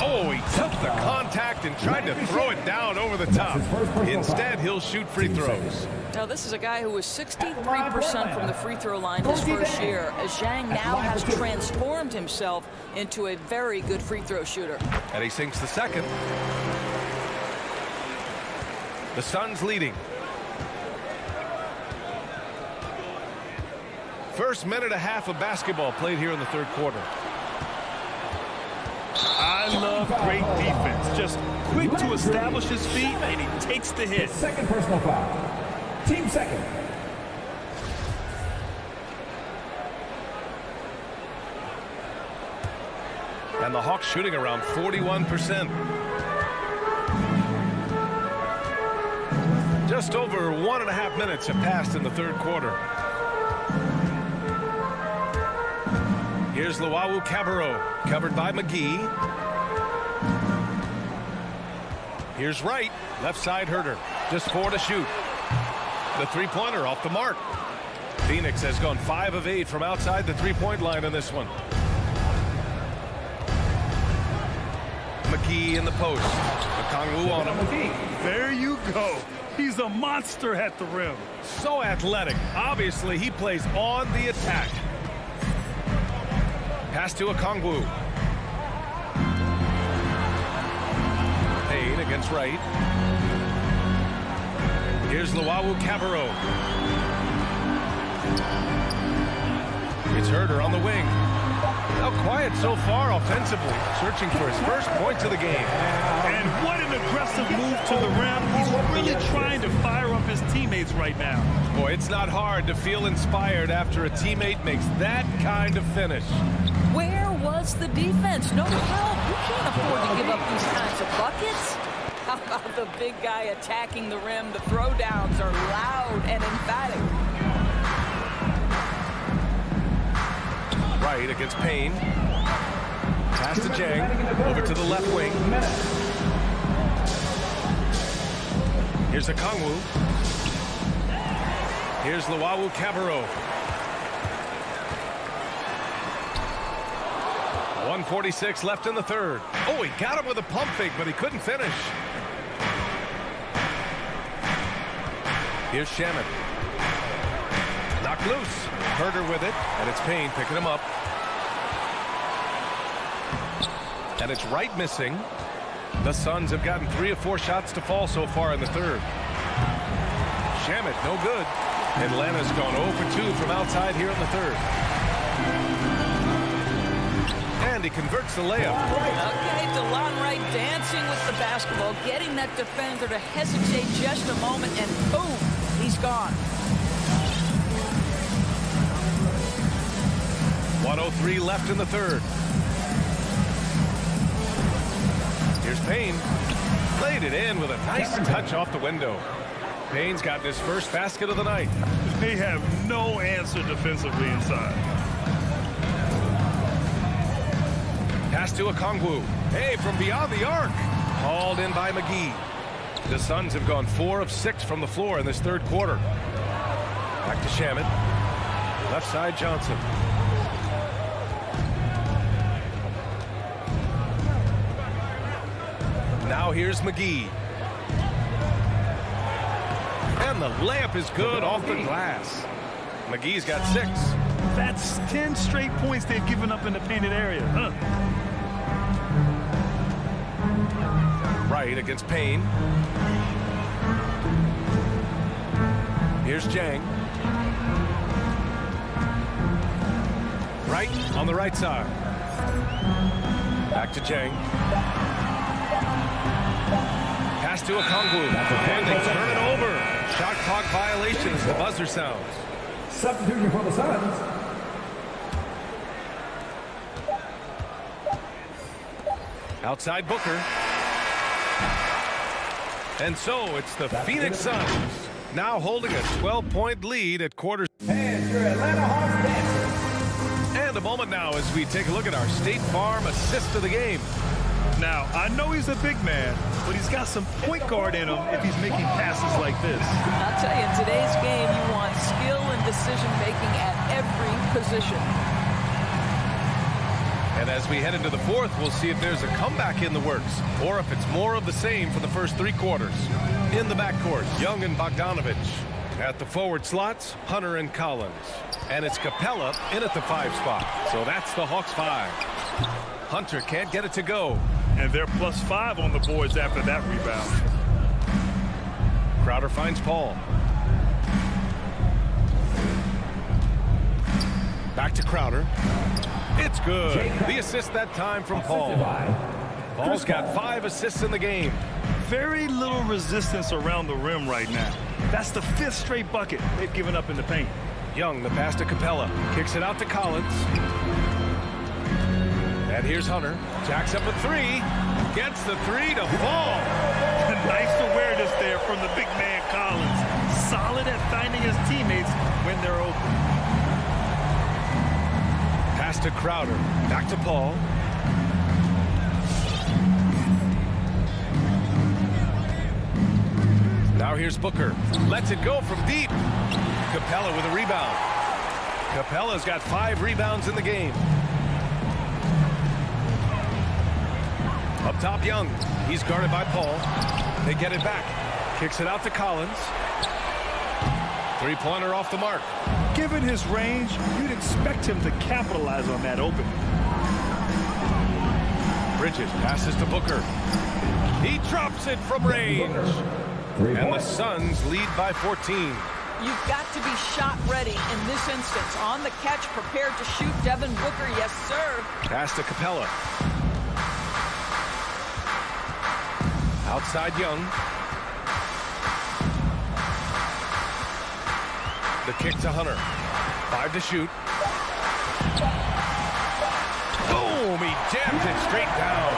Oh, he took the contact and tried to throw it down over the top. Instead, he'll shoot free throws. Now, this is a guy who was 63% from the free throw line his first year, as Zhang now has transformed himself into a very good free throw shooter. And he sinks the second. The Suns leading. First minute and a half of basketball played here in the third quarter. I love great defense. Just quick to establish his feet, and he takes the hit. Second personal foul. Team second. And the Hawks shooting around 41%. Just over 1.5 minutes have passed in the third quarter. Here's Luwawu-Cabarrot, covered by McGee. Here's Wright, left side Herter. Just 4 to shoot. The three-pointer off the mark. Phoenix has gone 5 of 8 from outside the three-point line in this one. McGee in the post. Okongwu on him. There you go. He's a monster at the rim. So athletic. Obviously, he plays on the attack. Pass to Okongwu. Payne against Wright. Here's Luwawu-Cabarrot. It's Herter on the wing. Now quiet so far offensively, searching for his first points of the game. And what an aggressive move to the rim. He's really trying to fire up his teammates right now. Boy, it's not hard to feel inspired after a teammate makes that kind of finish. Where was trust the defense. No help. You can't afford to give up these kinds of buckets. How about the big guy attacking the rim? The throwdowns are loud and emphatic. Right against Payne. Pass to Jang. Over to the left wing. Here's Okongwu. Here's Luwawu Cabarro. 1:46 left in the third. Oh, he got him with a pump fake, but he couldn't finish. Here's Shaman. Knocked loose. Herder with it, and it's Payne picking him up. And it's Wright missing. The Suns have gotten 3 of 4 shots to fall so far in the third. Shaman, no good. Atlanta's gone 0 for 2 from outside here in the third. And he converts the layup. Okay, DeLon Wright dancing with the basketball, getting that defender to hesitate just a moment, and boom, he's gone. 1:03 left in the third. Here's Payne. Played it in with a nice touch off the window. Payne's gotten his first basket of the night. They have no answer defensively inside. Pass to Okongwu. Hey, from beyond the arc. Hauled in by McGee. The Suns have gone 4 of 6 from the floor in this third quarter. Back to Shaman. Left side Johnson. Now here's McGee. And the layup is good off the glass. McGee's got 6. That's 10 straight points they've given up in the painted area. Right against Payne. Here's Jang. Right on the right side. Back to Jang. Pass to Okongwu. And they turn it over. Shot clock violations. The buzzer sounds. Substitution for the Suns. Outside Booker. And so it's the Phoenix Suns now holding a 12-point lead at quarters. And your Atlanta Hawks dancers. And a moment now as we take a look at our State Farm assist of the game. Now, I know he's a big man, but he's got some point guard in him if he's making passes like this. I'll tell you, in today's game, you want skill and decision-making at every position. And as we head into the fourth, we'll see if there's a comeback in the works or if it's more of the same for the first 3 quarters. In the backcourt, Young and Bogdanovich. At the forward slots, Hunter and Collins. And it's Capella in at the 5 spot. So that's the Hawks 5. Hunter can't get it to go. And they're +5 on the boards after that rebound. Crowder finds Paul. Back to Crowder. It's good. The assist that time from Paul. Paul's got 5 assists in the game. Very little resistance around the rim right now. That's the 5th straight bucket they've given up in the paint. Young, the pass to Capella. Kicks it out to Collins. And here's Hunter. Jacks up a 3. Gets the 3 to fall. Nice awareness there from the big man Collins. Solid at finding his teammates when they're open. Pass to Crowder. Back to Paul. Now here's Booker. Lets it go from deep. Capella with a rebound. Capella's got 5 rebounds in the game. Up top, Young. He's guarded by Paul. They get it back. Kicks it out to Collins. 3-pointer off the mark. Given his range, you'd expect him to capitalize on that opening. Bridges passes to Booker. He drops it from range. And the Suns lead by 14. You've got to be shot ready in this instance. On the catch, prepared to shoot. Devin Booker, yes, sir. Pass to Capella. Outside Young. The kick to Hunter. 5 to shoot. Boom! Jams it straight down.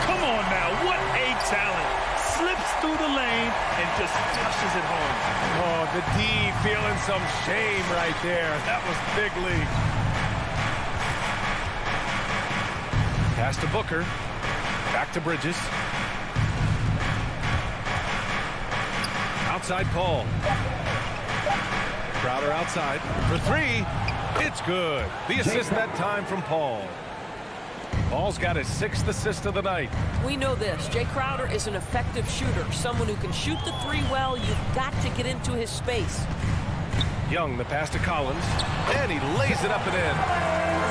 Come on now, what a talent. Slips through the lane and just flushes it home. Oh, the D feeling some shame right there. That was big league. Pass to Booker. Back to Bridges. Outside Paul. Crowder outside for three. It's good. The assist that time from Paul. Paul's got his 6th assist of the night. We know this. Jay Crowder is an effective shooter. Someone who can shoot the three well. You've got to get into his space. Young, the pass to Collins. And he lays it up and in.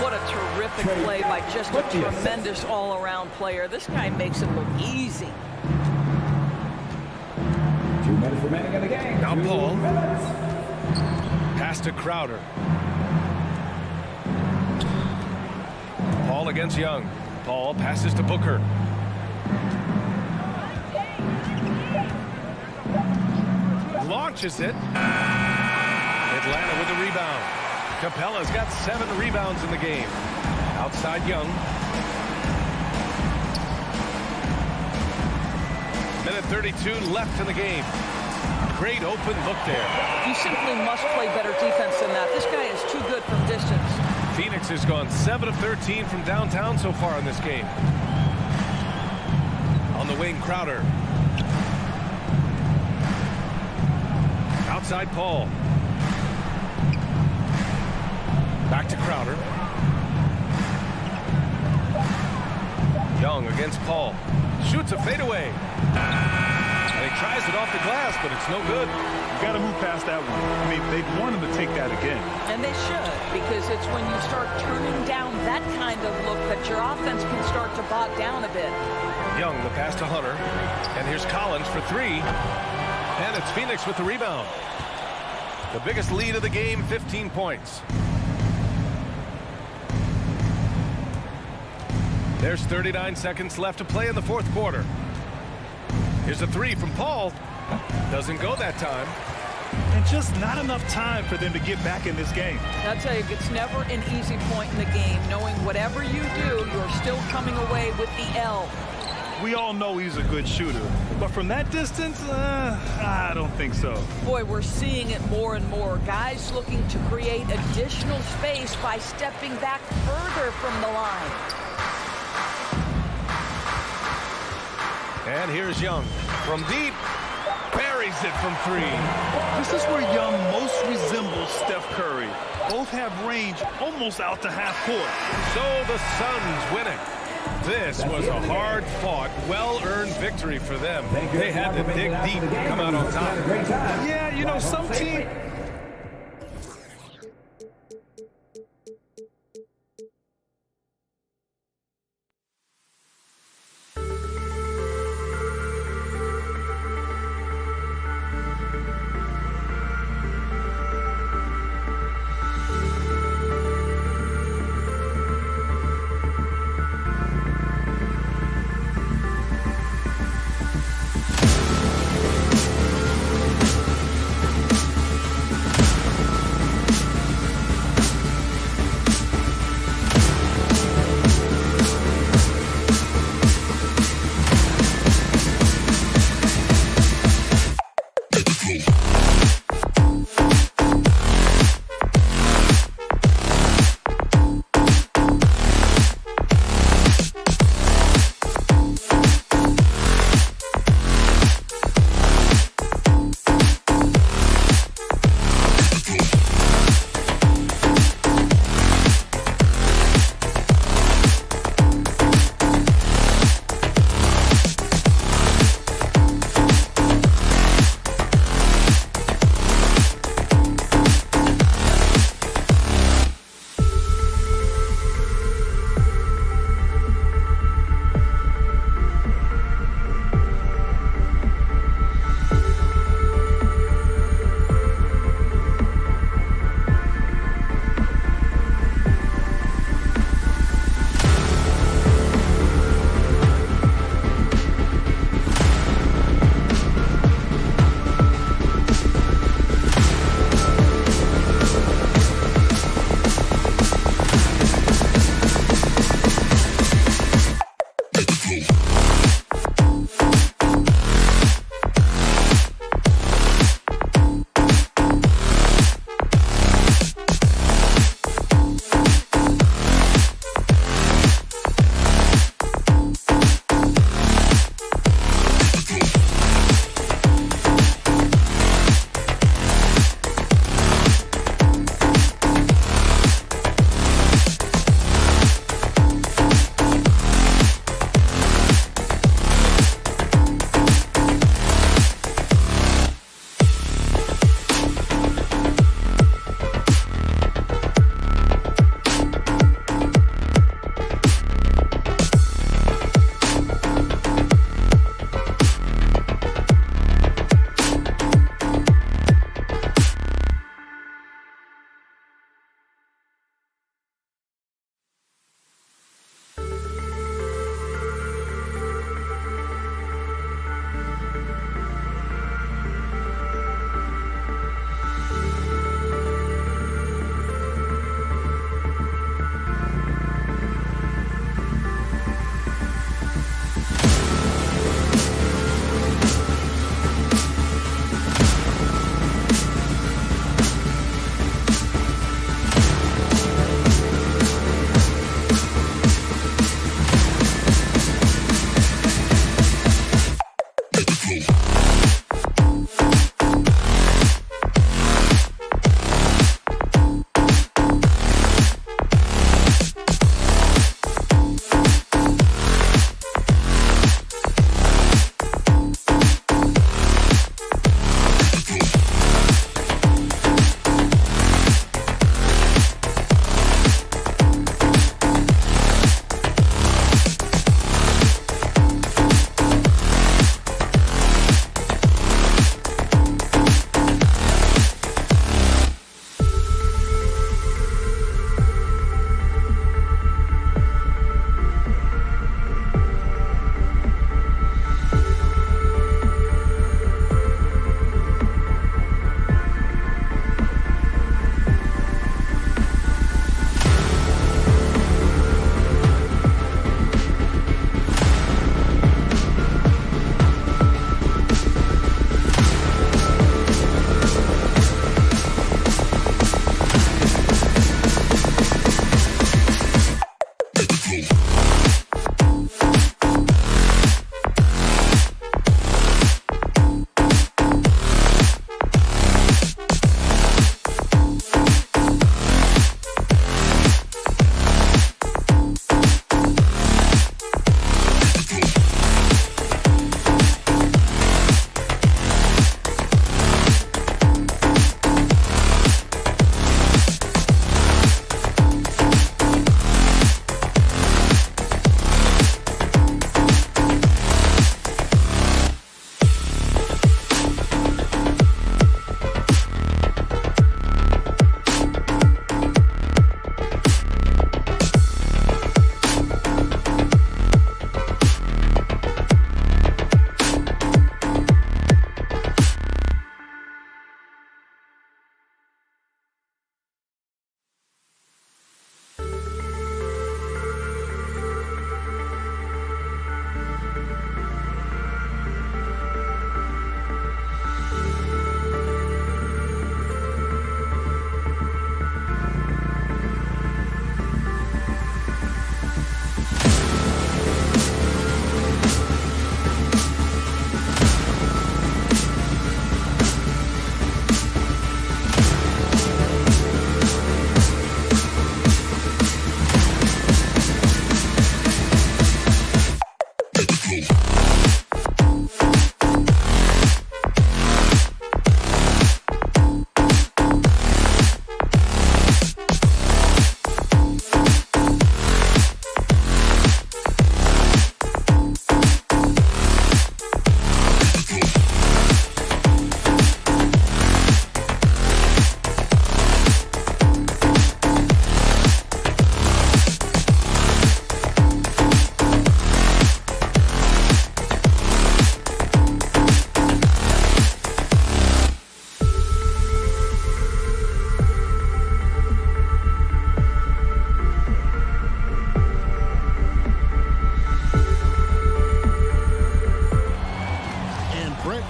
What a terrific play by just a tremendous all-around player. This guy makes it look easy. 2 minutes remaining in the game. Now 2 Paul. minutes. Pass to Crowder. Paul against Young. Paul passes to Booker. Launches it. Atlanta with the rebound. Capella's got 7 rebounds in the game. Outside Young. Minute 32 left in the game. Great open look there. You simply must play better defense than that. This guy is too good from distance. Phoenix has gone 7 of 13 from downtown so far in this game. On the wing, Crowder. Outside Paul. Back to Crowder. Young against Paul. Shoots a fadeaway. And he tries it off the glass, but it's no good. You got to move past that one. I mean, they want him to take that again. And they should, because it's when you start turning down that kind of look that your offense can start to bog down a bit. Young, the pass to Hunter. And here's Collins for 3. And it's Phoenix with the rebound. The biggest lead of the game, 15 points. There's 39 seconds left to play in the 4th quarter. Here's a 3 from Paul. Doesn't go that time. And just not enough time for them to get back in this game. I'll tell you, it's never an easy point in the game, knowing whatever you do, you're still coming away with the L. We all know he's a good shooter, but from that distance, I don't think so. Boy, we're seeing it more and more. Guys looking to create additional space by stepping back further from the line. And here's Young from deep. Buries it from 3. This is where Young most resembles Steph Curry. Both have range almost out to half court. So the Suns winning. This was a hard-fought, well-earned victory for them. They had to dig deep to come out on top. Yeah, you know, some team...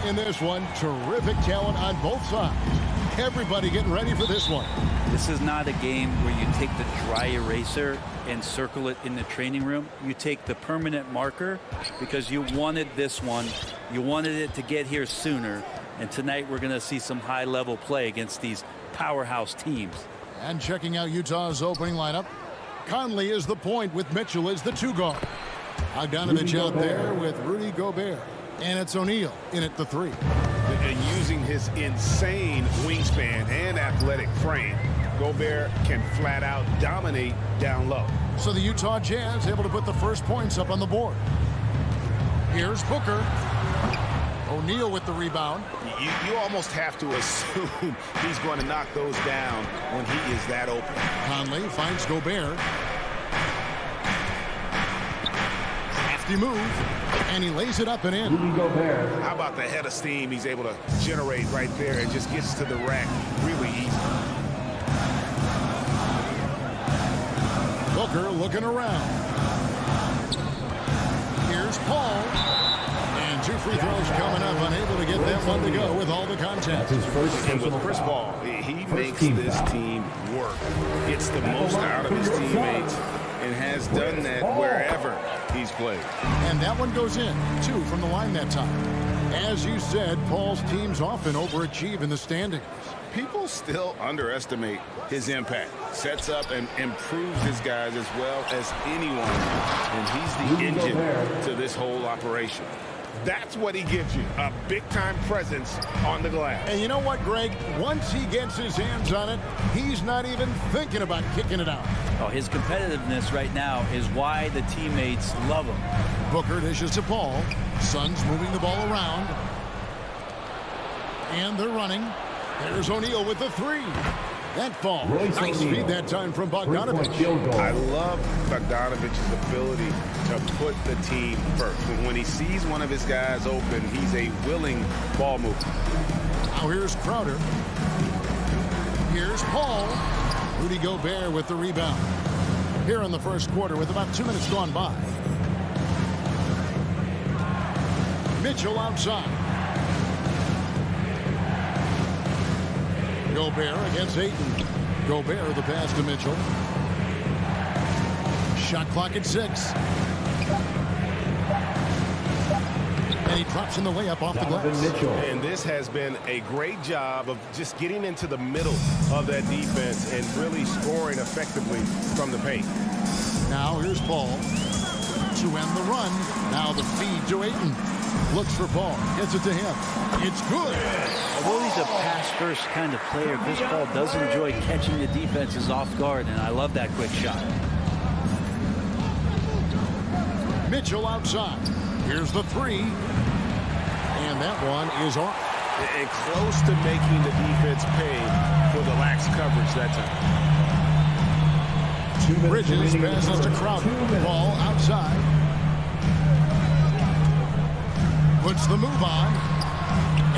in this one. Terrific talent on both sides. Everybody getting ready for this one. This is not a game where you take the dry eraser and circle it in the training room. You take the permanent marker because you wanted this one. You wanted it to get here sooner. And tonight we're going to see some high-level play against these powerhouse teams. And checking out Utah's opening lineup, Conley is the point with Mitchell as the 2 guard. Bogdanovich out there with Rudy Gobert. And it's O'Neal in at the 3. And using his insane wingspan and athletic frame, Gobert can flat out dominate down low. So the Utah Jazz able to put the first points up on the board. Here's Booker. O'Neal with the rebound. You almost have to assume he's going to knock those down when he is that open. Conley finds Gobert. Hefty move. And he lays it up and in. How about the head of steam he's able to generate right there? It just gets to the rack really easy. Booker looking around. Here's Paul. And 2 free throws coming up, unable to get that one to go with all the contact. And with Chris Paul, he makes this team work. Gets the most out of his teammates and has done that wherever he's played. And that one goes in. 2 from the line that time. As you said, Paul's teams often overachieve in the standings. People still underestimate his impact. Sets up and improves his guys as well as anyone. And he's the engine to this whole operation. That's what he gives you, a big-time presence on the glass. And you know what, Greg? Once he gets his hands on it, he's not even thinking about kicking it out. Oh, his competitiveness right now is why the teammates love him. Booker dishes to Paul. Suns moving the ball around. And they're running. There's O'Neal with the 3. That falls. Nice feed that time from Bogdanovich. I love Bogdanovich's ability to put the team first. When he sees one of his guys open, he's a willing ball mover. Now here's Crowder. Here's Paul. Rudy Gobert with the rebound. Here in the first quarter with about 2 minutes gone by. Mitchell outside. Gobert against Ayton. Gobert the pass to Mitchell. Shot clock at 6. And he drops in the layup off the glass. And this has been a great job of just getting into the middle of that defense and really scoring effectively from the paint. Now here's Paul to end the run. Now the feed to Ayton. Looks for Paul. Gets it to him. It's good. Although he's a pass-first kind of player, Chris Paul does enjoy catching the defenses off guard, and I love that quick shot. Mitchell outside. Here's the 3. And that one is off. And close to making the defense pay for the lax coverage that time. Bridges passes to Crowder. Ball outside. Puts the move on.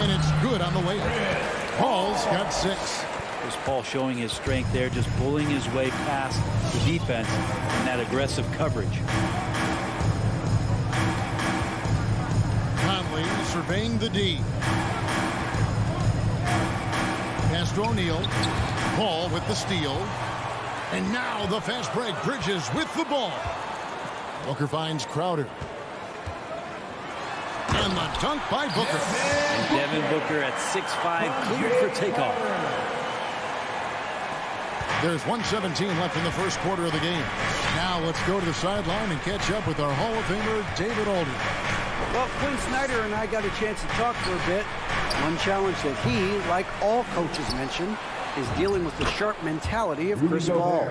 And it's good on the layup. Paul's got 6. There's Paul showing his strength there, just pulling his way past the defense in that aggressive coverage. Conley surveying the D. Pass to O'Neal. Paul with the steal. And now the fast break. Bridges with the ball. Booker finds Crowder. And the dunk by Booker. And Devin Booker at 6'5", cleared for takeoff. There's 1:17 left in the first quarter of the game. Now let's go to the sideline and catch up with our Hall of Famer, David Aldridge. Well, Quinn Snyder and I got a chance to talk for a bit. One challenge that he, like all coaches mentioned, is dealing with the sharp mentality of Chris Paul.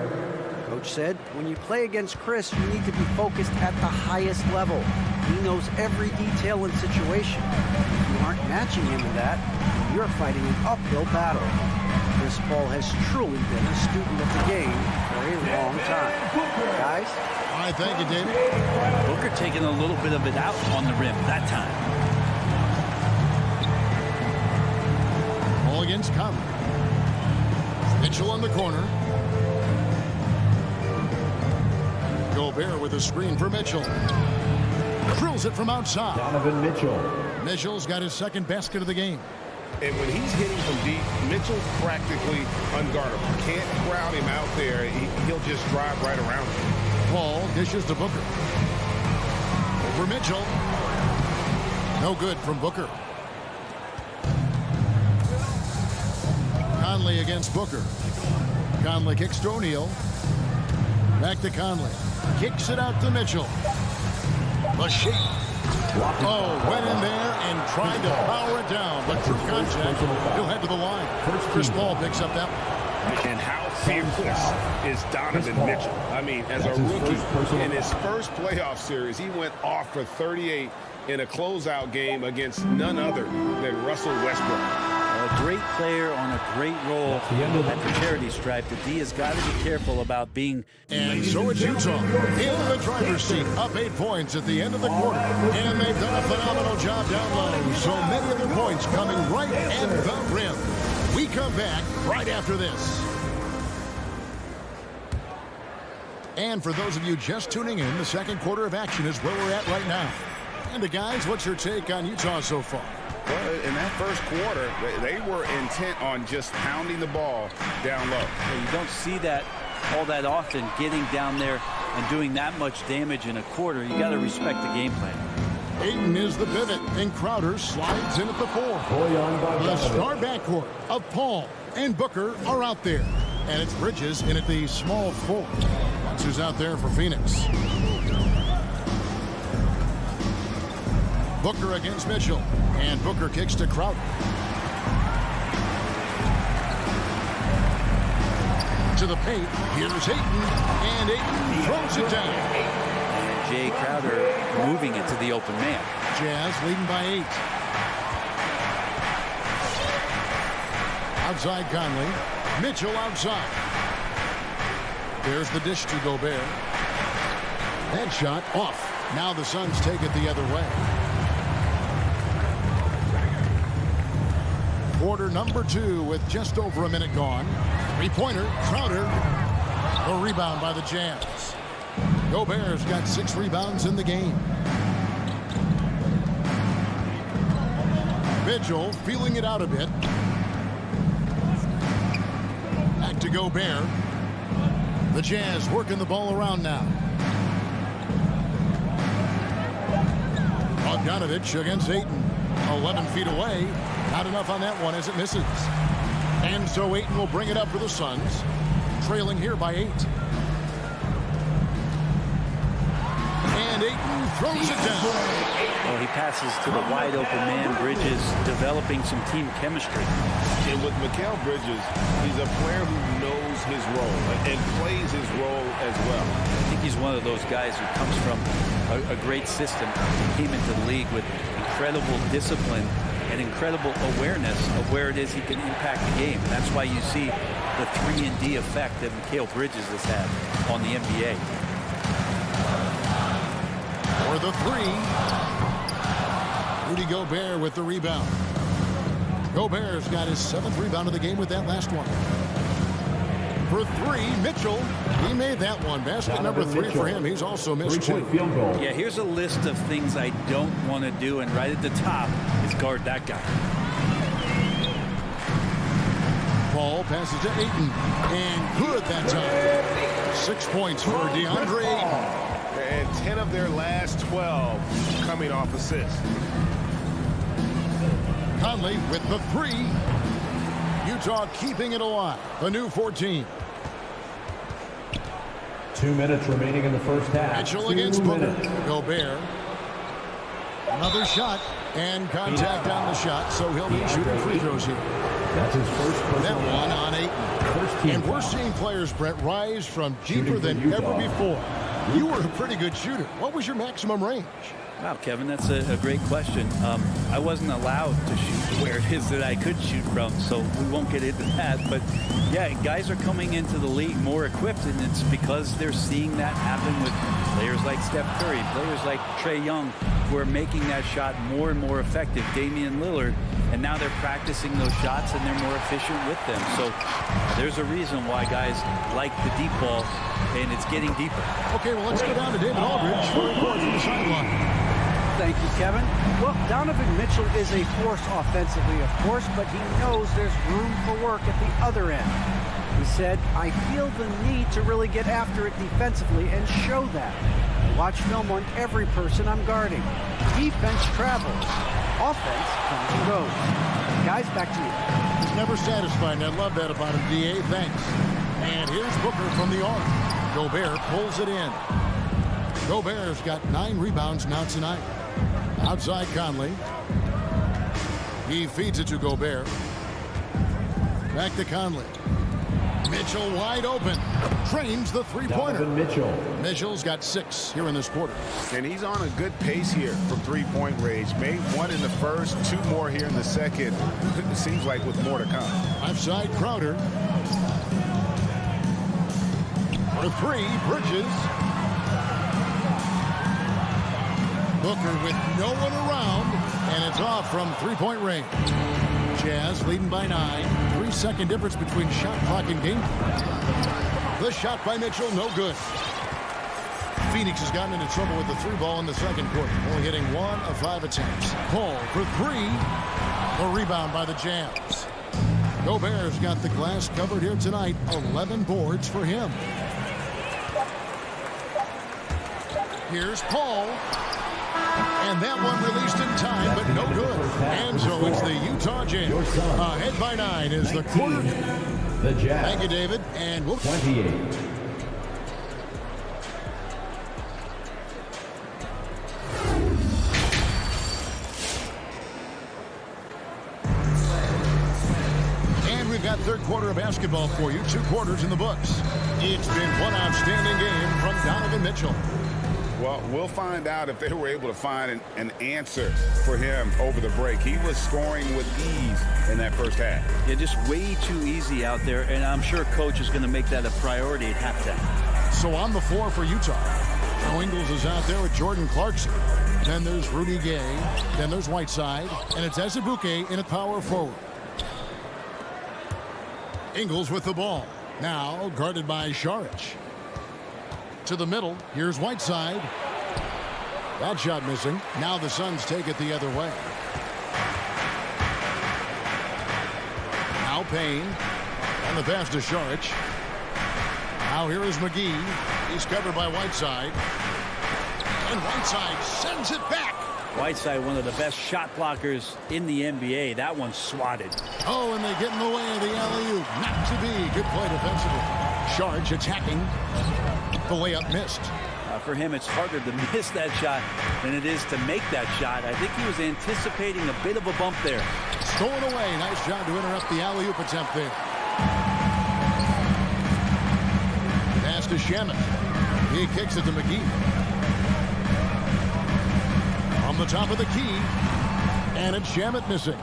Coach said, when you play against Chris, you need to be focused at the highest level. He knows every detail and situation. If you aren't matching him in that, you're fighting an uphill battle. Chris Paul has truly been a student of the game for a long time. Guys? All right, thank you, David. Booker taking a little bit of it out on the rim that time. Ball against Conley. Mitchell on the corner. Gobert with a screen for Mitchell. Drills it from outside. Donovan Mitchell. Mitchell's got his second basket of the game. And when he's hitting from deep, Mitchell's practically unguardable. Can't crowd him out there. He'll just drive right around him. Paul dishes to Booker. Over Mitchell. No good from Booker. Conley against Booker. Conley kicks to O'Neal. Back to Conley. Kicks it out to Mitchell. The shape. Oh, went in there and tried to power it down, but true contact. He'll head to the line. Chris Paul picks up that one. And how fearless is Donovan Mitchell? I mean, as a rookie, in his first playoff series, he went off for 38 in a closeout game against none other than Russell Westbrook. A great player on a great role at the charity stripe. The D has got to be careful about being. And so it's Utah in the driver's seat, up 8 points at the end of the quarter. And they've done a phenomenal job down low. So many of their points coming right at the rim. We come back right after this. And for those of you just tuning in, the second quarter of action is where we're at right now. And guys, what's your take on Utah so far? Well, in that first quarter, they were intent on just pounding the ball down low. You don't see that all that often, getting down there and doing that much damage in a quarter. You got to respect the game plan. Ayton is the pivot, and Crowder slides in at the 4. The star backcourt of Paul and Booker are out there. And it's Bridges in at the small 4. That's who's out there for Phoenix. Booker against Mitchell. And Booker kicks to Crowder. To the paint. Here's Ayton. And Ayton throws it down. And Jay Crowder moving it to the open man. Jazz leading by 8. Outside Conley. Mitchell outside. There's the dish to Gobert. That shot off. Now the Suns take it the other way. Quarter number 2 with just over a minute gone. Three-pointer, Crowder. A rebound by the Jazz. Gobert's got 6 rebounds in the game. Mitchell feeling it out a bit. Back to Gobert. The Jazz working the ball around now. Bogdanovich against Ayton. 11 feet away. Not enough on that one as it misses. And so Ayton will bring it up for the Suns. Trailing here by 8. And Ayton throws it down. Well, he passes to the wide open man. Bridges developing some team chemistry. And with Mikal Bridges, he's a player who knows his role and plays his role as well. I think he's one of those guys who comes from a great system. He came into the league with incredible discipline and incredible awareness of where it is he can impact the game. And that's why you see the 3-and-D effect that Mikal Bridges has had on the NBA. For the 3. Rudy Gobert with the rebound. Gobert's got his 7th rebound of the game with that last one. For 3, Mitchell. He made that one. Basket number 3 for him. He's also missed 2. Yeah, here's a list of things I don't want to do, and right at the top is guard that guy. Paul passes to Ayton. And good that time. 6 points for DeAndre Ayton. And 10 of their last 12 coming off assists. Conley with the 3. Utah keeping it alive. A new 14. 2 minutes remaining in the first half. Mitchell against Booker. Gobert. Another shot. And contact on the shot, so he'll be shooting free throws here. That's his first personal. That one on 8. And we're seeing players, Brett, rise from deeper than ever before. You were a pretty good shooter. What was your maximum range? Wow, Kevin, that's a great question. I wasn't allowed to shoot where it is that I could shoot from, so we won't get into that. But, yeah, guys are coming into the league more equipped, and it's because they're seeing that happen with players like Steph Curry, players like Trae Young, who are making that shot more and more effective, Damian Lillard, and now they're practicing those shots, and they're more efficient with them. So there's a reason why guys like the deep ball, and it's getting deeper. Okay, well, let's go down to David Aldridge for a report from the sideline. Kevin. Well, Donovan Mitchell is a force offensively, of course, but he knows there's room for work at the other end. He said, I feel the need to really get after it defensively and show that. I watch film on every person I'm guarding. Defense travels. Offense comes and goes. Guys, back to you. He's never satisfied, and I love that about him, D.A. Thanks. And here's Booker from the arc. Gobert pulls it in. Gobert's got 9 rebounds now tonight. Outside Conley. He feeds it to Gobert. Back to Conley. Mitchell wide open. Trains the three-pointer. Mitchell's got 6 here in this quarter. And he's on a good pace here from three-point range. Made 1 in the first, 2 more here in the second. It seems like with more to come. Outside Crowder. For 3, Bridges. Booker with no one around, and it's off from three-point range. Jazz leading by 9. 3-second difference between shot clock and game. The shot by Mitchell, no good. Phoenix has gotten into trouble with the 3-ball in the second quarter, only hitting 1 of 5 attempts. Paul for 3. The rebound by the Jazz. Gobert's got the glass covered here tonight. 11 boards for him. Here's Paul. And that one released in time, but no good. And so it's the Utah Jazz. Ahead by 9 is the quarter. The Jazz. Thank you, David. And we'll 28. And we've got third quarter of basketball for you. 2 quarters in the books. It's been one outstanding game from Donovan Mitchell. Well, we'll find out if they were able to find an answer for him over the break. He was scoring with ease in that first half. Yeah, just way too easy out there, and I'm sure Coach is going to make that a priority at halftime. So on the floor for Utah, Joe Ingles is out there with Jordan Clarkson. Then there's Rudy Gay. Then there's Whiteside. And it's Azubuike in a power forward. Ingles with the ball. Now guarded by Šarić. To the middle. Here's Whiteside. That shot missing. Now the Suns take it the other way. Now Payne. And the pass to Šarić. Now here is McGee. He's covered by Whiteside. And Whiteside sends it back. Whiteside, one of the best shot blockers in the NBA. That one's swatted. Oh, and they get in the way of the alley-oop. Not to be. Good play defensively. Šarić attacking. The layup missed. For him, it's harder to miss that shot than it is to make that shot. I think he was anticipating a bit of a bump there. Stolen away. Nice job to interrupt the alley-oop attempt there. Pass to Shamet. He kicks it to McGee. On the top of the key. And it's Shamet missing.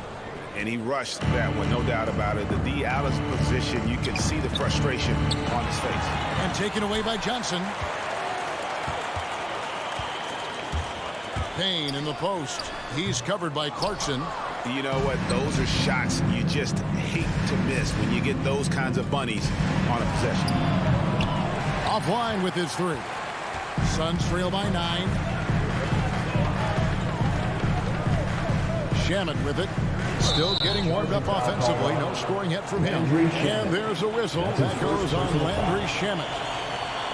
And he rushed that one, no doubt about it. The D. Alice position, you can see the frustration on his face. And taken away by Johnson. Payne in the post. He's covered by Clarkson. You know what? Those are shots you just hate to miss when you get those kinds of bunnies on a possession. Offline with his 3. Suns trail by 9. Shamet with it. Still getting warmed up offensively. No scoring yet from him. And there's a whistle. That goes on Landry Shamet.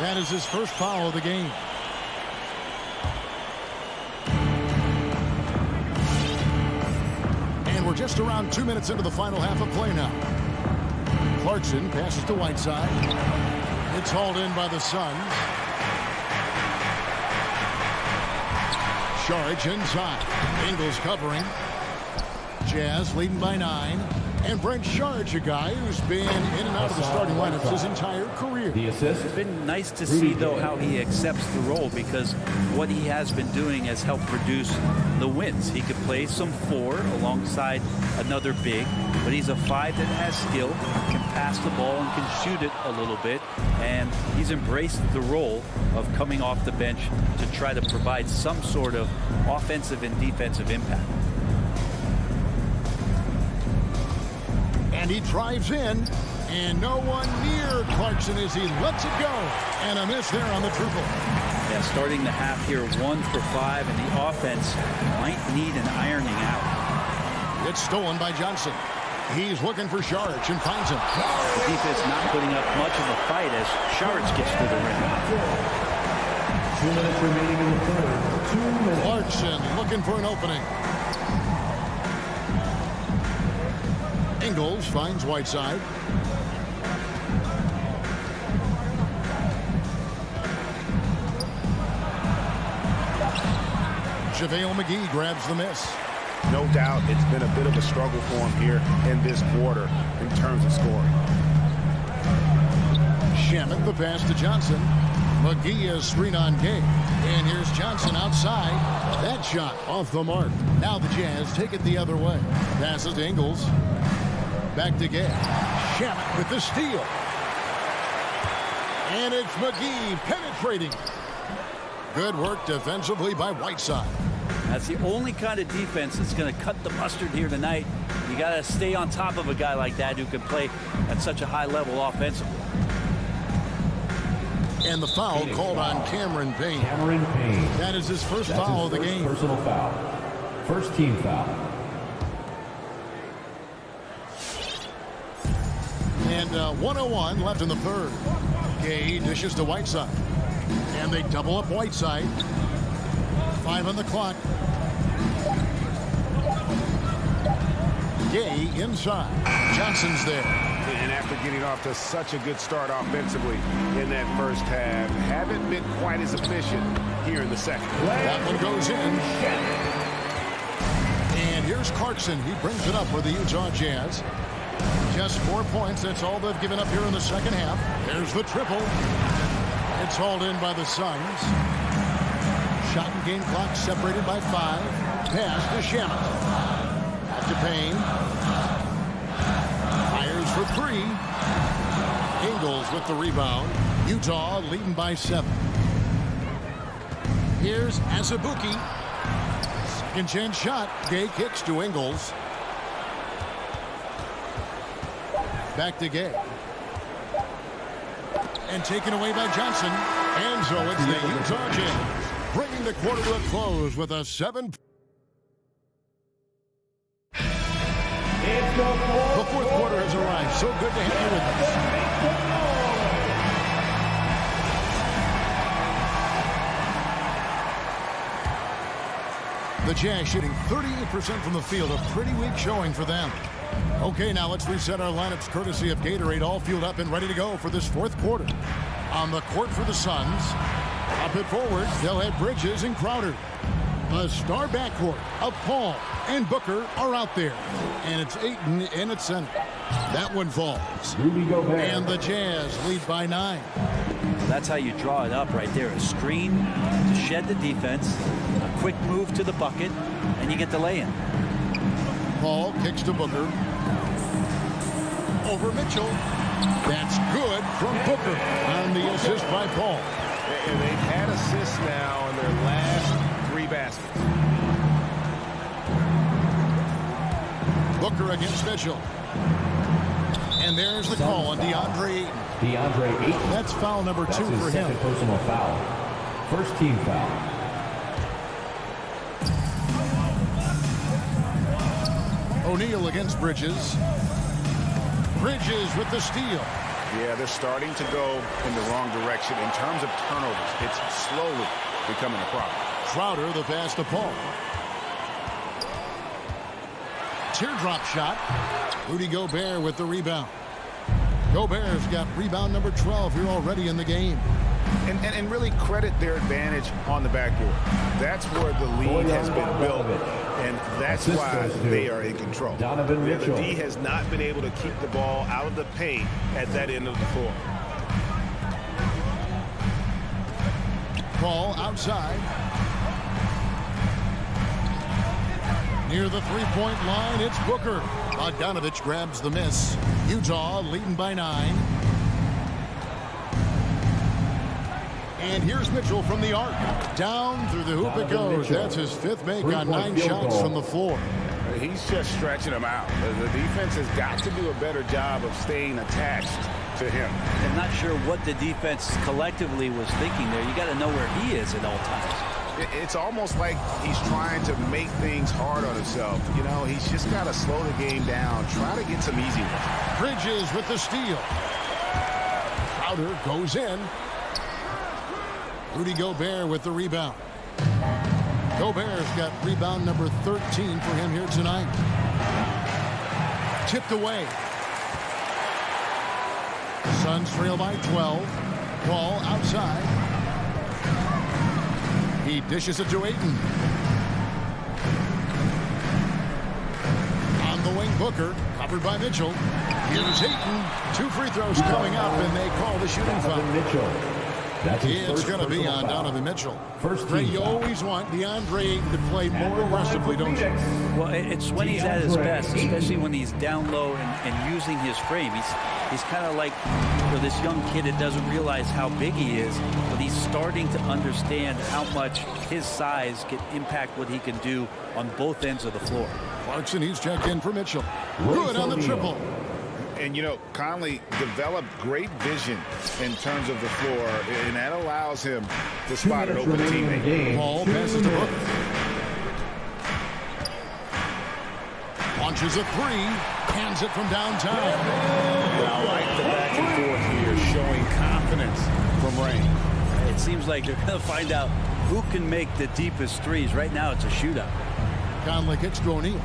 That is his first foul of the game. And we're just around 2 minutes into the final half of play now. Clarkson passes to Whiteside. It's hauled in by the Suns. Šarić inside. Ingles covering. Jazz leading by 9. And Brent Šarić, a guy who's been in and out of the starting lineups his entire career. The assist. It's been nice to see, though, how he accepts the role, because what he has been doing has helped produce the wins. He could play some 4 alongside another big, but he's a 5 that has skill, can pass the ball and can shoot it a little bit, and he's embraced the role of coming off the bench to try to provide some sort of offensive and defensive impact. And he drives in, and no one near Clarkson as he lets it go. And a miss there on the triple. Yeah, starting the half here 1 for 5, and the offense might need an ironing out. It's stolen by Johnson. He's looking for Sharich and finds him. The defense not putting up much of a fight as Sharich gets to the rim. 2 minutes remaining in the third. 2 minutes. Clarkson looking for an opening. Ingles finds Whiteside. JaVale McGee grabs the miss. No doubt it's been a bit of a struggle for him here in this quarter in terms of scoring. Shamet the pass to Johnson. McGee is screen on Gay. And here's Johnson outside. That shot off the mark. Now the Jazz take it the other way. Passes to Ingles. Back to Gay. Shamet with the steal. And it's McGee penetrating. Good work defensively by Whiteside. That's the only kind of defense that's going to cut the mustard here tonight. You got to stay on top of a guy like that who can play at such a high level offensively. And the foul called on Cameron Payne. Cameron Payne. That is his first foul of the game. Personal foul. First team foul. And 1:01 left in the third. Gay dishes to Whiteside. And they double up Whiteside. 5 on the clock. Gay inside. Johnson's there. And after getting off to such a good start offensively in that first half, haven't been quite as efficient here in the second. That one goes in. And here's Clarkson. He brings it up for the Utah Jazz. Just 4 points. That's all they've given up here in the second half. There's the triple. It's hauled in by the Suns. Shot and game clock separated by 5. Pass to Shamet. Back to Payne. Fires for 3. Ingles with the rebound. Utah leading by 7. Here's Azubuike. Second chance shot. Gay kicks to Ingles. Back to Gay. And taken away by Johnson. And so it's the Utah Jazz bringing the quarter to a close with a 7. The fourth quarter has arrived. So good to have you with us. The Jazz shooting 38% from the field. A pretty weak showing for them. Okay, now let's reset our lineups courtesy of Gatorade, all fueled up and ready to go for this fourth quarter. On the court for the Suns, up at forward, they'll have Bridges and Crowder. A star backcourt of Paul and Booker are out there. And it's Ayton in at center. That one falls. And the Jazz lead by 9. That's how you draw it up right there. A screen to shed the defense, a quick move to the bucket, and you get the lay-in. Paul kicks to Booker. Over Mitchell. That's good from Booker on the assist by Paul. And they've had assists now in their last 3 baskets. Booker against Mitchell. And there's the call on DeAndre Ayton. DeAndre Ayton. That's foul number 2 That's his for him. second personal foul. First team foul. O'Neal against Bridges. Bridges with the steal. Yeah, they're starting to go in the wrong direction in terms of turnovers. It's slowly becoming a problem. Crowder the pass to Paul. Teardrop shot. Rudy Gobert with the rebound. Gobert's got rebound number 12 here already in the game. And really credit their advantage on the backboard. That's where the lead has been built, and that's why they are in control. The D has not been able to keep the ball out of the paint at that end of the floor. Paul outside. Near the three-point line, it's Booker. Bogdanovich grabs the miss. Utah leading by 9. And here's Mitchell from the arc. Down through the hoop it goes. That's his 5th make on 9 shots from the floor. He's just stretching them out. The defense has got to do a better job of staying attached to him. I'm not sure what the defense collectively was thinking there. You got to know where he is at all times. It's almost like he's trying to make things hard on himself. You know, he's just got to slow the game down, try to get some easy ones. Bridges with the steal. Crowder goes in. Rudy Gobert with the rebound. Gobert's got rebound number 13 for him here tonight. Tipped away. Suns trail by 12. Ball outside. He dishes it to Ayton. On the wing, Booker, covered by Mitchell. Here's Ayton. 2 free throws coming up, and they call the shooting foul. It's going to be on Donovan Mitchell. Ray, you always want DeAndre Ayton to play more aggressively, don't you? Well, it's when he's at his best, especially when he's down low and using his frame. He's kind of like this young kid that doesn't realize how big he is, but he's starting to understand how much his size can impact what he can do on both ends of the floor. Clarkson, he's checked in for Mitchell. Good on the triple. And, you know, Conley developed great vision in terms of the floor, and that allows him to spot an open teammate. Ball passes to Booker. Launches a 3, hands it from downtown. I like the back and forth here, showing confidence from Ray. It seems like they're going to find out who can make the deepest threes. Right now, it's a shootout. Conley kicks to O'Neal.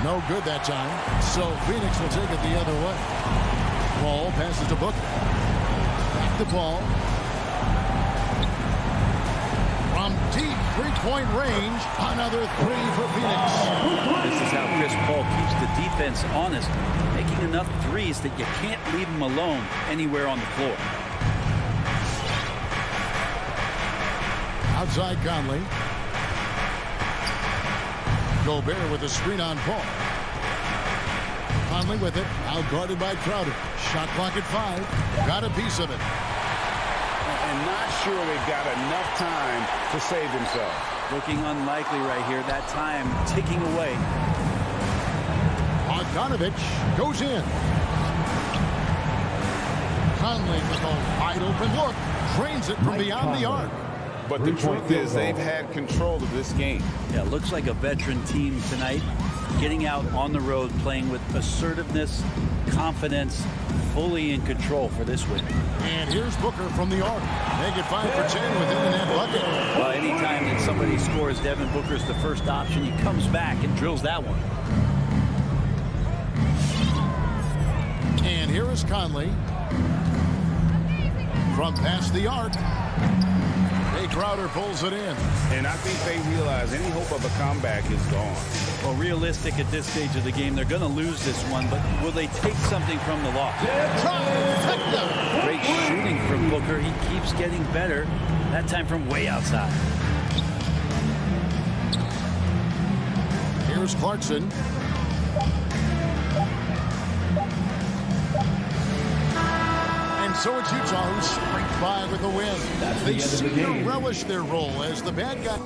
No good that time, so Phoenix will take it the other way. Ball passes to Booker. Back the ball. From deep three-point range, another 3 for Phoenix. This is how Chris Paul keeps the defense honest, making enough threes that you can't leave him alone anywhere on the floor. Outside Conley. Gobert with a screen on Paul. Conley with it, out guarded by Crowder. Shot clock at 5. Got a piece of it. And not sure they've got enough time to save themselves. Looking unlikely right here. That time ticking away. Bogdanovich goes in. Conley with a wide open look. Drains it from beyond the arc. But the truth is they've had control of this game. Yeah, looks like a veteran team tonight. Getting out on the road, playing with assertiveness, confidence, fully in control for this win. And here's Booker from the arc. Make it 5 for 10 with him in that bucket. Well, anytime that somebody scores, Devin Booker's the first option. He comes back and drills that one. And here is Conley. From past the arc. Crowder pulls it in. And I think they realize any hope of a comeback is gone. Well, realistic at this stage of the game, they're going to lose this one, but will they take something from the loss? Great shooting from Booker. He keeps getting better, that time from way outside. Here's Clarkson. So it's Utah who scraped by with a win. They seem to relish their role as the bad guy.